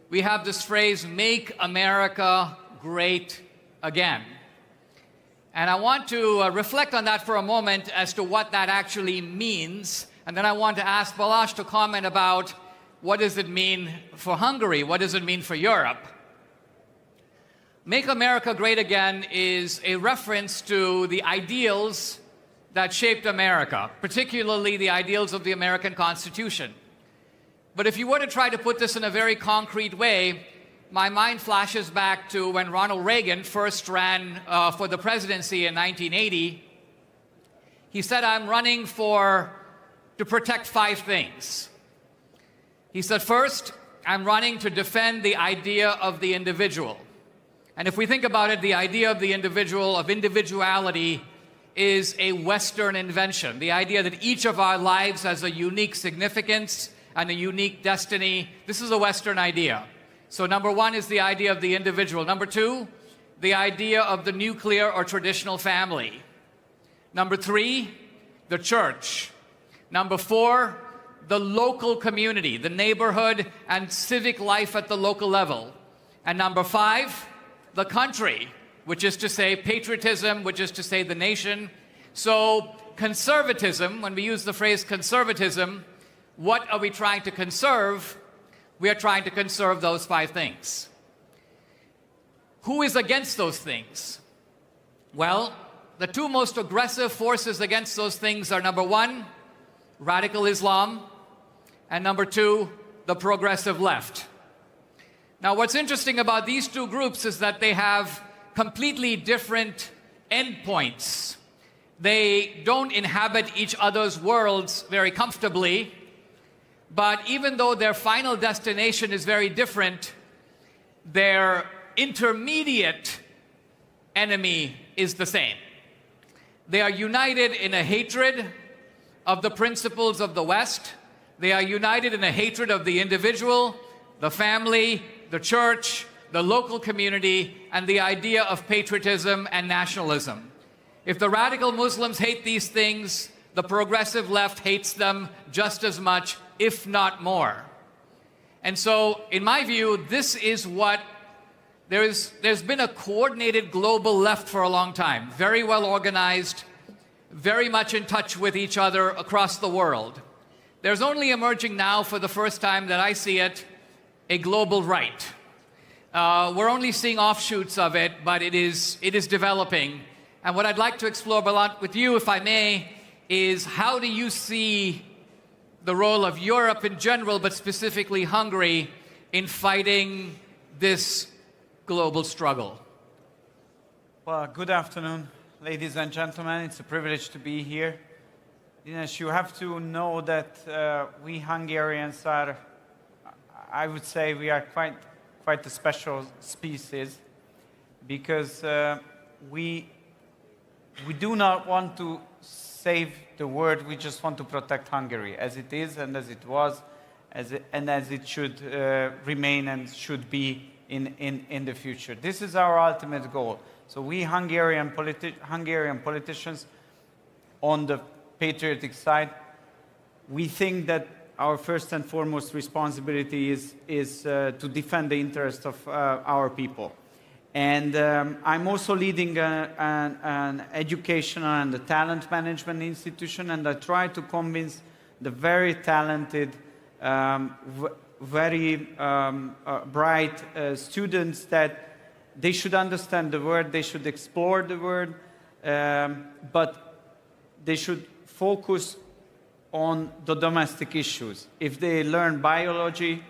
we have this phrase, "Make America Great Again." And I want to reflect on that for a moment as to what that actually means. And then I want to ask Balázs to comment about what does it mean for Hungary? What does it mean for Europe? Make America Great Again is a reference to the ideals that shaped America, particularly the ideals of the American Constitution. But if you were to try to put this in a very concrete way, my mind flashes back to when Ronald Reagan first ran for the presidency in 1980. He said, "I'm running to protect 5 things." He said, first, "I'm running to defend the idea of the individual." And if we think about it, the idea of the individual, of individuality, is a Western invention. The idea that each of our lives has a unique significance and a unique destiny. This is a Western idea. So number 1 is the idea of the individual. Number 2, the idea of the nuclear or traditional family. Number 3, the church. Number 4, the local community, the neighborhood and civic life at the local level. And number 5, the country, which is to say patriotism, which is to say the nation. So conservatism, when we use the phrase conservatism, what are we trying to conserve? We are trying to conserve those 5 things. Who is against those things? Well, the 2 most aggressive forces against those things are, number 1, radical Islam, and number 2, the progressive left. Now, what's interesting about these 2 groups is that they have completely different endpoints. They don't inhabit each other's worlds very comfortably, but even though their final destination is very different, their intermediate enemy is the same. They are united in a hatred of the principles of the West. They are united in a hatred of the individual, the family, the church, the local community, and the idea of patriotism and nationalism. If the radical Muslims hate these things, the progressive left hates them just as much, if not more. And so, in my view, this is what there's been a coordinated global left for a long time, very well organized, very much in touch with each other across the world. There's only emerging now, for the first time that I see it, a global right. We're only seeing offshoots of it, but it is developing. And what I'd like to explore with you, if I may, is how do you see the role of Europe in general, but specifically Hungary, in fighting this global struggle? Well, good afternoon, ladies and gentlemen. It's a privilege to be here. Dinesh, you have to know that we Hungarians are, I would say, we are quite a special species, because we do not want to save the world. We just want to protect Hungary as it is and as it was, and as it should remain and should be in the future. This is our ultimate goal. So we Hungarian politicians, on the patriotic side, we think that our first and foremost responsibility is to defend the interests of our people. And I'm also leading an educational and a talent management institution, and I try to convince the very talented, very bright students that they should understand the word, they should explore the word, but they should focus on the domestic issues. If they learn biology,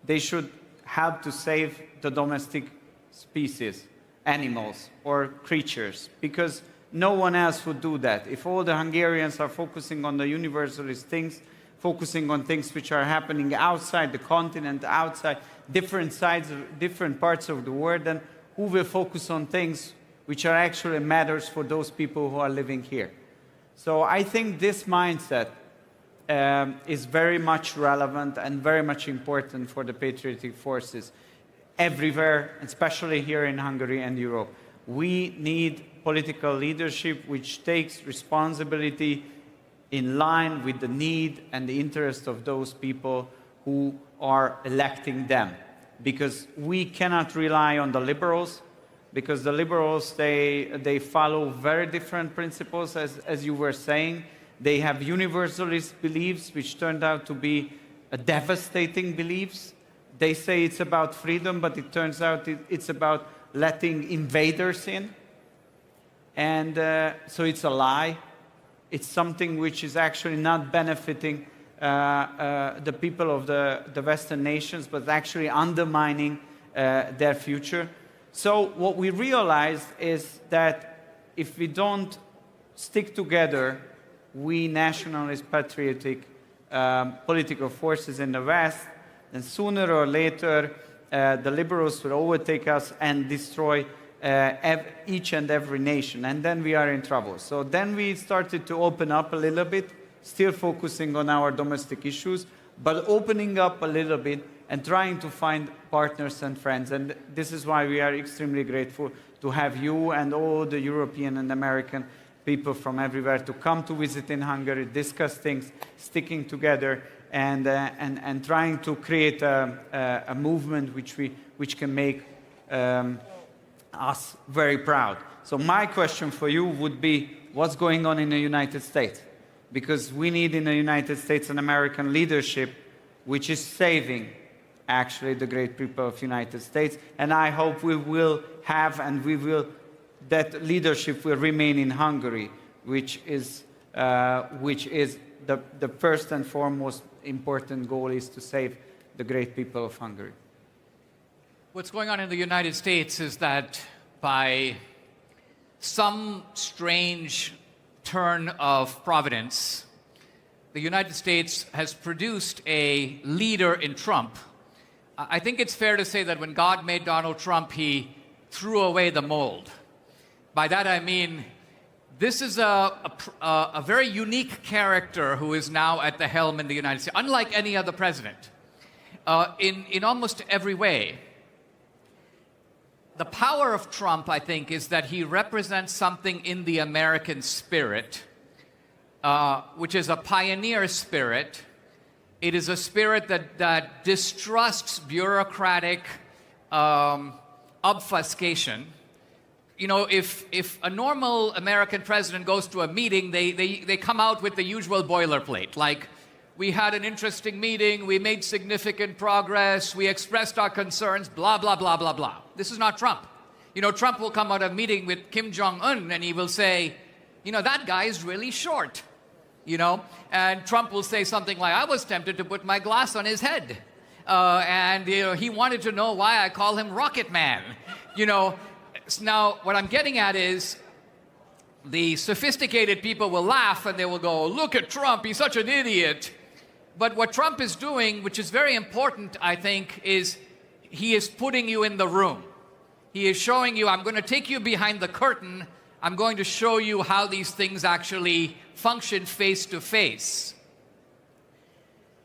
they should help to save the domestic species, animals or creatures, because no one else would do that. If all the Hungarians are focusing on the universalist things, focusing on things which are happening outside the continent, outside different sides, different parts of the world, then who will focus on things which are actually matters for those people who are living here? So I think this mindset is very much relevant and very much important for the patriotic forces everywhere, especially here in Hungary and Europe. We need political leadership which takes responsibility in line with the need and the interest of those people who are electing them. Because we cannot rely on the liberals, because the liberals, they follow very different principles, as you were saying. They have universalist beliefs, which turned out to be devastating beliefs. They say it's about freedom, but it turns out it's about letting invaders in. And so it's a lie. It's something which is actually not benefiting the people of the Western nations, but actually undermining their future. So what we realized is that if we don't stick together, we nationalist, patriotic political forces in the West, then sooner or later the liberals will overtake us and destroy each and every nation, and then we are in trouble. So then we started to open up a little bit, still focusing on our domestic issues, but opening up a little bit and trying to find partners and friends. And this is why we are extremely grateful to have you and all the European and American people from everywhere to come to visit in Hungary, discuss things, sticking together, and trying to create a movement which can make us very proud. So my question for you would be, what's going on in the United States? Because we need in the United States an American leadership which is saving actually the great people of the United States. And I hope we will have, and that leadership will remain in Hungary, which is the first and foremost important goal is to save the great people of Hungary. What's going on in the United States is that by some strange turn of providence, the United States has produced a leader in Trump. I think it's fair to say that when God made Donald Trump, he threw away the mold. By that I mean, this is a very unique character who is now at the helm in the United States, unlike any other president, in almost every way. The power of Trump, I think, is that he represents something in the American spirit, which is a pioneer spirit. It is a spirit that distrusts bureaucratic obfuscation. You know, if a normal American president goes to a meeting, they come out with the usual boilerplate, like, we had an interesting meeting, we made significant progress, we expressed our concerns, blah, blah, blah, blah, blah. This is not Trump. You know, Trump will come out of a meeting with Kim Jong-un and he will say, you know, that guy is really short, you know? And Trump will say something like, I was tempted to put my glass on his head. And, you know, he wanted to know why I call him Rocket Man. You know, now what I'm getting at is, the sophisticated people will laugh and they will go, look at Trump, he's such an idiot. But what Trump is doing, which is very important, I think, is he is putting you in the room. He is showing you, I'm going to take you behind the curtain. I'm going to show you how these things actually function face to face.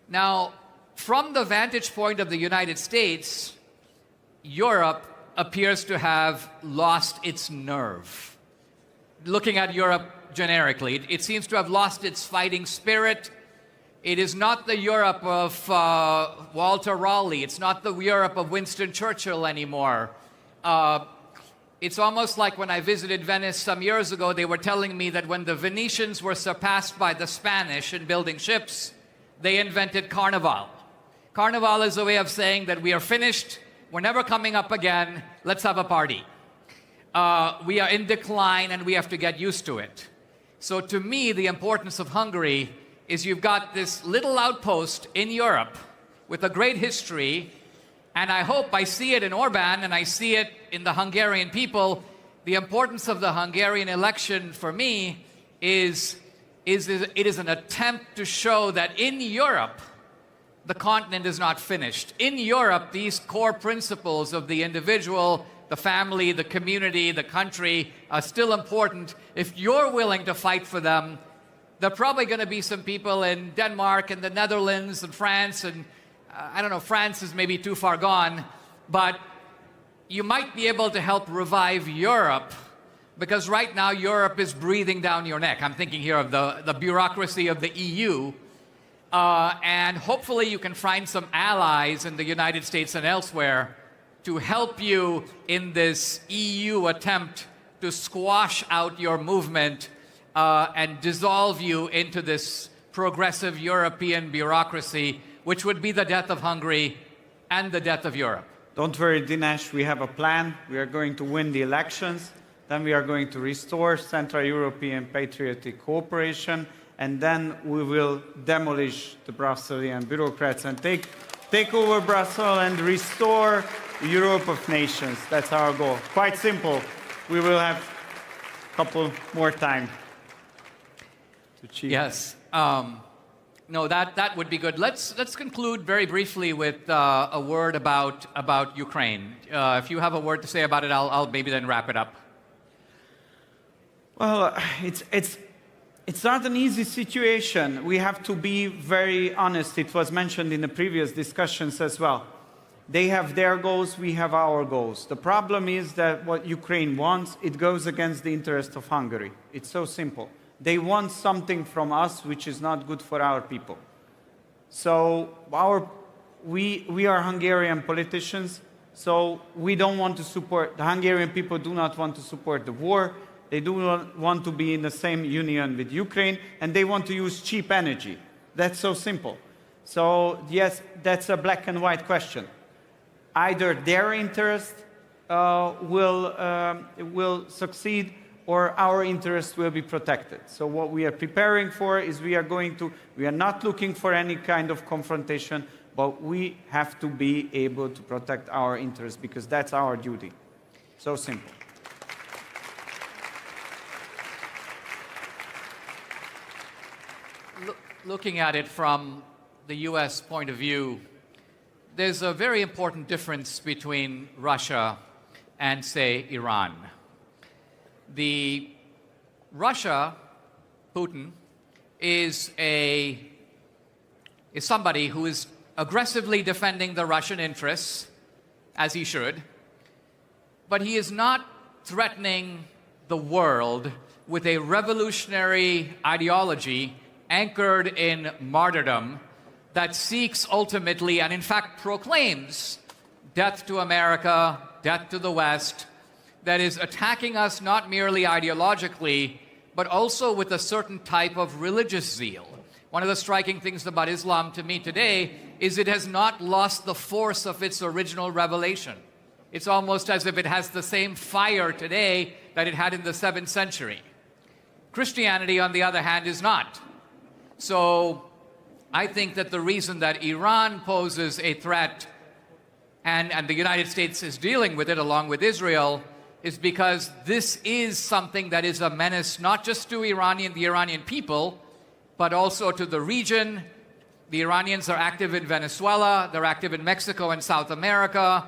Now, from the vantage point of the United States, Europe appears to have lost its nerve. Looking at Europe generically, it seems to have lost its fighting spirit. It is not the Europe of Walter Raleigh. It's not the Europe of Winston Churchill anymore. It's almost like when I visited Venice some years ago, they were telling me that when the Venetians were surpassed by the Spanish in building ships, they invented Carnival. Carnival is a way of saying that we are finished, we're never coming up again, let's have a party. We are in decline and we have to get used to it. So to me, the importance of Hungary is you've got this little outpost in Europe with a great history, and I hope I see it in Orbán and I see it in the Hungarian people. The importance of the Hungarian election for me is it is an attempt to show that in Europe, the continent is not finished. In Europe, these core principles of the individual, the family, the community, the country are still important. If you're willing to fight for them, there are probably going to be some people in Denmark and the Netherlands and France, and I don't know, France is maybe too far gone, but you might be able to help revive Europe, because right now Europe is breathing down your neck. I'm thinking here of the bureaucracy of the EU. And hopefully you can find some allies in the United States and elsewhere to help you in this EU attempt to squash out your movement and dissolve you into this progressive European bureaucracy, which would be the death of Hungary and the death of Europe. Don't worry, Dinesh, we have a plan. We are going to win the elections. Then we are going to restore Central European patriotic cooperation. And then we will demolish the Brusselian bureaucrats and take over Brussels and restore Europe of nations. That's our goal. Quite simple. We will have a couple more time to achieve. Yes. No, that would be good. Let's conclude very briefly with a word about Ukraine. If you have a word to say about it, I'll maybe then wrap it up. Well, it's not an easy situation. We have to be very honest. It was mentioned in the previous discussions as well. They have their goals, we have our goals. The problem is that what Ukraine wants, it goes against the interest of Hungary. It's so simple. They want something from us which is not good for our people. So we are Hungarian politicians, so we don't want to support, the Hungarian people do not want to support the war. They do not want to be in the same union with Ukraine, and they want to use cheap energy. That's so simple. So yes, that's a black and white question. Either their interest will succeed, or our interest will be protected. So what we are preparing for is we are not looking for any kind of confrontation, but we have to be able to protect our interests, because that's our duty. So simple. Looking at it from the US point of view, there's a very important difference between Russia and, say, Iran. Russia, Putin, is somebody who is aggressively defending the Russian interests, as he should, but he is not threatening the world with a revolutionary ideology anchored in martyrdom that seeks ultimately, and in fact proclaims, death to America, death to the West, that is attacking us not merely ideologically, but also with a certain type of religious zeal. One of the striking things about Islam to me today is it has not lost the force of its original revelation. It's almost as if it has the same fire today that it had in the 7th century. Christianity, on the other hand, is not. So I think that the reason that Iran poses a threat and the United States is dealing with it along with Israel is because this is something that is a menace not just to the Iranian people, but also to the region. The Iranians are active in Venezuela, they're active in Mexico and South America.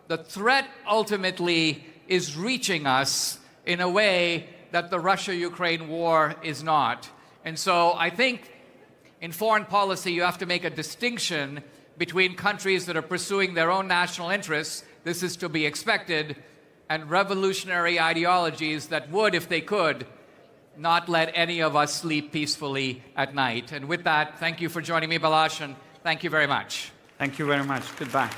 The threat ultimately is reaching us in a way that the Russia-Ukraine war is not. And so I think in foreign policy, you have to make a distinction between countries that are pursuing their own national interests, this is to be expected, and revolutionary ideologies that would, if they could, not let any of us sleep peacefully at night. And with that, thank you for joining me, Balázs, and thank you very much. Thank you very much. Goodbye.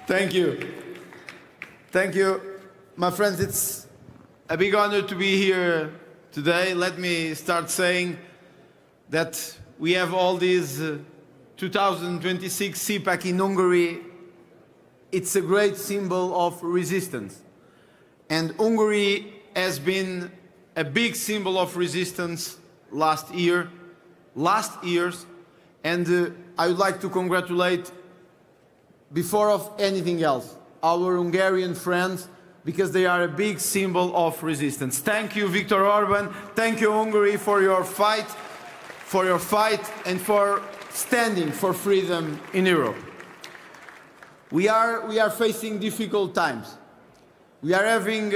Thank you. Thank you. My friends, it's a big honor to be here today. Let me start saying that we have all these 2026 CPAC in Hungary. It's a great symbol of resistance. And Hungary has been a big symbol of resistance last years. And I would like to congratulate, before of anything else, our Hungarian friends, because they are a big symbol of resistance. Thank you, Viktor Orbán. Thank you, Hungary, for your fight and for standing for freedom in Europe. We are facing difficult times. We are having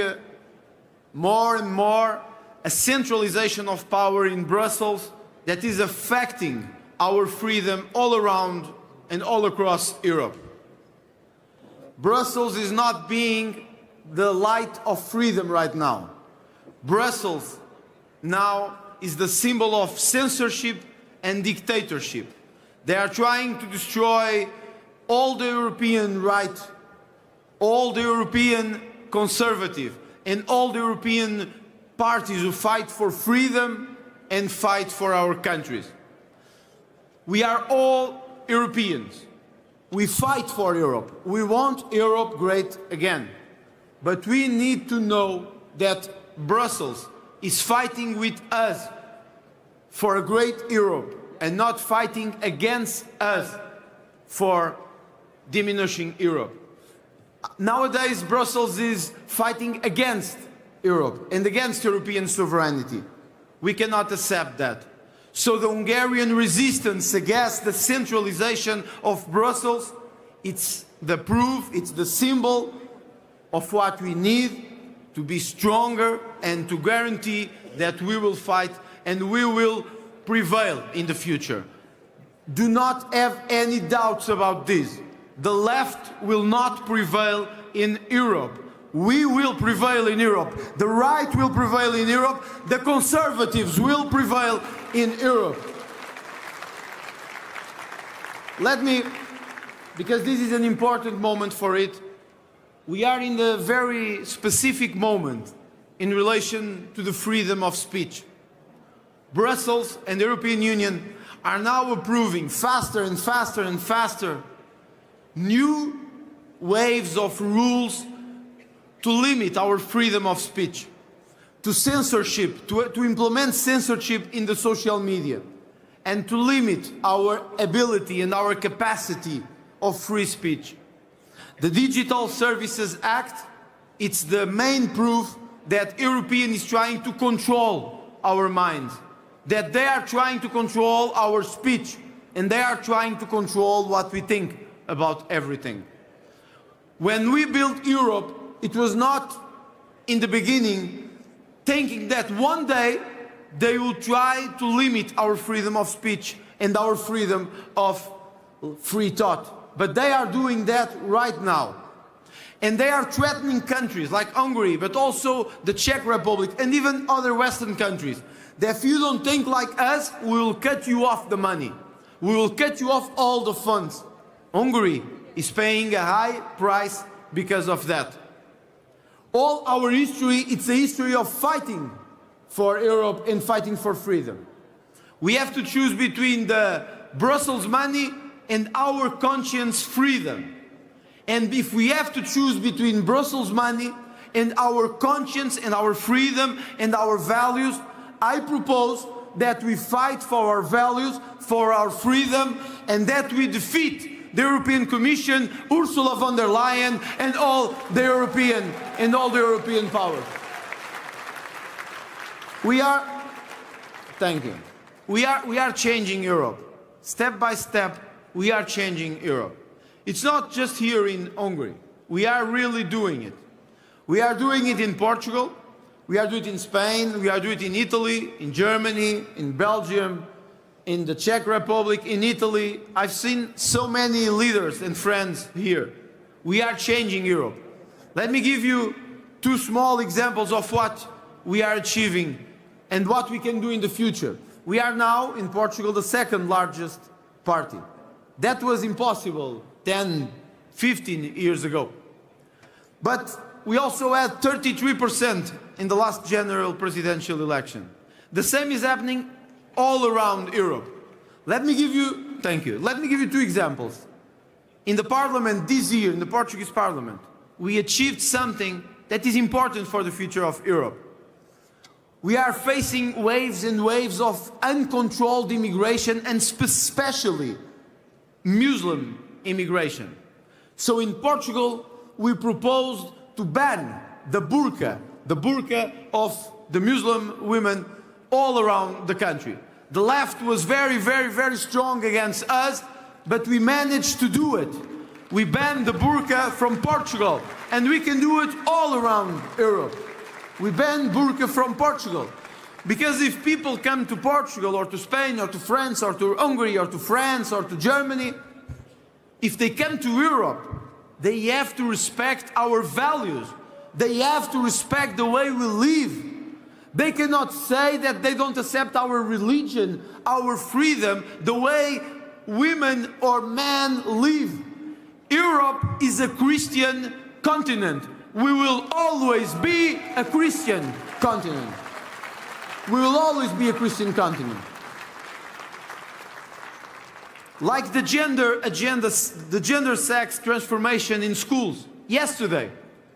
more and more a centralization of power in Brussels that is affecting our freedom all around and all across Europe. Brussels is not being the light of freedom right now. Brussels now is the symbol of censorship and dictatorship. They are trying to destroy all the European right, all the European conservative, and all the European parties who fight for freedom and fight for our countries. We are all Europeans. We fight for Europe. We want Europe great again. But we need to know that Brussels is fighting with us for a great Europe and not fighting against us for diminishing Europe. Nowadays, Brussels is fighting against Europe and against European sovereignty. We cannot accept that. So the Hungarian resistance against the centralization of Brussels, it's the proof, it's the symbol of what we need to be stronger and to guarantee that we will fight and we will prevail in the future. Do not have any doubts about this. The left will not prevail in Europe. We will prevail in Europe. The right will prevail in Europe. The conservatives will prevail in Europe. Let me, because this is an important moment for it, we are in a very specific moment in relation to the freedom of speech. Brussels and the European Union are now approving faster and faster and faster new waves of rules to limit our freedom of speech, to censorship, to implement censorship in the social media, and to limit our ability and our capacity of free speech. The Digital Services Act, it's the main proof that European is trying to control our minds, that they are trying to control our speech, and they are trying to control what we think about everything. When we built Europe, it was not in the beginning thinking that one day they will try to limit our freedom of speech and our freedom of free thought. But they are doing that right now. And they are threatening countries like Hungary, but also the Czech Republic and even other Western countries, that if you don't think like us, we will cut you off the money. We will cut you off all the funds. Hungary is paying a high price because of that. All our history, it's a history of fighting for Europe and fighting for freedom. We have to choose between the Brussels money and our conscience freedom. And if we have to choose between Brussels money and our conscience and our freedom and our values, I propose that we fight for our values, for our freedom, and that we defeat the European Commission, Ursula von der Leyen, and all the European powers. We are changing Europe. Step by step, we are changing Europe. It's not just here in Hungary. We are really doing it. We are doing it in Portugal. We are doing it in Spain. We are doing it in Italy, in Germany, in Belgium, in the Czech Republic, in Italy. I've seen so many leaders and friends here. We are changing Europe. Let me give you two small examples of what we are achieving and what we can do in the future. We are now, in Portugal, the second largest party. That was impossible 10, 15 years ago. But we also had 33% in the last general presidential election. The same is happening all around Europe. Let me give you, thank you. Let me give you two examples. In the parliament this year, in the Portuguese parliament, we achieved something that is important for the future of Europe. We are facing waves and waves of uncontrolled immigration, and especially Muslim immigration. So in Portugal, we proposed to ban the burqa of the Muslim women all around the country. The left was very, very, very strong against us, but we managed to do it. We banned the burqa from Portugal, and we can do it all around Europe. We banned burqa from Portugal. Because if people come to Portugal or to Spain or to France or to Hungary or to France or to Germany, if they come to Europe, they have to respect our values. They have to respect the way we live. They cannot say that they don't accept our religion, our freedom, the way women or men live. Europe is a Christian continent. We will always be a Christian continent. We will always be a Christian continent. Like the gender agenda, the gender sex transformation in schools. Yesterday,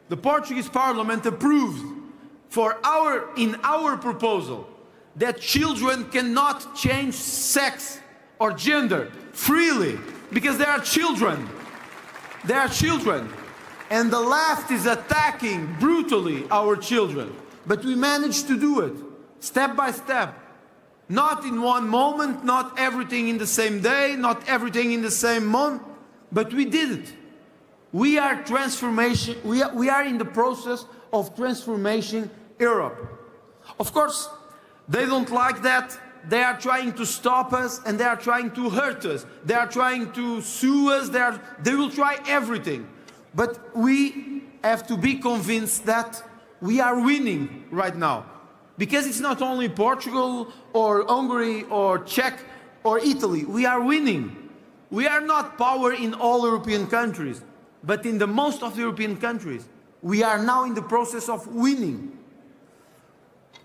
the Portuguese Parliament approved in our proposal that children cannot change sex or gender freely because they are children. They are children. And the left is attacking brutally our children. But we managed to do it, step by step. Not in one moment, not everything in the same day, not everything in the same month, but we did it. We are in the process of transforming Europe. Of course, they don't like that. They are trying to stop us and they are trying to hurt us. They are trying to sue us. They will try everything. But we have to be convinced that we are winning right now. Because it's not only Portugal or Hungary or Czech or Italy. We are winning. We are not power in all European countries, but in the most of the European countries. We are now in the process of winning.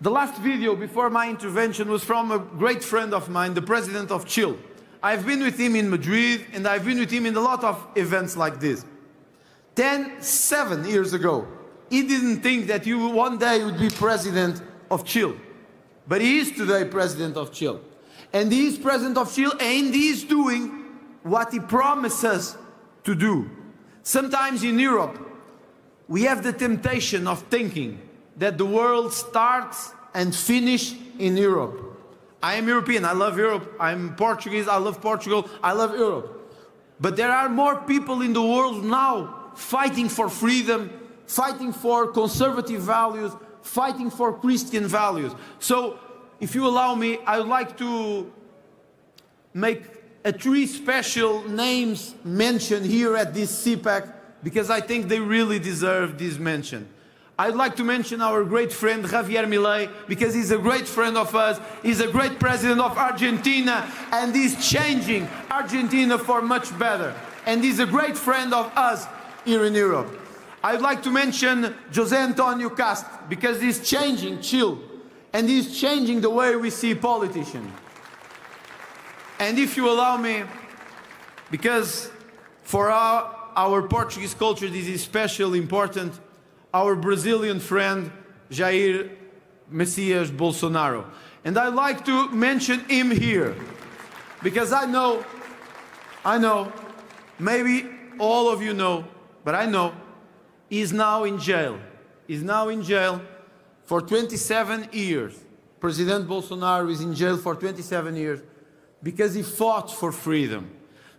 The last video before my intervention was from a great friend of mine, the president of Chile. I've been with him in Madrid and I've been with him in a lot of events like this. 7 years ago, he didn't think that you one day would be president of Chile. But he is today president of Chile. And he is president of Chile and he is doing what he promised us to do. Sometimes in Europe, we have the temptation of thinking that the world starts and finishes in Europe. I am European, I love Europe. I'm Portuguese, I love Portugal, I love Europe. But there are more people in the world now fighting for freedom, fighting for conservative values, fighting for Christian values. So, if you allow me, I would like to make 3 special names mentioned here at this CPAC because I think they really deserve this mention. I'd like to mention our great friend Javier Milei because he's a great friend of us. He's a great president of Argentina and he's changing Argentina for much better. And he's a great friend of us here in Europe. I'd like to mention José Antonio Cast because he's changing Chile and he's changing the way we see politicians. And if you allow me, because for our Portuguese culture this is especially important, our Brazilian friend Jair Messias Bolsonaro. And I'd like to mention him here because I know, maybe all of you know, but I know, he's now in jail. He's now in jail for 27 years. President Bolsonaro is in jail for 27 years because he fought for freedom,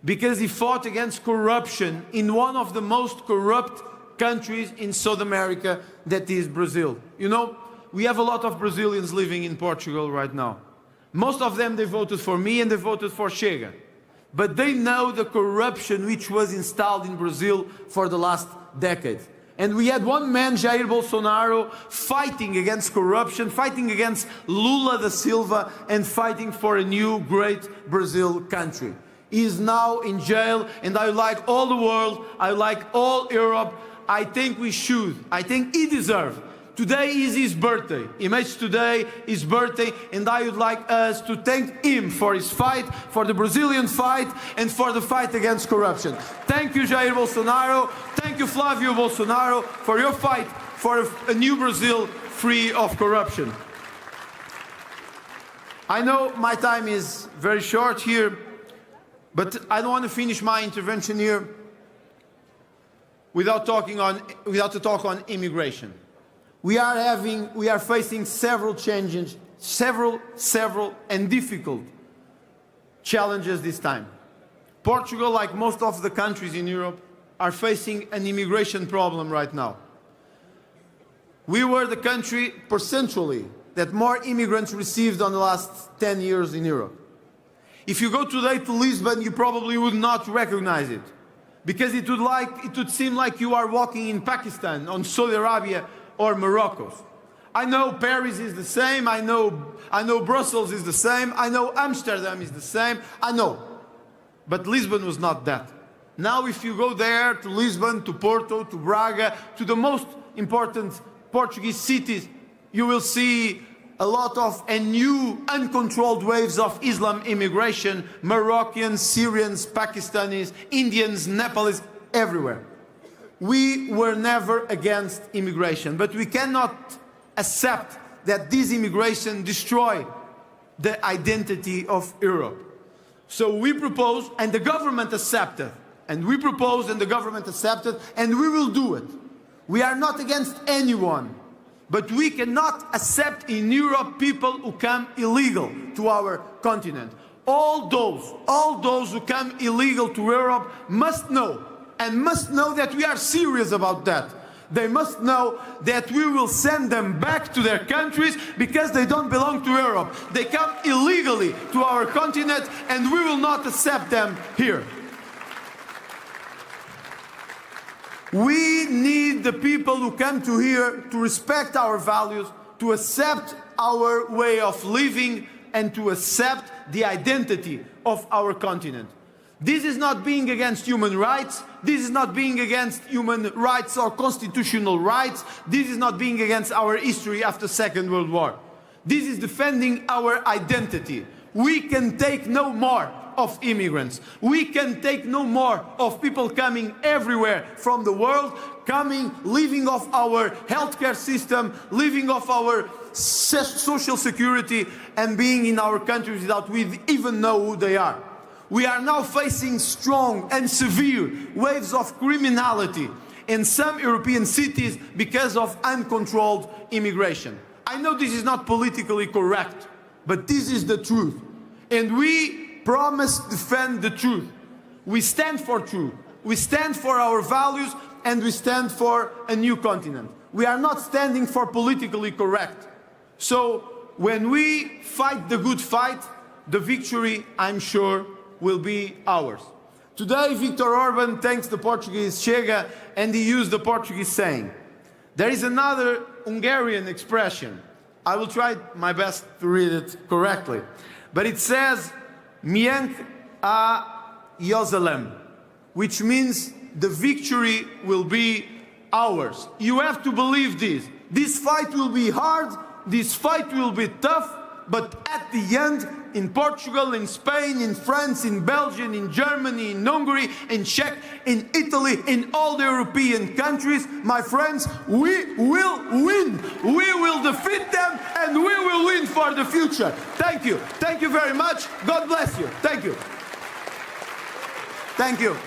because he fought against corruption in one of the most corrupt countries in South America, that is Brazil. You know, we have a lot of Brazilians living in Portugal right now. Most of them, they voted for me and they voted for Chega. But they know the corruption which was installed in Brazil for the last decade. And we had one man, Jair Bolsonaro, fighting against corruption, fighting against Lula da Silva, and fighting for a new great Brazil country. He is now in jail, and I would like all the world, I would like all Europe, I think we should, I think he deserves. Today is his birthday. He makes today his birthday, and I would like us to thank him for his fight, for the Brazilian fight, and for the fight against corruption. Thank you, Jair Bolsonaro. Thank you, Flávio Bolsonaro, for your fight for a new Brazil free of corruption. I know my time is very short here, but I don't want to finish my intervention here without to talk on immigration. We are facing several changes, several and difficult challenges this time. Portugal, like most of the countries in Europe, are facing an immigration problem right now. We were the country percentually that more immigrants received in the last 10 years in Europe. If you go today to Lisbon, you probably would not recognize it, because it would seem like you are walking in Pakistan, on Saudi Arabia, or Morocco. I know Paris is the same, I know Brussels is the same, I know Amsterdam is the same, I know. But Lisbon was not that. Now if you go there, to Lisbon, to Porto, to Braga, to the most important Portuguese cities, you will see a lot of new uncontrolled waves of Islam immigration, Moroccans, Syrians, Pakistanis, Indians, Nepalese, everywhere. We were never against immigration, but we cannot accept that this immigration destroy the identity of Europe. So we propose, and the government accepted, and we proposed and the government accepted, and we will do it. We are not against anyone, but we cannot accept in Europe people who come illegal to our continent. All those who come illegal to Europe must know, and must know that we are serious about that. They must know that we will send them back to their countries because they don't belong to Europe. They come illegally to our continent, and we will not accept them here. We need the people who come to here to respect our values, to accept our way of living, and to accept the identity of our continent. This is not being against human rights. This is not being against human rights or constitutional rights. This is not being against our history after the Second World War. This is defending our identity. We can take no more of immigrants. We can take no more of people coming everywhere from the world, coming, living off our healthcare system, living off our social security, and being in our countries without we even know who they are. We are now facing strong and severe waves of criminality in some European cities because of uncontrolled immigration. I know this is not politically correct, but this is the truth. And we promise to defend the truth. We stand for truth. We stand for our values, and we stand for a new continent. We are not standing for politically correct. So when we fight the good fight, the victory, I'm sure, will be ours. Today, Viktor Orbán thanks the Portuguese Chega, and he used the Portuguese saying. There is another Hungarian expression. I will try my best to read it correctly. But it says, Miénk a Jerusalem, which means the victory will be ours. You have to believe this. This fight will be hard, this fight will be tough, but at the end, in Portugal, in Spain, in France, in Belgium, in Germany, in Hungary, in Czech, in Italy, in all the European countries, my friends, we will win. We will defeat them, and we will win for the future. Thank you. Thank you very much. God bless you. Thank you. Thank you.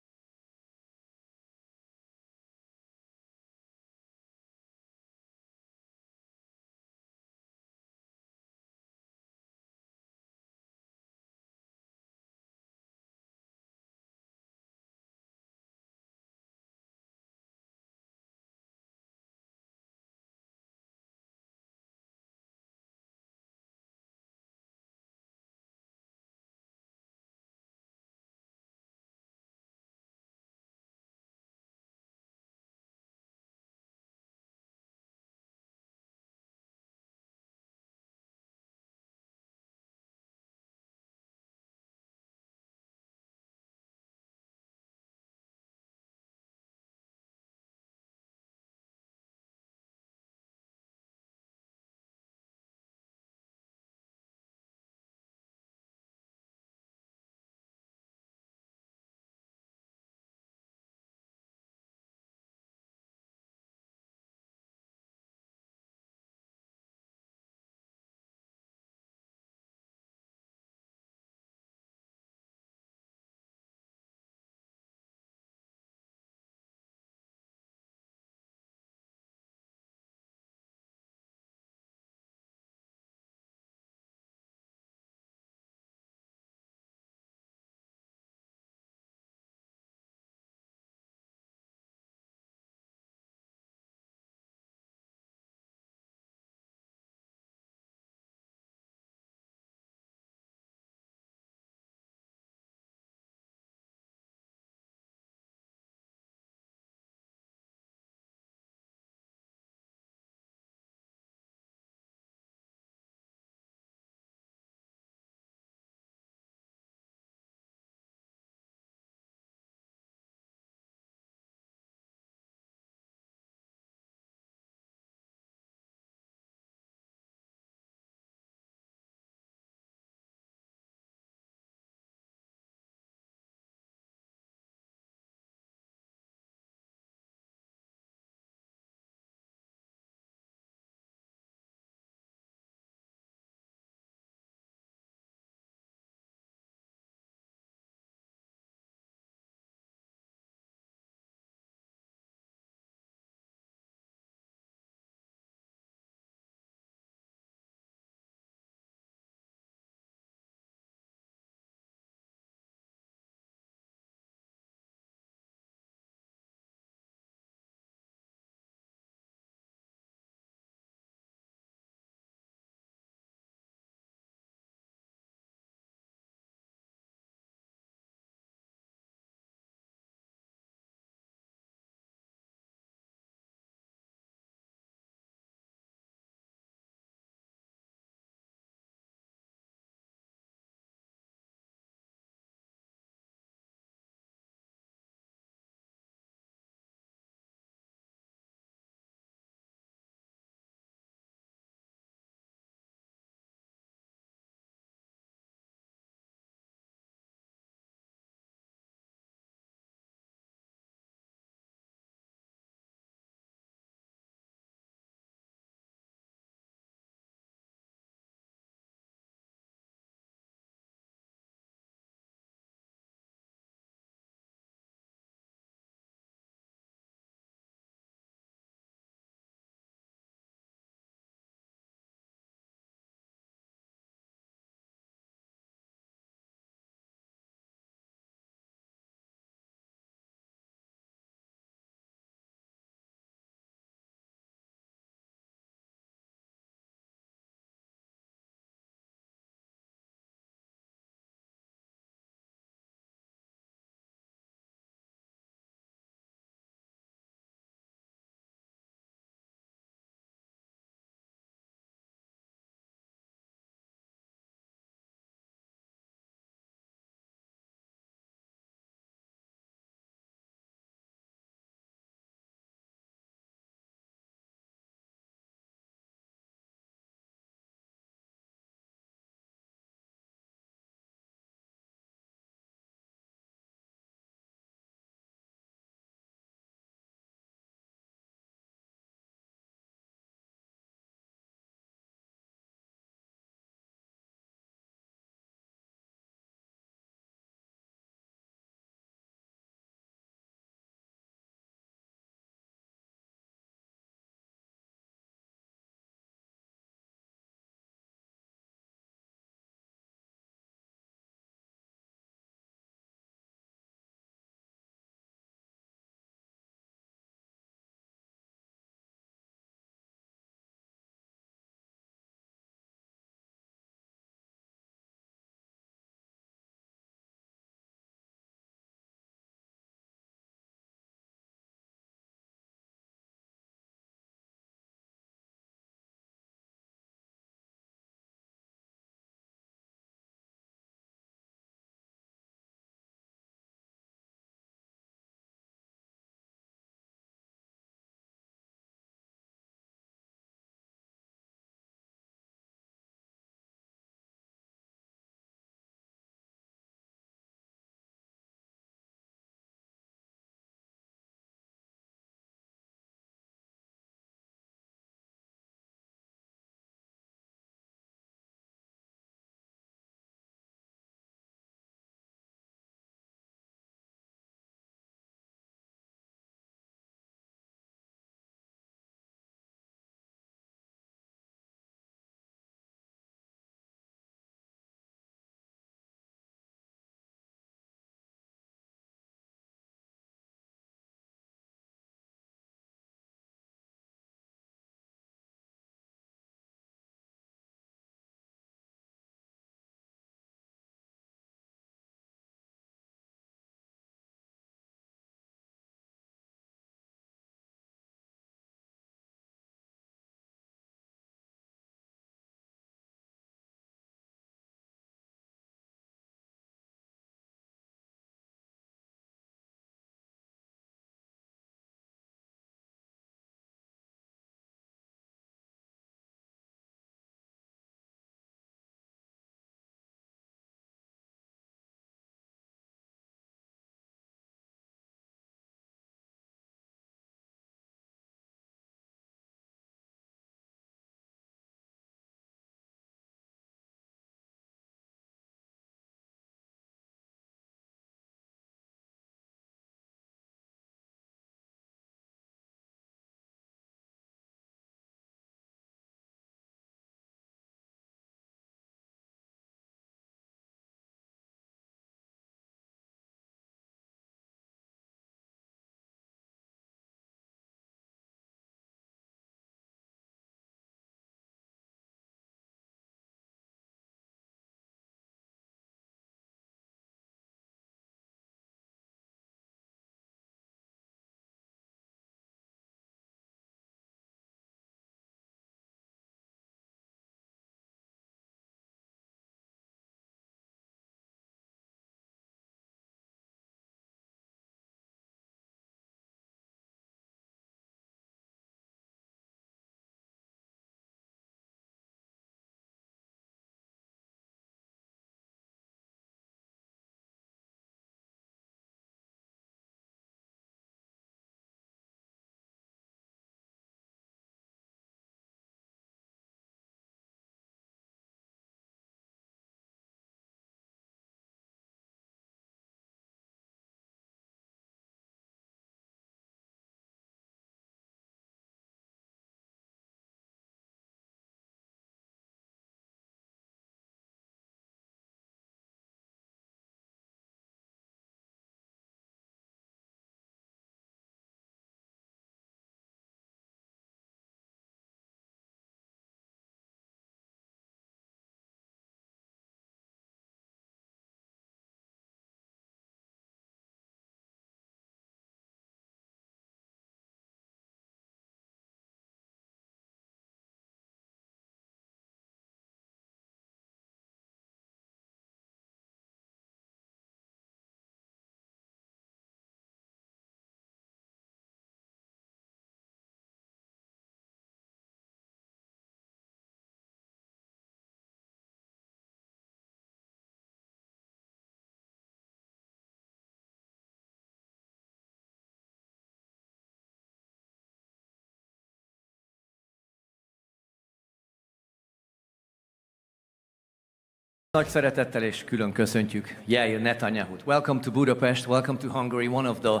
Nagy szeretettel és külön köszöntjük Jair Netanyahut. Welcome to Budapest, welcome to Hungary, one of the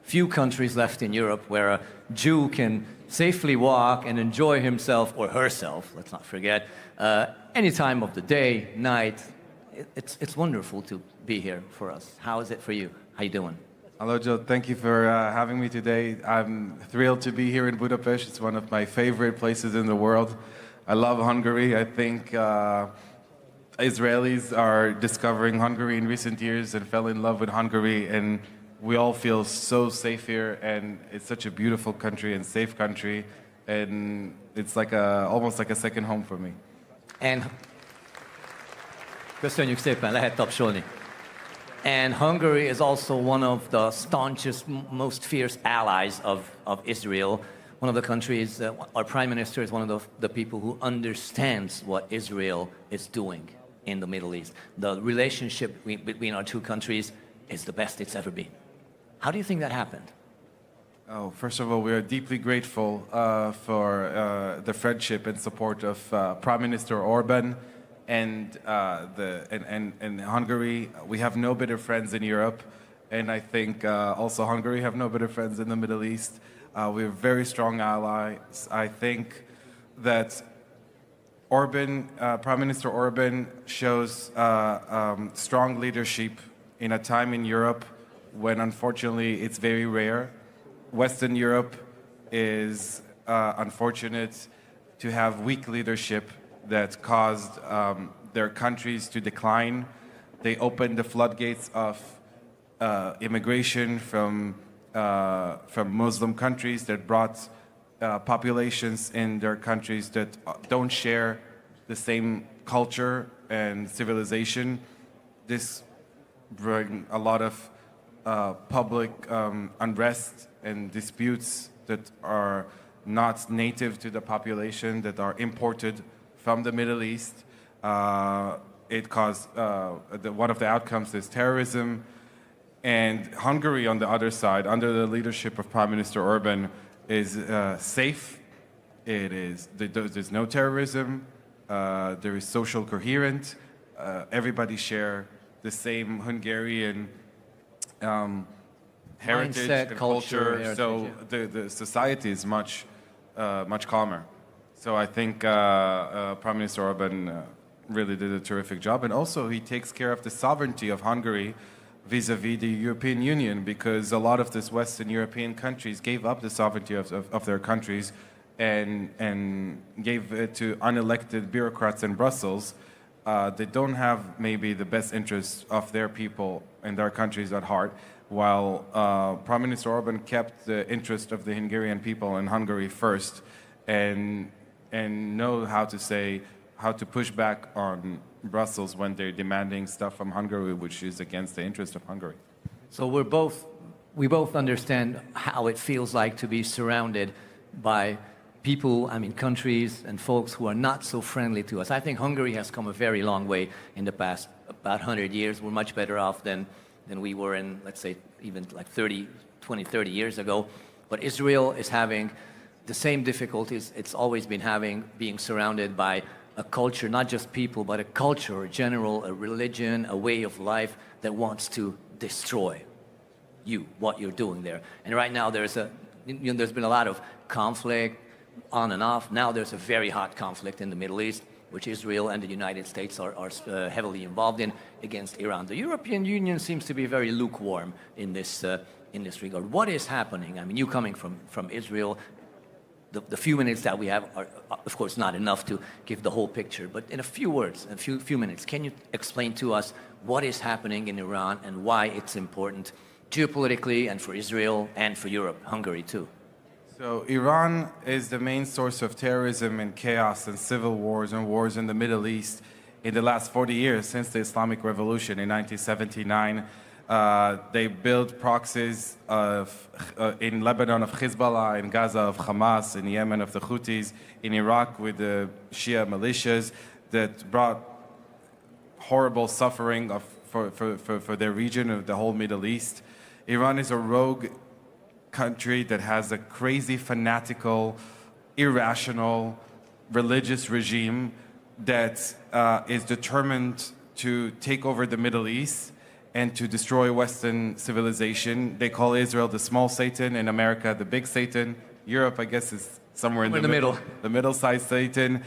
few countries left in Europe where a Jew can safely walk and enjoy himself or herself, let's not forget, any time of the day, night. It's wonderful to be here for us. How is it for you? How you doing? Hello, Joe. Thank you for having me today. I'm thrilled to be here in Budapest. It's one of my favorite places in the world. I love Hungary. I think Israelis are discovering Hungary in recent years and fell in love with Hungary, and we all feel so safe here, and it's such a beautiful country and safe country, and it's like almost like a second home for me. And köszönjük szépen, lehet tapsolni. And Hungary is also one of the staunchest, most fierce allies of Israel. One of the countries, our prime minister is one of the people who understands what Israel is doing in the Middle East. The relationship between our two countries is the best it's ever been. How do you think that happened? Oh, first of all, we are deeply grateful for the friendship and support of Prime Minister Orbán and Hungary. We have no better friends in Europe, and I think also Hungary have no better friends in the Middle East. We're very strong allies. I think that Prime Minister Orbán shows strong leadership in a time in Europe when unfortunately it's very rare. Western Europe is unfortunate to have weak leadership that caused their countries to decline. They opened the floodgates of immigration from Muslim countries that brought populations in their countries that don't share the same culture and civilization. This bring a lot of public unrest and disputes that are not native to the population, that are imported from the Middle East. It caused, one of the outcomes is terrorism. And Hungary, on the other side, under the leadership of Prime Minister Orbán, is safe. There's no terrorism. There is social coherence. Everybody share the same Hungarian heritage Mindset, and culture, culture. So the society is much calmer. So I think Prime Minister Orbán really did a terrific job. And also he takes care of the sovereignty of Hungary vis-a-vis the European Union, because a lot of these Western European countries gave up the sovereignty of their countries and gave it to unelected bureaucrats in Brussels. They don't have maybe the best interests of their people and their countries at heart, while Prime Minister Orbán kept the interest of the Hungarian people in Hungary first, and know how to push back on Brussels when they're demanding stuff from Hungary which is against the interest of Hungary. So we both understand how it feels like to be surrounded by people, countries and folks who are not so friendly to us. I think Hungary has come a very long way in the past about 100 years. We're much better off than we were in, let's say, even like 30 years ago. But Israel is having the same difficulties it's always been having, being surrounded by a culture, not just people, but a culture, a religion, a way of life that wants to destroy what you're doing there. And right now there's been a lot of conflict on and off. Now there's a very hot conflict in the Middle East, which Israel and the United States are heavily involved in, against Iran. The European Union seems to be very lukewarm in this regard. What is happening? You coming from Israel, the few minutes that we have are, of course, not enough to give the whole picture, but in a few words, a few minutes, can you explain to us what is happening in Iran and why it's important geopolitically and for Israel and for Europe, Hungary too? So Iran is the main source of terrorism and chaos and civil wars and wars in the Middle East in the last 40 years, since the Islamic Revolution in 1979. They built proxies in Lebanon of Hezbollah, in Gaza of Hamas, in Yemen of the Houthis, in Iraq with the Shia militias that brought horrible suffering for their region, of the whole Middle East. Iran is a rogue country that has a crazy, fanatical, irrational religious regime that is determined to take over the Middle East and to destroy Western civilization. They call Israel the small Satan and America the big Satan. Europe, I guess, is somewhere in the middle. The middle-sized Satan.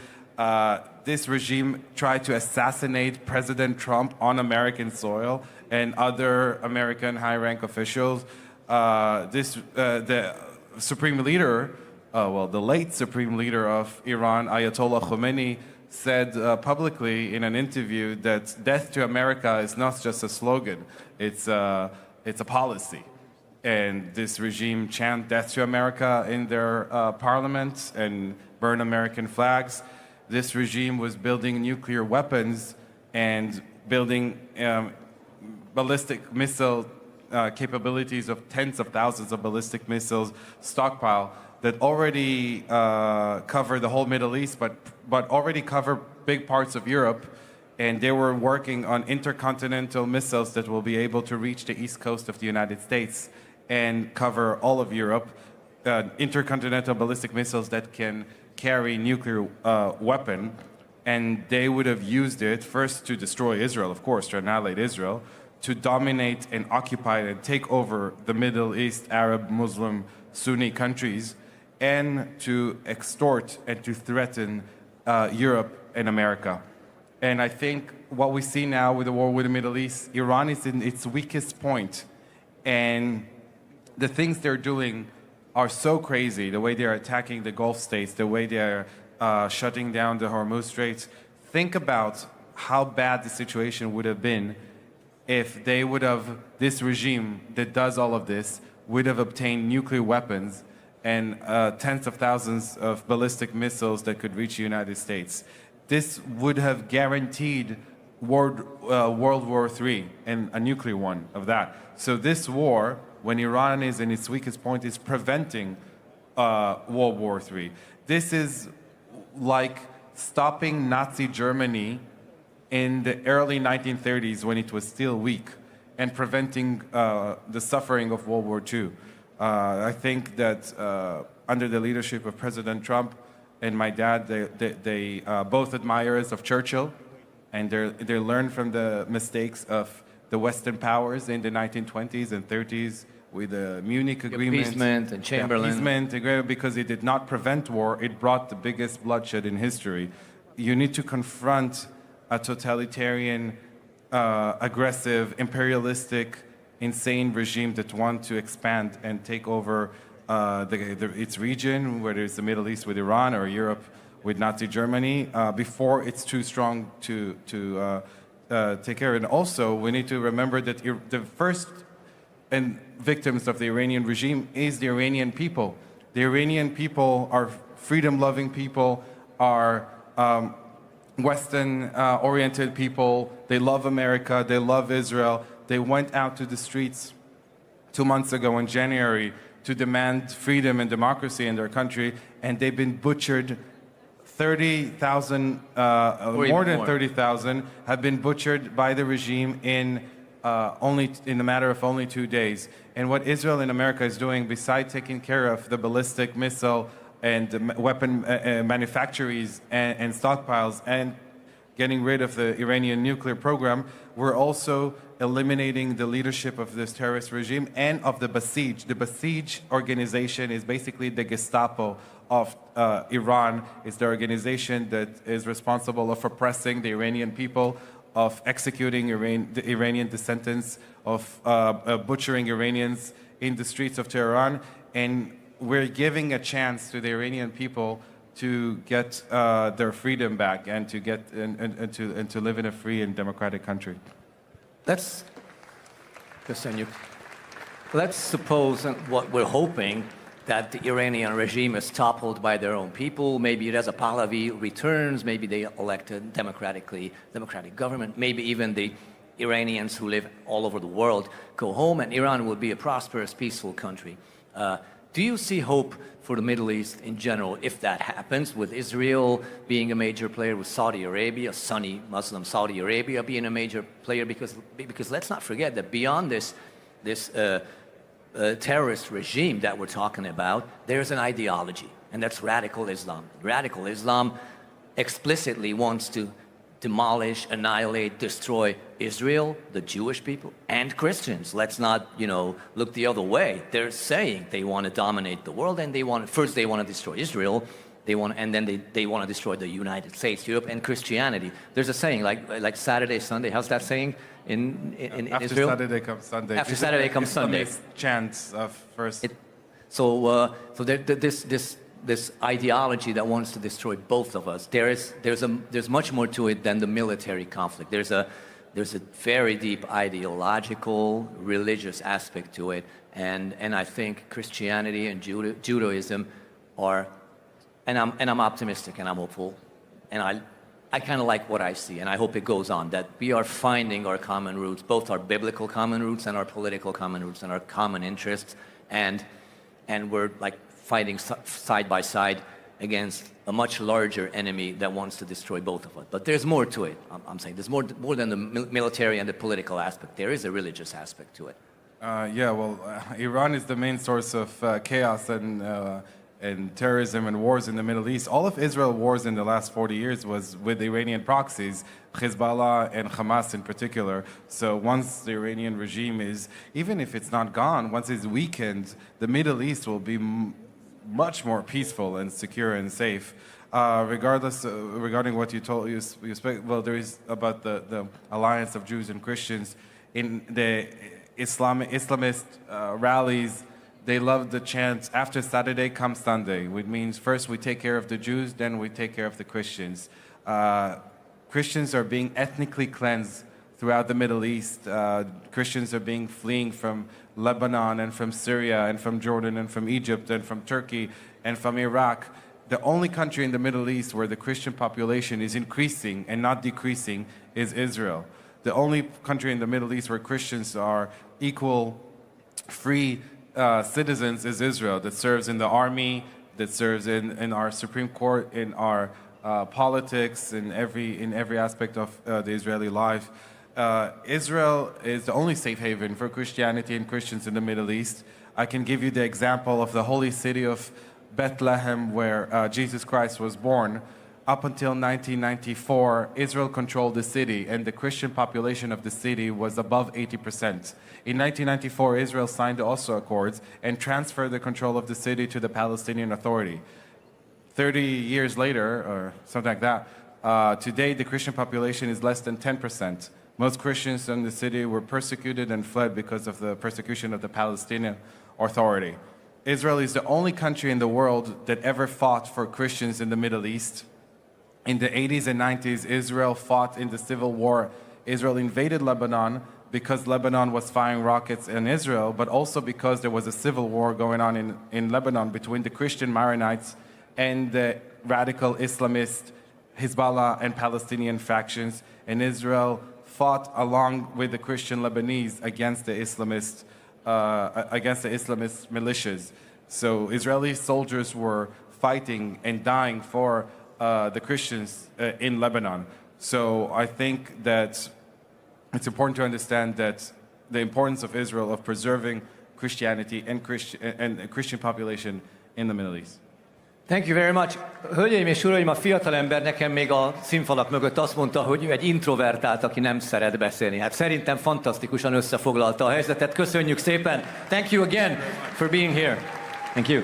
This regime tried to assassinate President Trump on American soil and other American high-rank officials. The supreme leader, the late supreme leader of Iran, Ayatollah Khomeini, said publicly in an interview that death to America is not just a slogan, it's a policy. And this regime chant death to America in their parliament and burn American flags. This regime was building nuclear weapons and building ballistic missile capabilities of tens of thousands of ballistic missiles stockpile that already cover the whole Middle East, but already cover big parts of Europe. And they were working on intercontinental missiles that will be able to reach the east coast of the United States and cover all of Europe. Intercontinental ballistic missiles that can carry nuclear weapon. And they would have used it first to destroy Israel, of course, to annihilate Israel, to dominate and occupy and take over the Middle East, Arab, Muslim, Sunni countries, and to extort and to threaten Europe and America. And I think what we see now with the war with the Middle East, Iran is in its weakest point. And the things they're doing are so crazy, the way they're attacking the Gulf states, the way they're shutting down the Hormuz Straits. Think about how bad the situation would have been if they would have, this regime that does all of this, would have obtained nuclear weapons and tens of thousands of ballistic missiles that could reach the United States. This would have guaranteed World War III and a nuclear one of that. So this war, when Iran is in its weakest point, is preventing World War III. This is like stopping Nazi Germany in the early 1930s when it was still weak and preventing the suffering of World War II. I think that under the leadership of President Trump and my dad, they both admirers of Churchill, and they learned from the mistakes of the Western powers in the 1920s and 30s with the Munich Agreement. Appeasement and Chamberlain. The appeasement agreement, because it did not prevent war, it brought the biggest bloodshed in history. You need to confront a totalitarian, aggressive, imperialistic, insane regime that wants to expand and take over its region, whether it's the Middle East with Iran or Europe with Nazi Germany, before it's too strong to take care of. And also, we need to remember that the first victims of the Iranian regime is the Iranian people. The Iranian people are freedom-loving people, are Western-oriented people. They love America. They love Israel. They went out to the streets 2 months ago in January to demand freedom and democracy in their country, and they've been butchered. 30,000, more than 30,000, have been butchered by the regime in a matter of only 2 days. And what Israel and America is doing, besides taking care of the ballistic missile and weapon manufactories and stockpiles and getting rid of the Iranian nuclear program, we're also eliminating the leadership of this terrorist regime and of the Basij. The Basij organization is basically the Gestapo of Iran. It's the organization that is responsible of oppressing the Iranian people, of executing the Iranian descendants, of butchering Iranians in the streets of Tehran. And we're giving a chance to the Iranian people to get their freedom back and to get and to live in a free and democratic country. Let's suppose what we're hoping, that the Iranian regime is toppled by their own people. Maybe Reza Pahlavi returns. Maybe they elect a democratic government. Maybe even the Iranians who live all over the world go home, and Iran will be a prosperous, peaceful country. Do you see hope for the Middle East in general if that happens, with Israel being a major player, with Saudi Arabia, Sunni Muslim Saudi Arabia being a major player? Because let's not forget that beyond this terrorist regime that we're talking about, there's an ideology, and that's radical Islam. Radical Islam explicitly wants to demolish, annihilate, destroy Israel, the Jewish people, and Christians. Let's not, look the other way. They're saying they want to dominate the world, and they want to destroy Israel, and then they want to destroy the United States, Europe, and Christianity. There's a saying like Saturday, Sunday. How's that saying in After Israel? Saturday comes Sunday. After Saturday comes Sunday. Chants of first. So this ideology that wants to destroy both of us, there's much more to it than the military conflict. There's a very deep ideological, religious aspect to it, and I think Christianity and Judaism are, and I'm optimistic and I'm hopeful, and I kind of like what I see, and I hope it goes on, that we are finding our common roots, both our biblical common roots and our political common roots and our common interests, and we're like fighting side by side against a much larger enemy that wants to destroy both of us. But there's more to it. I'm saying there's more than the military and the political aspect. There is a religious aspect to it. Iran is the main source of chaos and terrorism and wars in the Middle East. All of Israel wars in the last 40 years was with Iranian proxies, Hezbollah and Hamas in particular. So once the Iranian regime is, even if it's not gone, once it's weakened, the Middle East will be much more peaceful and secure and safe. Regarding what you spoke, well, there is about the alliance of Jews and Christians in the Islamist rallies. They love the chant, after Saturday comes Sunday, which means first we take care of the Jews, then we take care of the Christians. Christians are being ethnically cleansed throughout the Middle East. Christians are fleeing from Lebanon and from Syria and from Jordan and from Egypt and from Turkey and from Iraq. The only country in the Middle East where the Christian population is increasing and not decreasing is Israel. The only country in the Middle East where Christians are equal, free citizens is Israel, that serves in the army, that serves in our Supreme Court, in our politics, in every aspect of the Israeli life. Israel is the only safe haven for Christianity and Christians in the Middle East. I can give you the example of the holy city of Bethlehem, where Jesus Christ was born. Up until 1994, Israel controlled the city, and the Christian population of the city was above 80%. In 1994, Israel signed the Oslo Accords and transferred the control of the city to the Palestinian Authority. 30 years later, or something like that, today the Christian population is less than 10%. Most Christians in the city were persecuted and fled because of the persecution of the Palestinian Authority. Israel is the only country in the world that ever fought for Christians in the Middle East. In the 80s and 90s, Israel fought in the civil war. Israel invaded Lebanon because Lebanon was firing rockets in Israel, but also because there was a civil war going on in Lebanon between the Christian Maronites and the radical Islamist Hezbollah and Palestinian factions. And Israel fought along with the Christian Lebanese against the Islamist militias. So Israeli soldiers were fighting and dying for the Christians in Lebanon. So I think that it's important to understand that the importance of Israel of preserving Christianity and the Christian population in the Middle East. Thank you very much. Hölgyeim és uraim, a fiatalember nekem még a színfalak mögött azt mondta, hogy ő egy introvertált, aki nem szeret beszélni. Hát szerintem fantasztikusan összefoglalta a helyzetet. Köszönjük szépen. Thank you again for being here. Thank you.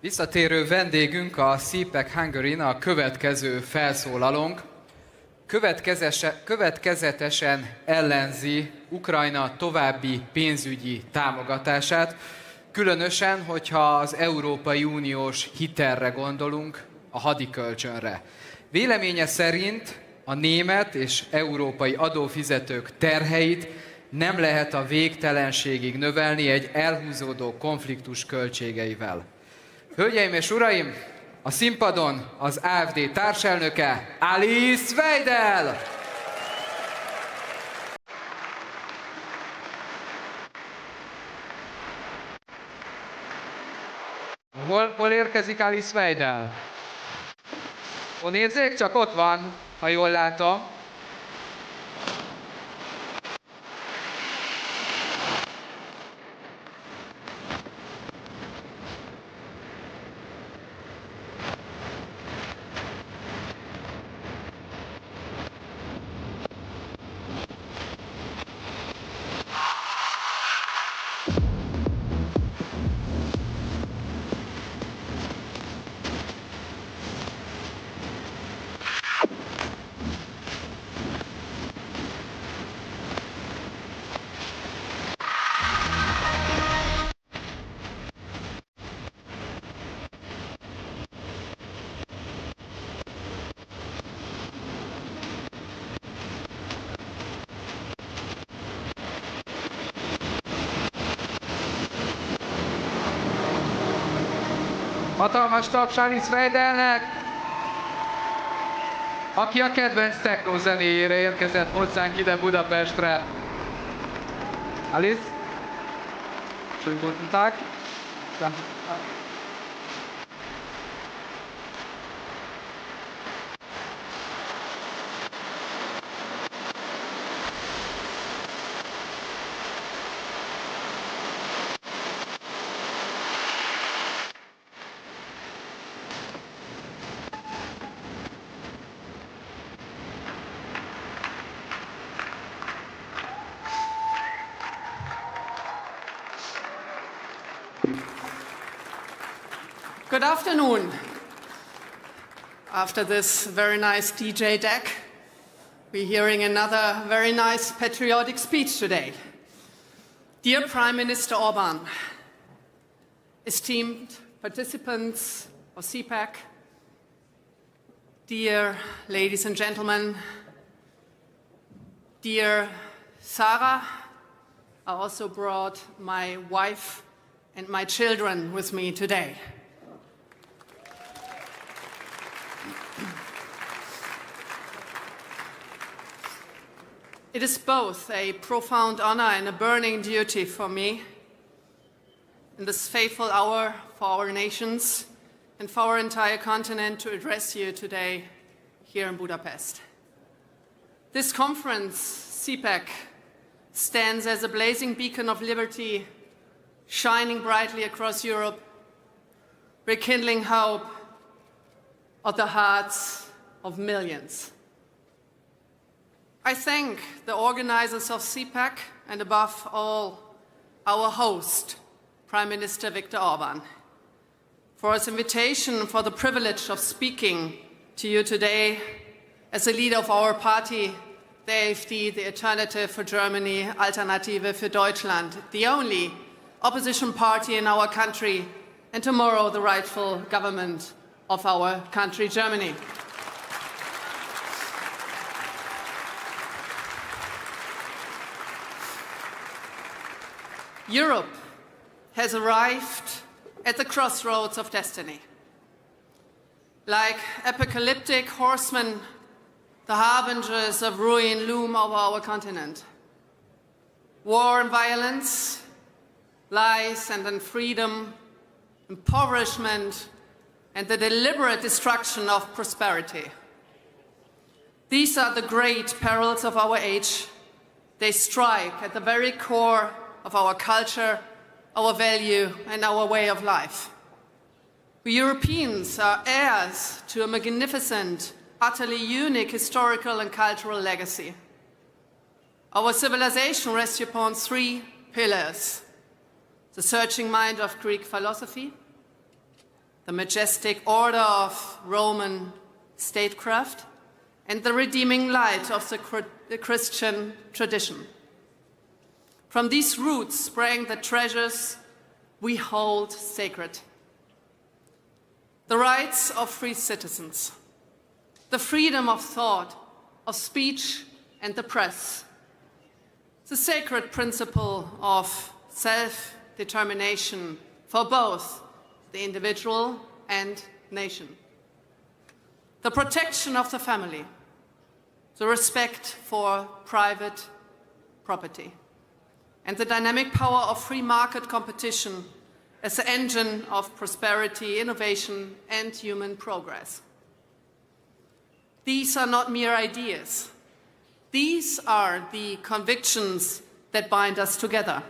Visszatérő vendégünk a CPAC Hungary-n a következő felszólalónk. Következetesen ellenzi Ukrajna további pénzügyi támogatását, különösen, hogyha az Európai Uniós hitelre gondolunk, a hadikölcsönre. Véleménye szerint a német és európai adófizetők terheit nem lehet a végtelenségig növelni egy elhúzódó konfliktus költségeivel. Hölgyeim és uraim, a színpadon az AfD társelnöke Alice Weidel! Hol érkezik Alice Weidel? Hol nézzék? Csak ott van, ha jól látom. Hatalmas taps Alice Weidelnek, aki a kedvenc techno zenéjére érkezett hozzánk ide Budapestre. Alice? Schönen guten Tag. Good afternoon. After this very nice DJ deck, we're hearing another very nice patriotic speech today. Dear Prime Minister Orbán, esteemed participants of CPAC, dear ladies and gentlemen, dear Sarah, I also brought my wife and my children with me today. It is both a profound honor and a burning duty for me in this fateful hour for our nations and for our entire continent to address you today here in Budapest. This conference, CPAC, stands as a blazing beacon of liberty, shining brightly across Europe, rekindling hope of the hearts of millions. I thank the organizers of CPAC and above all our host, Prime Minister Viktor Orbán, for his invitation, for the privilege of speaking to you today as a leader of our party, the AfD, the Alternative for Germany, Alternative für Deutschland, the only opposition party in our country, and tomorrow the rightful government of our country, Germany. Europe has arrived at the crossroads of destiny. Like apocalyptic horsemen, the harbingers of ruin loom over our continent. War and violence, lies and unfreedom, impoverishment, and the deliberate destruction of prosperity. These are the great perils of our age. They strike at the very core of our culture, our value, and our way of life. We Europeans are heirs to a magnificent, utterly unique historical and cultural legacy. Our civilization rests upon three pillars: the searching mind of Greek philosophy, the majestic order of Roman statecraft, and the redeeming light of the Christian tradition. From these roots sprang the treasures we hold sacred. The rights of free citizens, the freedom of thought, of speech, and the press, the sacred principle of self-determination for both the individual and nation, the protection of the family, the respect for private property, and the dynamic power of free market competition as the engine of prosperity, innovation, and human progress. These are not mere ideas. These are the convictions that bind us together.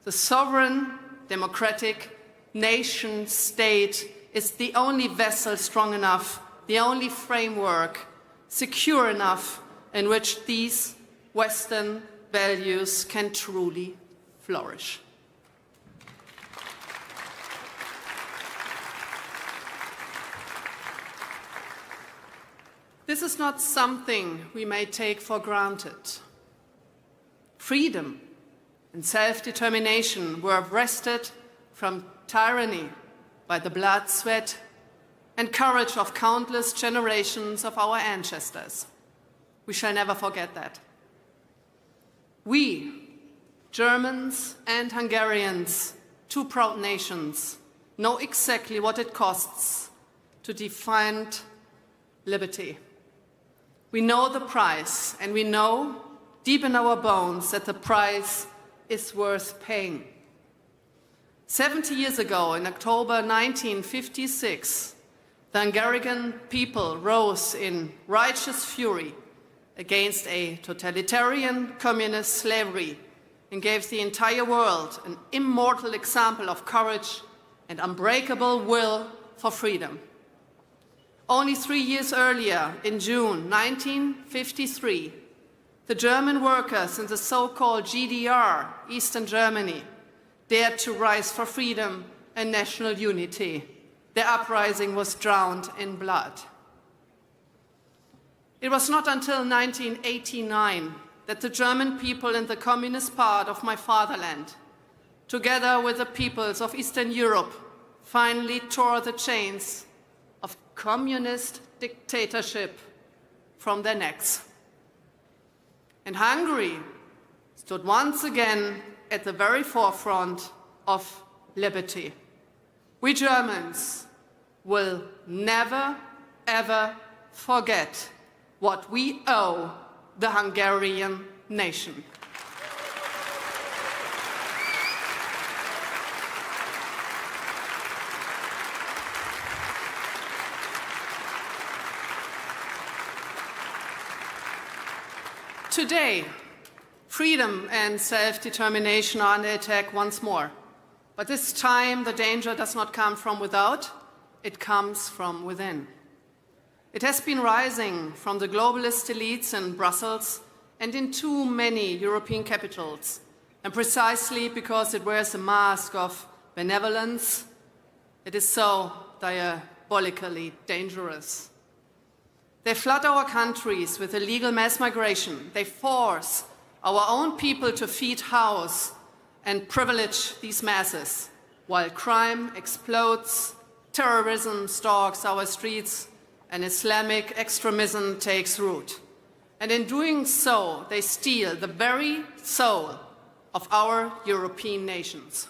The sovereign, democratic nation state is the only vessel strong enough, the only framework secure enough in which these Western values can truly flourish. This is not something we may take for granted. Freedom and self-determination were wrested from tyranny by the blood, sweat, and courage of countless generations of our ancestors. We shall never forget that. We, Germans and Hungarians, two proud nations, know exactly what it costs to defend liberty. We know the price, and we know deep in our bones that the price is worth paying. 70 years ago, in October 1956, the Hungarian people rose in righteous fury against a totalitarian communist slavery and gave the entire world an immortal example of courage and unbreakable will for freedom. Only 3 years earlier, in June 1953, the German workers in the so-called GDR, Eastern Germany, dared to rise for freedom and national unity. Their uprising was drowned in blood. It was not until 1989 that the German people in the communist part of my fatherland, together with the peoples of Eastern Europe, finally tore the chains of communist dictatorship from their necks. And Hungary stood once again at the very forefront of liberty. We Germans will never, ever forget what we owe the Hungarian nation. Today, freedom and self-determination are under attack once more. But this time, the danger does not come from without, it comes from within. It has been rising from the globalist elites in Brussels and in too many European capitals. And precisely because it wears a mask of benevolence, it is so diabolically dangerous. They flood our countries with illegal mass migration. They force our own people to feed, house, and privilege these masses, while crime explodes, terrorism stalks our streets, and Islamic extremism takes root. And in doing so, they steal the very soul of our European nations.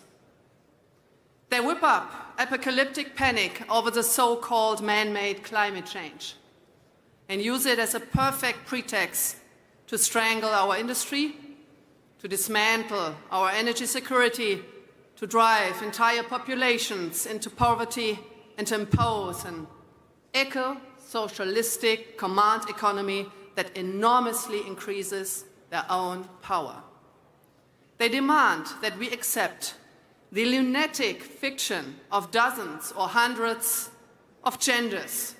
They whip up apocalyptic panic over the so-called man-made climate change and use it as a perfect pretext to strangle our industry, to dismantle our energy security, to drive entire populations into poverty, and to impose an eco-socialistic command economy that enormously increases their own power. They demand that we accept the lunatic fiction of dozens or hundreds of genders,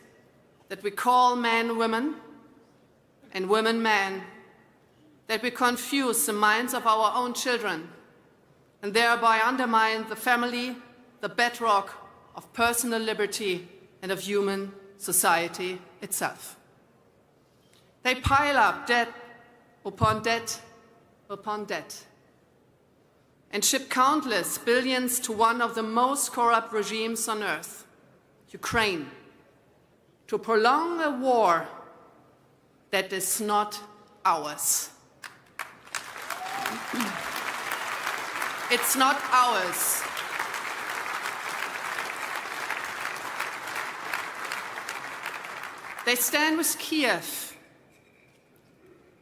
that we call men women and women men, that we confuse the minds of our own children and thereby undermine the family, the bedrock of personal liberty and of human society itself. They pile up debt upon debt upon debt and ship countless billions to one of the most corrupt regimes on earth, Ukraine, to prolong a war that is not ours. It's not ours. They stand with Kiev,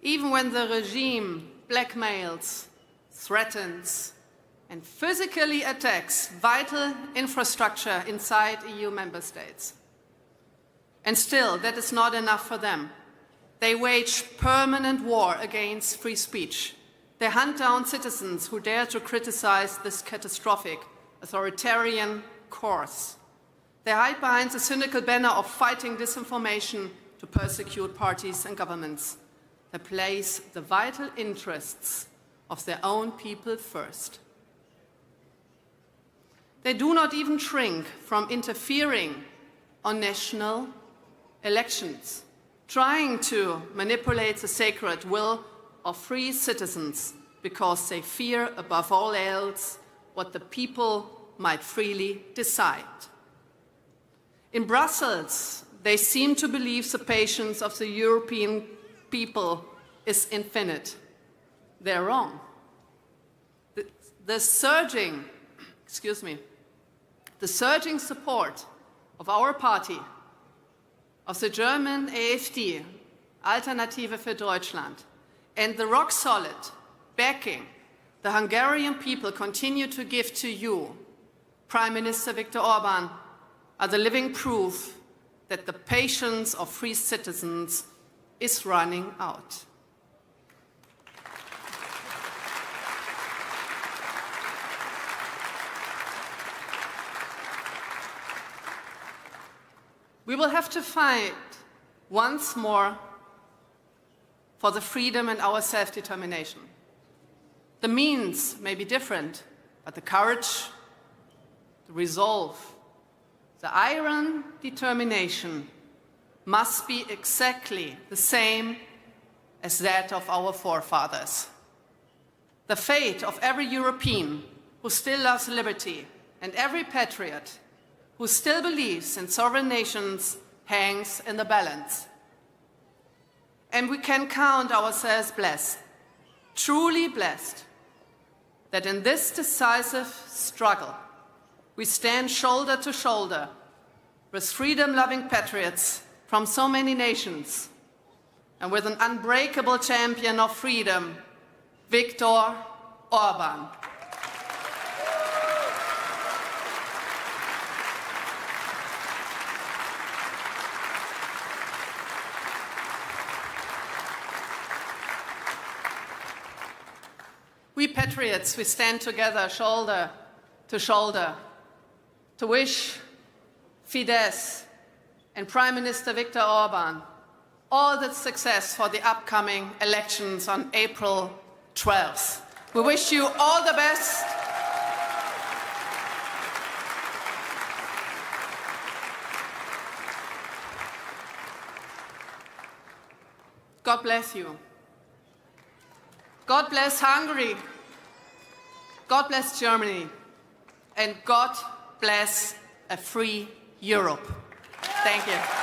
even when the regime blackmails, threatens, and physically attacks vital infrastructure inside EU member states. And still, that is not enough for them. They wage permanent war against free speech. They hunt down citizens who dare to criticize this catastrophic authoritarian course. They hide behind the cynical banner of fighting disinformation to persecute parties and governments. They place the vital interests of their own people first. They do not even shrink from interfering on national elections, trying to manipulate the sacred will of free citizens because they fear above all else what the people might freely decide. In Brussels, they seem to believe the patience of the European people is infinite. They're wrong. The surging support of our party, of the German AfD, Alternative für Deutschland, and the rock-solid backing the Hungarian people continue to give to you, Prime Minister Viktor Orbán, are the living proof that the patience of free citizens is running out. We will have to fight once more for the freedom and our self-determination. The means may be different, but the courage, the resolve, the iron determination must be exactly the same as that of our forefathers. The fate of every European who still loves liberty and every patriot who still believes in sovereign nations hangs in the balance. And we can count ourselves blessed, truly blessed, that in this decisive struggle we stand shoulder to shoulder with freedom-loving patriots from so many nations and with an unbreakable champion of freedom, Viktor Orbán. We patriots, we stand together shoulder to shoulder to wish Fidesz and Prime Minister Viktor Orbán all the success for the upcoming elections on April 12th. We wish you all the best. God bless you. God bless Hungary. God bless Germany. And God bless a free Europe. Thank you.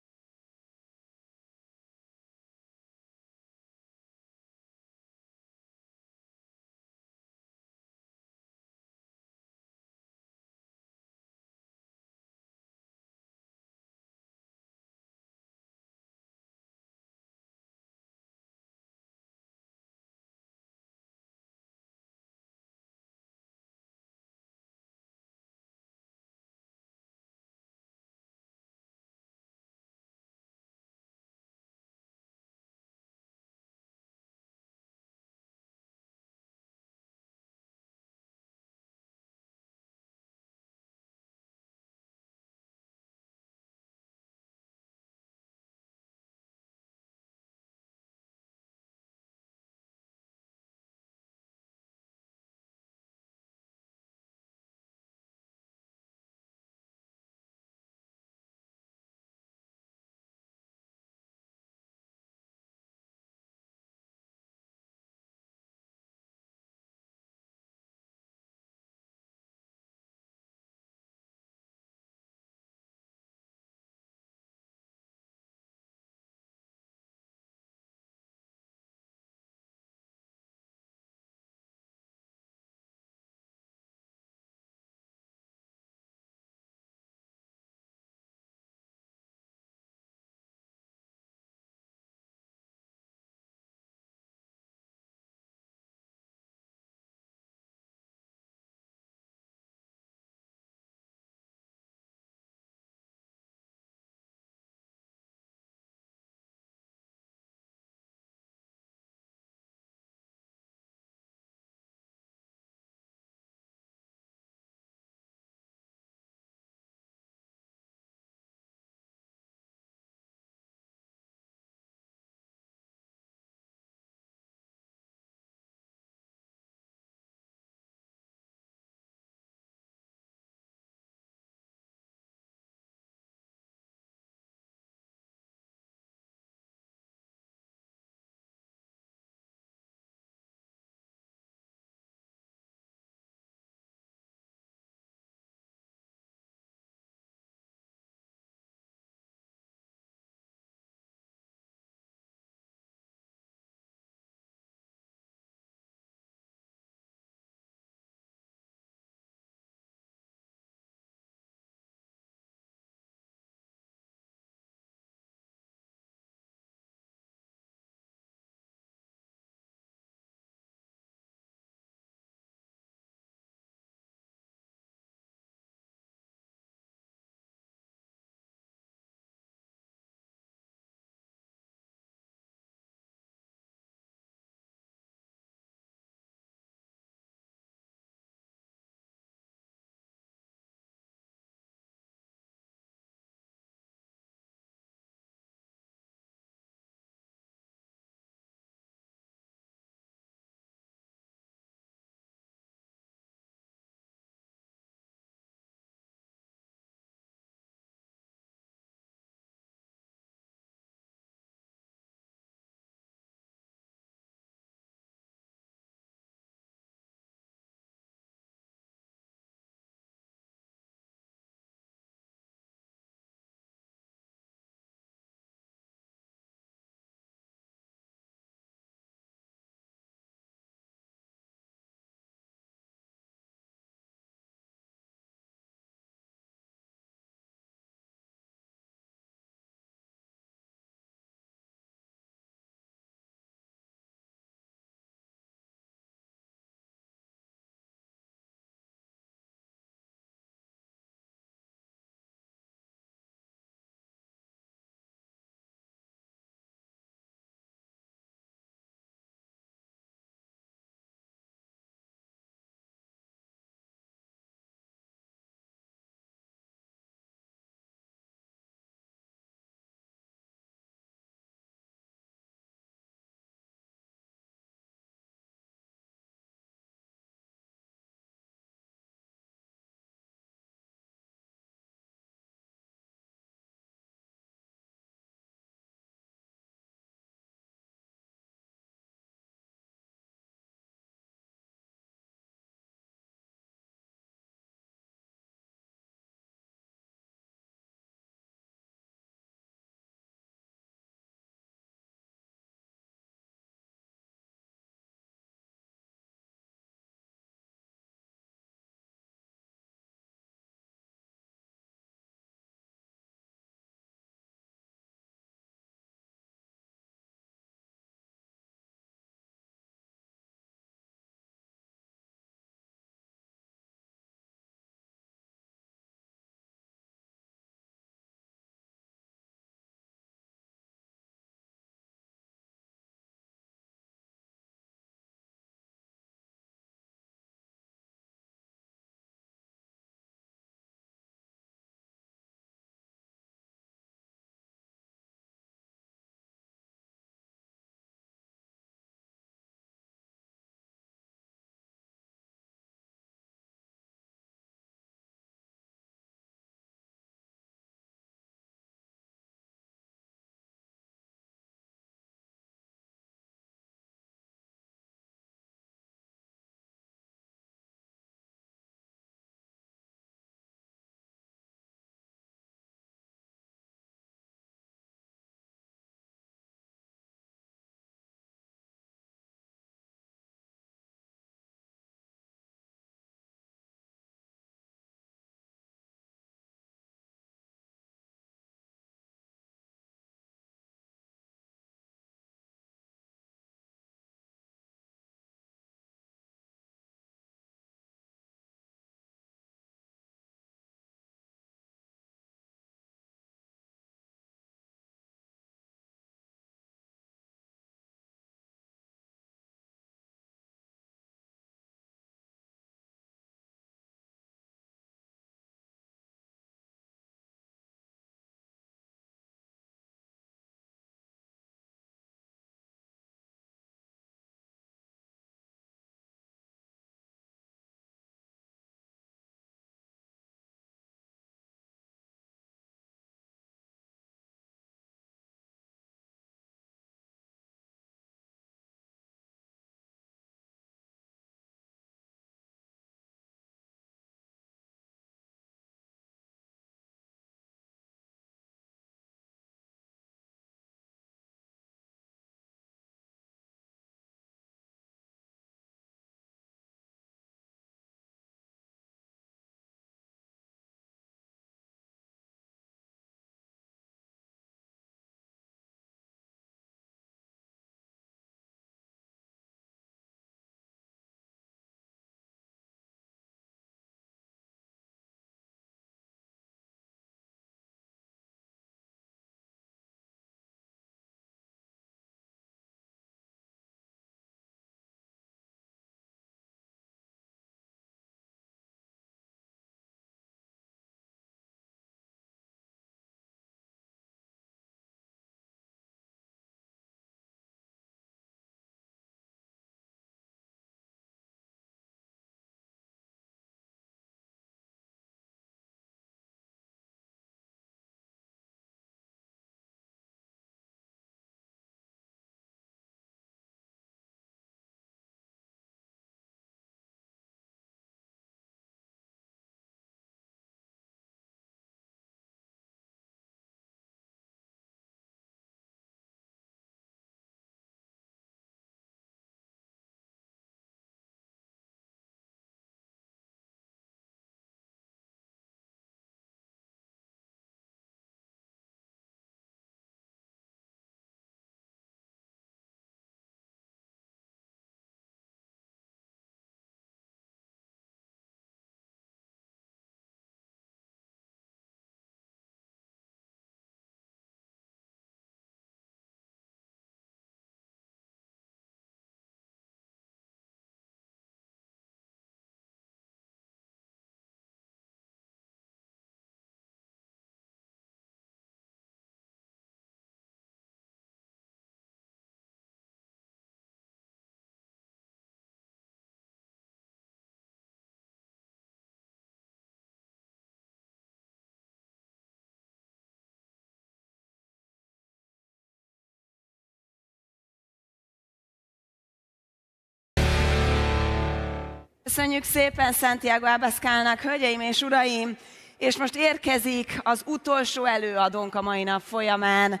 Köszönjük szépen Santiago Abascalnak, hölgyeim és uraim, és most érkezik az utolsó előadónk a mai nap folyamán.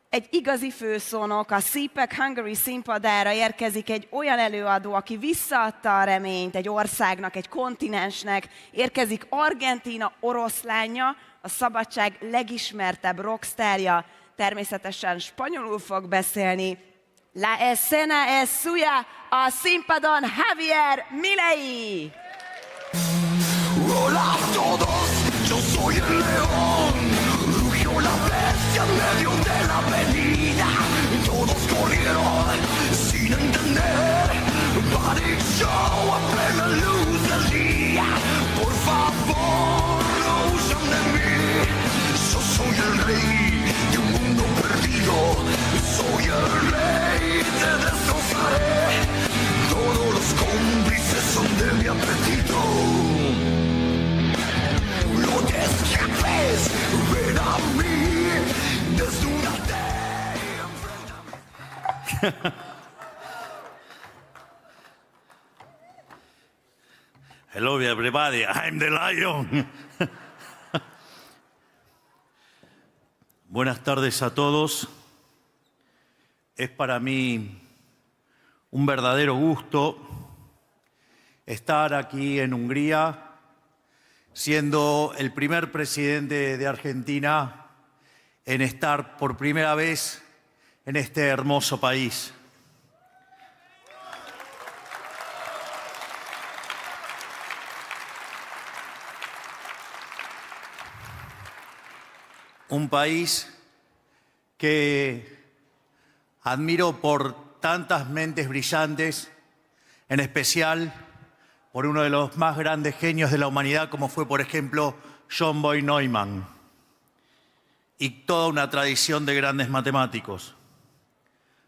Egy igazi főszónok, a CPAC Hungary színpadára érkezik egy olyan előadó, aki visszaadta a reményt egy országnak, egy kontinensnek. Érkezik Argentína oroszlánja, a szabadság legismertebb rockstárja, természetesen spanyolul fog beszélni. La escena es suya, a színpadon Javier Milei! Hola a todos, yo soy el león. Rugió la bestia en medio de la avenida. Todos corrieron sin entender. Body show a plena luz del día. Por favor, no huyan de mí. Yo soy el rey de un mundo perdido. Soy el rey, te destrozaré. Todos los cómplices son de mi apetito. No te escapes, ven a mí, desnúdate, enfréntame. Hello everybody, I'm the lion. Buenas tardes a todos. Es para mí un verdadero gusto estar aquí en Hungría, siendo el primer presidente de Argentina en estar por primera vez en este hermoso país. Un país que admiro por tantas mentes brillantes, en especial por uno de los más grandes genios de la humanidad, como fue, por ejemplo, John Boy Neumann, y toda una tradición de grandes matemáticos.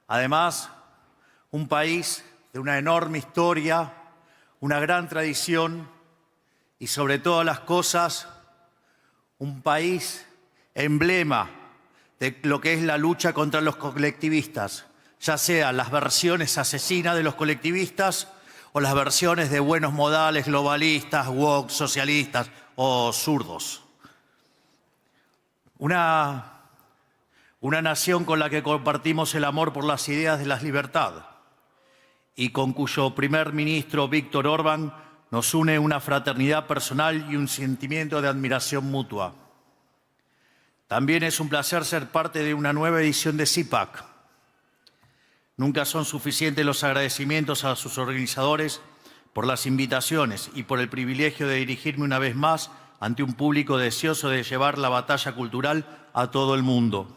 Además, un país de una enorme historia, una gran tradición y, sobre todas las cosas, un país emblema de lo que es la lucha contra los colectivistas, ya sean las versiones asesinas de los colectivistas o las versiones de buenos modales, globalistas, woke, socialistas o zurdos. Una nación con la que compartimos el amor por las ideas de la libertad y con cuyo primer ministro, Viktor Orbán, nos une una fraternidad personal y un sentimiento de admiración mutua. También es un placer ser parte de una nueva edición de CPAC. Nunca son suficientes los agradecimientos a sus organizadores por las invitaciones y por el privilegio de dirigirme una vez más ante un público deseoso de llevar la batalla cultural a todo el mundo.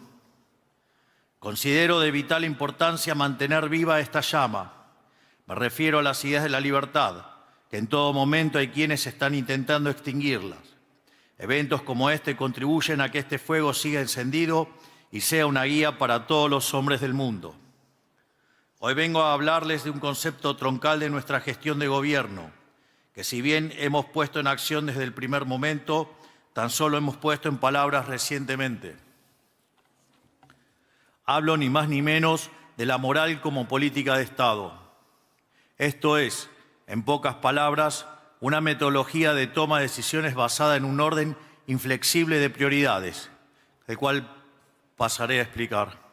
Considero de vital importancia mantener viva esta llama. Me refiero a las ideas de la libertad, que en todo momento hay quienes están intentando extinguirlas. Eventos como este contribuyen a que este fuego siga encendido y sea una guía para todos los hombres del mundo. Hoy vengo a hablarles de un concepto troncal de nuestra gestión de gobierno, que si bien hemos puesto en acción desde el primer momento, tan solo hemos puesto en palabras recientemente. Hablo ni más ni menos de la moral como política de Estado. Esto es, en pocas palabras, una metodología de toma de decisiones basada en un orden inflexible de prioridades, el cual pasaré a explicar.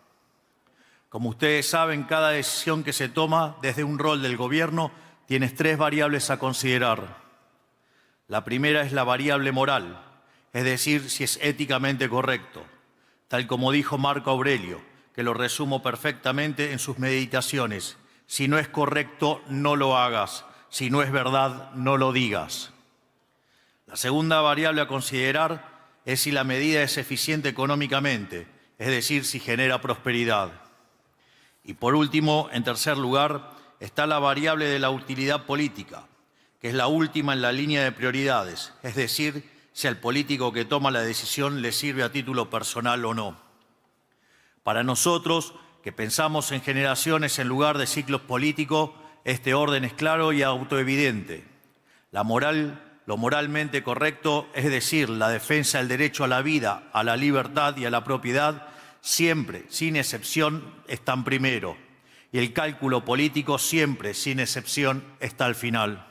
Como ustedes saben, cada decisión que se toma desde un rol del gobierno tiene tres variables a considerar. La primera es la variable moral, es decir, si es éticamente correcto, tal como dijo Marco Aurelio, que lo resumo perfectamente en sus meditaciones. Si no es correcto, no lo hagas. Si no es verdad, no lo digas. La segunda variable a considerar es si la medida es eficiente económicamente, es decir, si genera prosperidad. Y por último, en tercer lugar, está la variable de la utilidad política, que es la última en la línea de prioridades, es decir, si al político que toma la decisión le sirve a título personal o no. Para nosotros, que pensamos en generaciones en lugar de ciclos políticos, este orden es claro y autoevidente. La moral, lo moralmente correcto, es decir, la defensa del derecho a la vida, a la libertad y a la propiedad, siempre, sin excepción, están primero. Y el cálculo político siempre, sin excepción, está al final.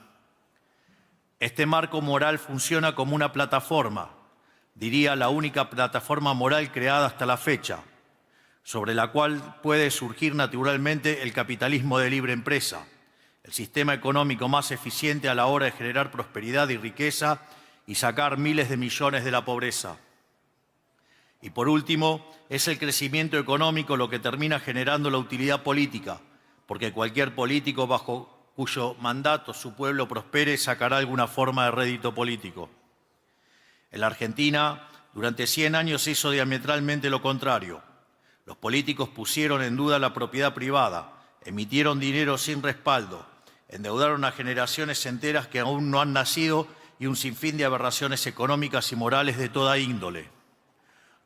Este marco moral funciona como una plataforma, diría la única plataforma moral creada hasta la fecha, sobre la cual puede surgir naturalmente el capitalismo de libre empresa, el sistema económico más eficiente a la hora de generar prosperidad y riqueza y sacar miles de millones de la pobreza. Y por último, es el crecimiento económico lo que termina generando la utilidad política, porque cualquier político bajo cuyo mandato su pueblo prospere sacará alguna forma de rédito político. En la Argentina, durante 100 años se hizo diametralmente lo contrario. Los políticos pusieron en duda la propiedad privada, emitieron dinero sin respaldo, endeudaron a generaciones enteras que aún no han nacido y un sinfín de aberraciones económicas y morales de toda índole.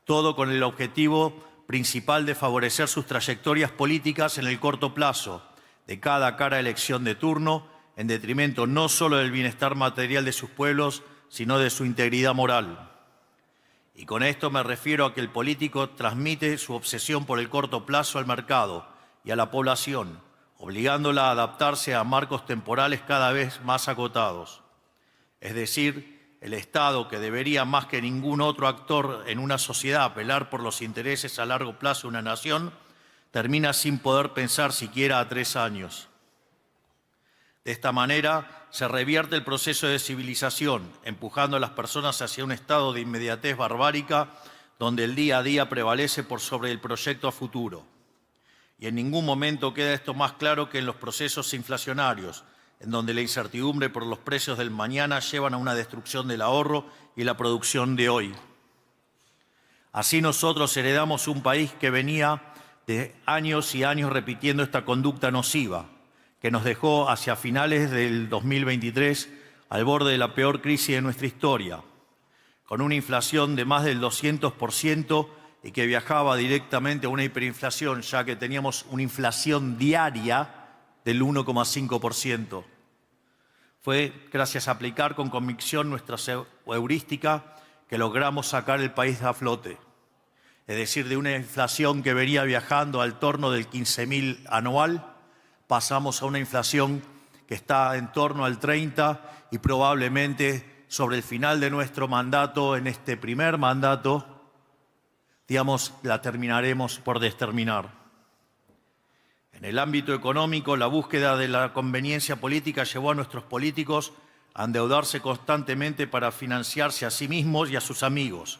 Todo con el objetivo principal de favorecer sus trayectorias políticas en el corto plazo, de cada cara a elección de turno, en detrimento no solo del bienestar material de sus pueblos, sino de su integridad moral. Y con esto me refiero a que el político transmite su obsesión por el corto plazo al mercado y a la población, obligándola a adaptarse a marcos temporales cada vez más acotados. Es decir, el Estado, que debería más que ningún otro actor en una sociedad velar por los intereses a largo plazo de una nación, termina sin poder pensar siquiera a 3 años. De esta manera se revierte el proceso de civilización, empujando a las personas hacia un estado de inmediatez barbárica donde el día a día prevalece por sobre el proyecto a futuro. Y en ningún momento queda esto más claro que en los procesos inflacionarios, en donde la incertidumbre por los precios del mañana llevan a una destrucción del ahorro y la producción de hoy. Así nosotros heredamos un país que venía de años y años repitiendo esta conducta nociva, que nos dejó hacia finales del 2023 al borde de la peor crisis de nuestra historia, con una inflación de más del 200% y que viajaba directamente a una hiperinflación, ya que teníamos una inflación diaria del 1,5%. Fue gracias a aplicar con convicción nuestra heurística que logramos sacar el país a flote. Es decir, de una inflación que venía viajando al torno del 15.000 anual, pasamos a una inflación que está en torno al 30 y probablemente sobre el final de nuestro mandato, en este primer mandato, digamos, la terminaremos por desterminar. En el ámbito económico, la búsqueda de la conveniencia política llevó a nuestros políticos a endeudarse constantemente para financiarse a sí mismos y a sus amigos.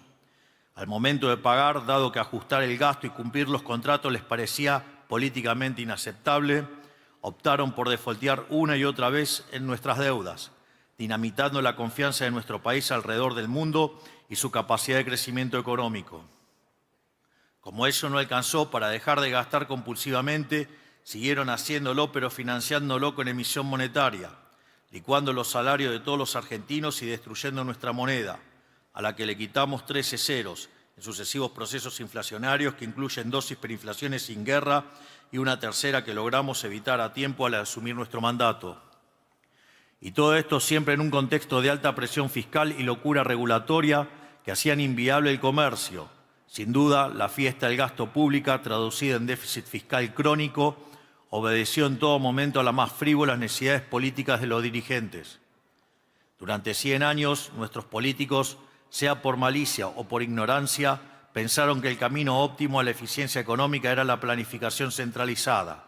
Al momento de pagar, dado que ajustar el gasto y cumplir los contratos les parecía políticamente inaceptable, optaron por defaultear una y otra vez en nuestras deudas, dinamitando la confianza de nuestro país alrededor del mundo y su capacidad de crecimiento económico. Como eso no alcanzó para dejar de gastar compulsivamente, siguieron haciéndolo pero financiándolo con emisión monetaria, licuando los salarios de todos los argentinos y destruyendo nuestra moneda, a la que le quitamos 13 ceros en sucesivos procesos inflacionarios que incluyen 2 hiperinflaciones sin guerra y una tercera que logramos evitar a tiempo al asumir nuestro mandato. Y todo esto siempre en un contexto de alta presión fiscal y locura regulatoria que hacían inviable el comercio. Sin duda, la fiesta del gasto público, traducida en déficit fiscal crónico, obedeció en todo momento a las más frívolas necesidades políticas de los dirigentes. Durante 100 años, nuestros políticos, sea por malicia o por ignorancia, pensaron que el camino óptimo a la eficiencia económica era la planificación centralizada.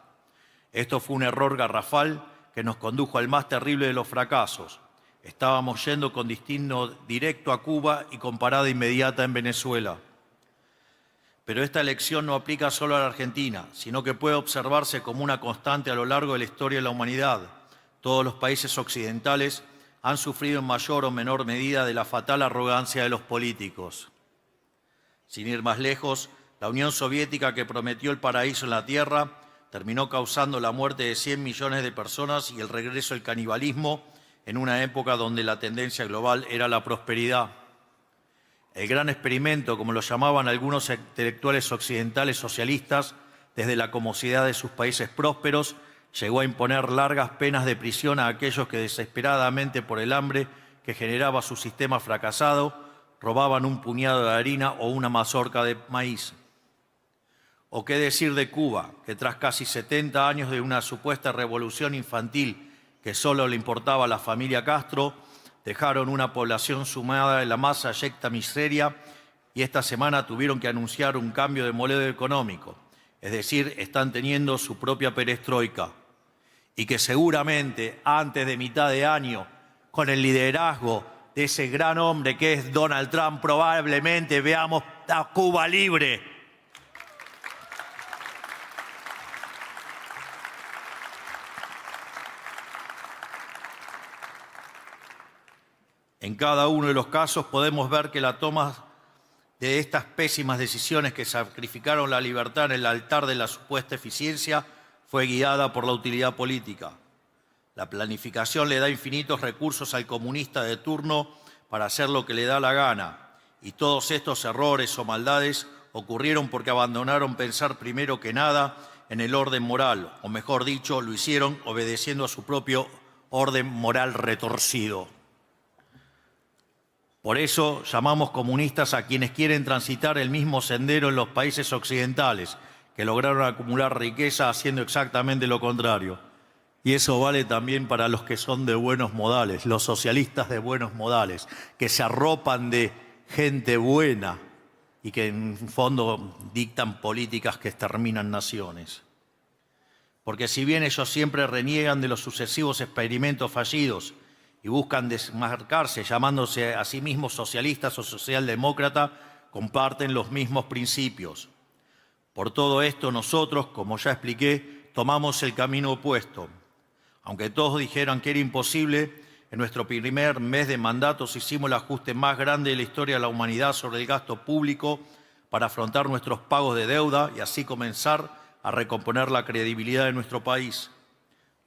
Esto fue un error garrafal que nos condujo al más terrible de los fracasos. Estábamos yendo con destino directo a Cuba y con parada inmediata en Venezuela. Pero esta elección no aplica solo a la Argentina, sino que puede observarse como una constante a lo largo de la historia de la humanidad. Todos los países occidentales han sufrido en mayor o menor medida de la fatal arrogancia de los políticos. Sin ir más lejos, la Unión Soviética, que prometió el paraíso en la tierra, terminó causando la muerte de 100 millones de personas y el regreso del canibalismo en una época donde la tendencia global era la prosperidad. El gran experimento, como lo llamaban algunos intelectuales occidentales socialistas, desde la comodidad de sus países prósperos, llegó a imponer largas penas de prisión a aquellos que desesperadamente por el hambre que generaba su sistema fracasado, robaban un puñado de harina o una mazorca de maíz. ¿O qué decir de Cuba, que tras casi 70 años de una supuesta revolución infantil que solo le importaba a la familia Castro, dejaron una población sumada en la más abyecta miseria y esta semana tuvieron que anunciar un cambio de modelo económico. Es decir, están teniendo su propia perestroika. Y que seguramente antes de mitad de año, con el liderazgo de ese gran hombre que es Donald Trump, probablemente veamos a Cuba libre. En cada uno de los casos podemos ver que la toma de estas pésimas decisiones que sacrificaron la libertad en el altar de la supuesta eficiencia fue guiada por la utilidad política. La planificación le da infinitos recursos al comunista de turno para hacer lo que le da la gana. Y todos estos errores o maldades ocurrieron porque abandonaron pensar primero que nada en el orden moral, o mejor dicho, lo hicieron obedeciendo a su propio orden moral retorcido. Por eso llamamos comunistas a quienes quieren transitar el mismo sendero en los países occidentales, que lograron acumular riqueza haciendo exactamente lo contrario. Y eso vale también para los que son de buenos modales, los socialistas de buenos modales, que se arropan de gente buena y que en fondo dictan políticas que exterminan naciones. Porque si bien ellos siempre reniegan de los sucesivos experimentos fallidos y buscan desmarcarse llamándose a sí mismos socialistas o socialdemócratas, comparten los mismos principios. Por todo esto nosotros, como ya expliqué, tomamos el camino opuesto. Aunque todos dijeran que era imposible, en nuestro primer mes de mandatos hicimos el ajuste más grande de la historia de la humanidad sobre el gasto público para afrontar nuestros pagos de deuda y así comenzar a recomponer la credibilidad de nuestro país.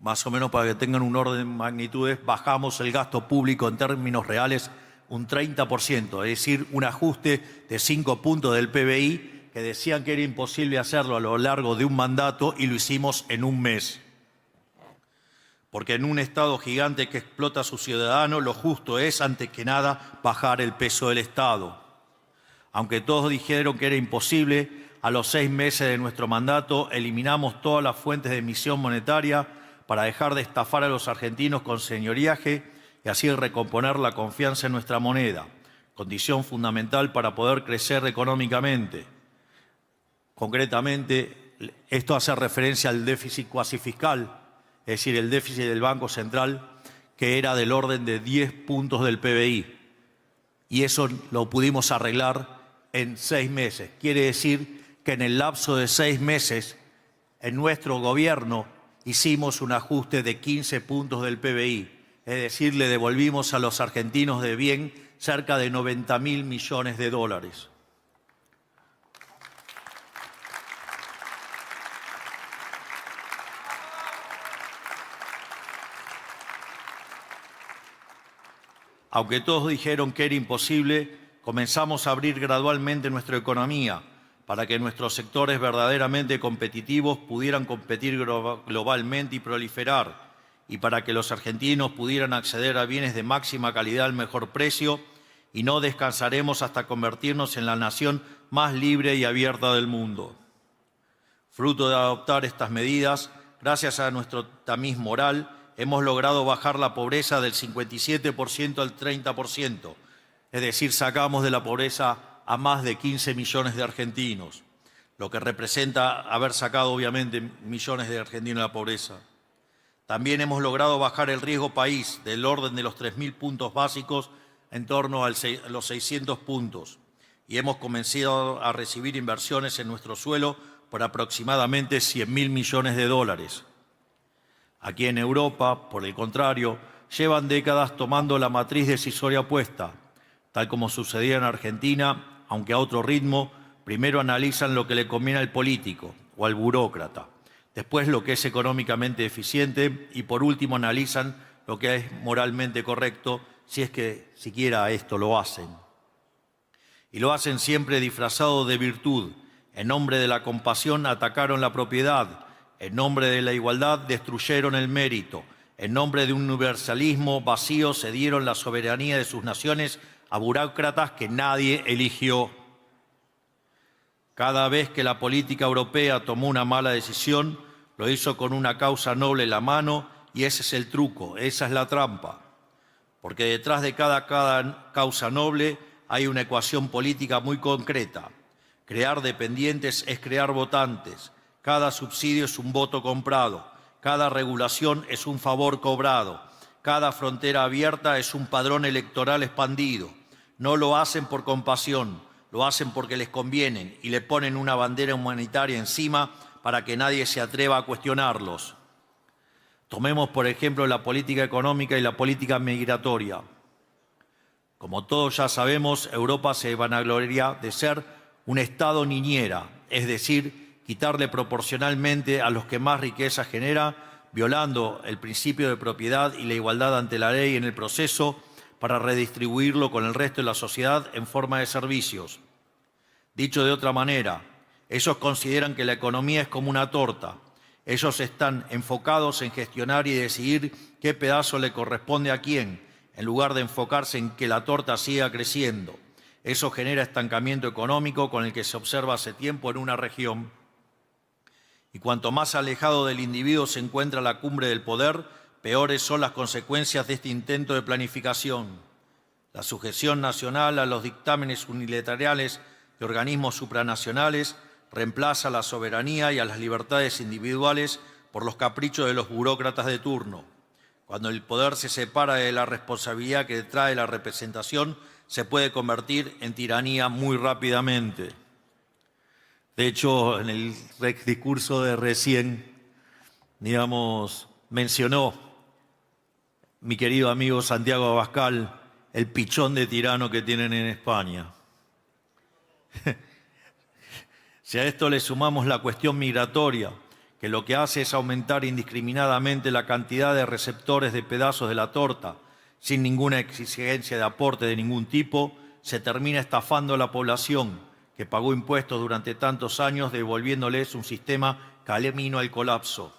Más o menos para que tengan un orden de magnitudes, bajamos el gasto público en términos reales un 30%, es decir, un ajuste de 5 puntos del PBI que decían que era imposible hacerlo a lo largo de un mandato y lo hicimos en un mes. Porque en un Estado gigante que explota a sus ciudadanos, lo justo es, antes que nada, bajar el peso del Estado. Aunque todos dijeron que era imposible, a los 6 meses de nuestro mandato eliminamos todas las fuentes de emisión monetaria para dejar de estafar a los argentinos con señoriaje y así recomponer la confianza en nuestra moneda, condición fundamental para poder crecer económicamente. Concretamente, esto hace referencia al déficit cuasi fiscal, es decir, el déficit del Banco Central, que era del orden de 10 puntos del PBI. Y eso lo pudimos arreglar en 6 meses. Quiere decir que en el lapso de 6 meses, en nuestro gobierno, hicimos un ajuste de 15 puntos del PBI. Es decir, le devolvimos a los argentinos de bien cerca de 90.000 millones de dólares. Aunque todos dijeron que era imposible, comenzamos a abrir gradualmente nuestra economía para que nuestros sectores verdaderamente competitivos pudieran competir globalmente y proliferar, y para que los argentinos pudieran acceder a bienes de máxima calidad al mejor precio, y no descansaremos hasta convertirnos en la nación más libre y abierta del mundo. Fruto de adoptar estas medidas, gracias a nuestro tamiz moral, hemos logrado bajar la pobreza del 57% al 30%, es decir, sacamos de la pobreza a más de 15 millones de argentinos, lo que representa haber sacado obviamente millones de argentinos de la pobreza. También hemos logrado bajar el riesgo país del orden de los 3.000 puntos básicos en torno a los 600 puntos y hemos comenzado a recibir inversiones en nuestro suelo por aproximadamente 100.000 millones de dólares. Aquí en Europa, por el contrario, llevan décadas tomando la matriz decisoria opuesta, tal como sucedía en Argentina, aunque a otro ritmo. Primero analizan lo que le conviene al político o al burócrata, después lo que es económicamente eficiente y por último analizan lo que es moralmente correcto, si es que siquiera esto lo hacen. Y lo hacen siempre disfrazado de virtud. En nombre de la compasión atacaron la propiedad, en nombre de la igualdad destruyeron el mérito, en nombre de un universalismo vacío cedieron la soberanía de sus naciones a burócratas que nadie eligió. Cada vez que la política europea tomó una mala decisión, lo hizo con una causa noble en la mano y ese es el truco, esa es la trampa. porque detrás de cada causa noble hay una ecuación política muy concreta. Crear dependientes es crear votantes, cada subsidio es un voto comprado, cada regulación es un favor cobrado, cada frontera abierta es un padrón electoral expandido. No lo hacen por compasión, lo hacen porque les conviene y le ponen una bandera humanitaria encima para que nadie se atreva a cuestionarlos. Tomemos, por ejemplo, la política económica y la política migratoria. Como todos ya sabemos, Europa se vanagloria de ser un Estado niñera, es decir, quitarle proporcionalmente a los que más riqueza genera, violando el principio de propiedad y la igualdad ante la ley en el proceso, para redistribuirlo con el resto de la sociedad en forma de servicios. Dicho de otra manera, ellos consideran que la economía es como una torta. Ellos están enfocados en gestionar y decidir qué pedazo le corresponde a quién, en lugar de enfocarse en que la torta siga creciendo. Eso genera estancamiento económico con el que se observa hace tiempo en una región. Y cuanto más alejado del individuo se encuentra la cumbre del poder, peores son las consecuencias de este intento de planificación. La sujeción nacional a los dictámenes unilaterales de organismos supranacionales reemplaza la soberanía y a las libertades individuales por los caprichos de los burócratas de turno. Cuando el poder se separa de la responsabilidad que trae la representación, se puede convertir en tiranía muy rápidamente. De hecho, en el discurso de recién, mencionó mi querido amigo Santiago Abascal el pichón de tirano que tienen en España. Si a esto le sumamos la cuestión migratoria, que lo que hace es aumentar indiscriminadamente la cantidad de receptores de pedazos de la torta, sin ninguna exigencia de aporte de ningún tipo, se termina estafando a la población, que pagó impuestos durante tantos años, devolviéndoles un sistema camino al colapso.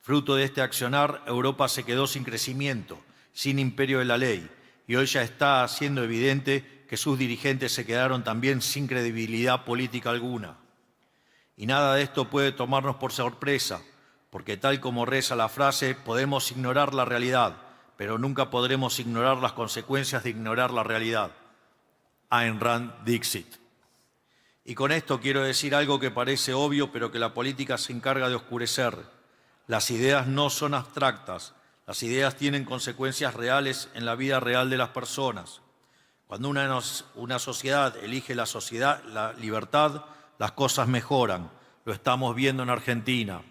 Fruto de este accionar, Europa se quedó sin crecimiento, sin imperio de la ley, y hoy ya está siendo evidente que sus dirigentes se quedaron también sin credibilidad política alguna. Y nada de esto puede tomarnos por sorpresa, porque tal como reza la frase, podemos ignorar la realidad, pero nunca podremos ignorar las consecuencias de ignorar la realidad. Ayn Rand Dixit. Y con esto quiero decir algo que parece obvio, pero que la política se encarga de oscurecer. Las ideas no son abstractas, las ideas tienen consecuencias reales en la vida real de las personas. Cuando una sociedad elige la libertad, las cosas mejoran. Lo estamos viendo en Argentina.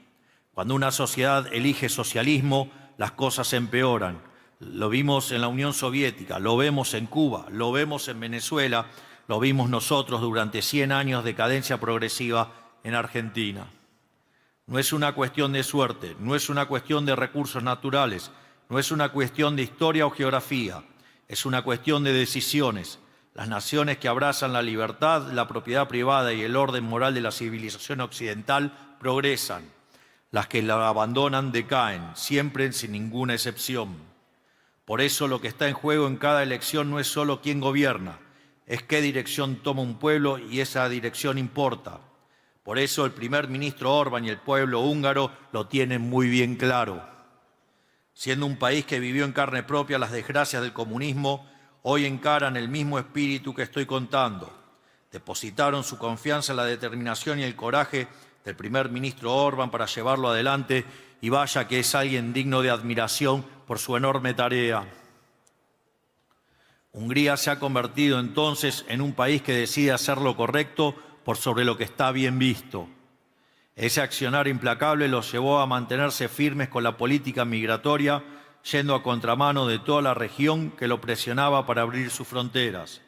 Cuando una sociedad elige socialismo, las cosas empeoran. Lo vimos en la Unión Soviética, lo vemos en Cuba, lo vemos en Venezuela, lo vimos nosotros durante 100 años de cadencia progresiva en Argentina. No es una cuestión de suerte, no es una cuestión de recursos naturales, no es una cuestión de historia o geografía, es una cuestión de decisiones. Las naciones que abrazan la libertad, la propiedad privada y el orden moral de la civilización occidental progresan. Las que la abandonan decaen, siempre sin ninguna excepción. Por eso lo que está en juego en cada elección no es solo quién gobierna, es qué dirección toma un pueblo y esa dirección importa. Por eso el primer ministro Orbán y el pueblo húngaro lo tienen muy bien claro. Siendo un país que vivió en carne propia las desgracias del comunismo, hoy encaran el mismo espíritu que estoy contando. Depositaron su confianza en la determinación y el coraje del primer ministro Orbán para llevarlo adelante, y vaya que es alguien digno de admiración por su enorme tarea. Hungría se ha convertido entonces en un país que decide hacer lo correcto por sobre lo que está bien visto. Ese accionar implacable los llevó a mantenerse firmes con la política migratoria, yendo a contramano de toda la región que lo presionaba para abrir sus fronteras.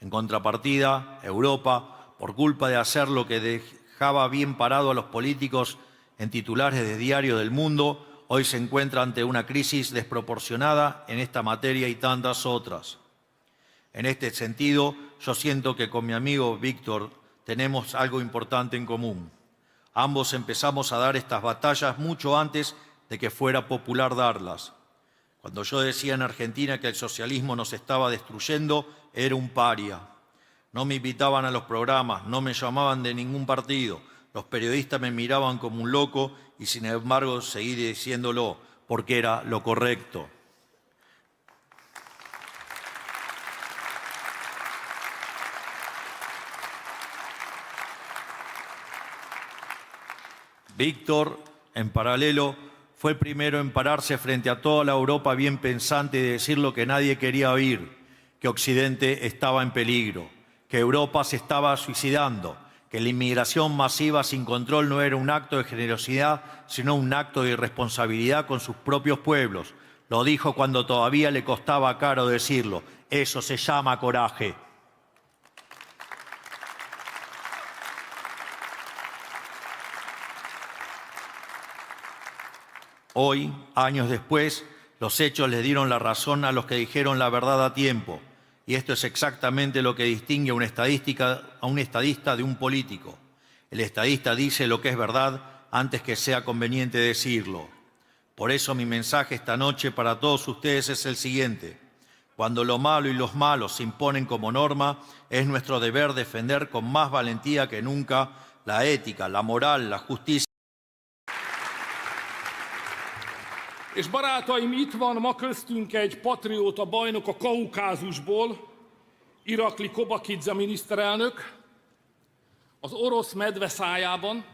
En contrapartida, Europa, por culpa de hacer lo que dejaba bien parado a los políticos en titulares de diario del mundo, hoy se encuentra ante una crisis desproporcionada en esta materia y tantas otras. En este sentido, yo siento que con mi amigo Víctor tenemos algo importante en común. Ambos empezamos a dar estas batallas mucho antes de que fuera popular darlas. Cuando yo decía en Argentina que el socialismo nos estaba destruyendo, era un paria. No me invitaban a los programas, no me llamaban de ningún partido. Los periodistas me miraban como un loco y sin embargo seguí diciéndolo porque era lo correcto. Víctor, en paralelo, fue el primero en pararse frente a toda la Europa bien pensante y decir lo que nadie quería oír, que Occidente estaba en peligro, que Europa se estaba suicidando, que la inmigración masiva sin control no era un acto de generosidad, sino un acto de irresponsabilidad con sus propios pueblos. Lo dijo cuando todavía le costaba caro decirlo. Eso se llama coraje. Hoy, años después, los hechos le dieron la razón a los que dijeron la verdad a tiempo. Y esto es exactamente lo que distingue a un estadista de un político. El estadista dice lo que es verdad antes que sea conveniente decirlo. Por eso mi mensaje esta noche para todos ustedes es el siguiente. Cuando lo malo y los malos se imponen como norma, es nuestro deber defender con más valentía que nunca la ética, la moral, la justicia. És barátaim, itt van ma köztünk egy patrióta bajnok a Kaukázusból, Irakli Kobakidze miniszterelnök, az orosz medve szájában,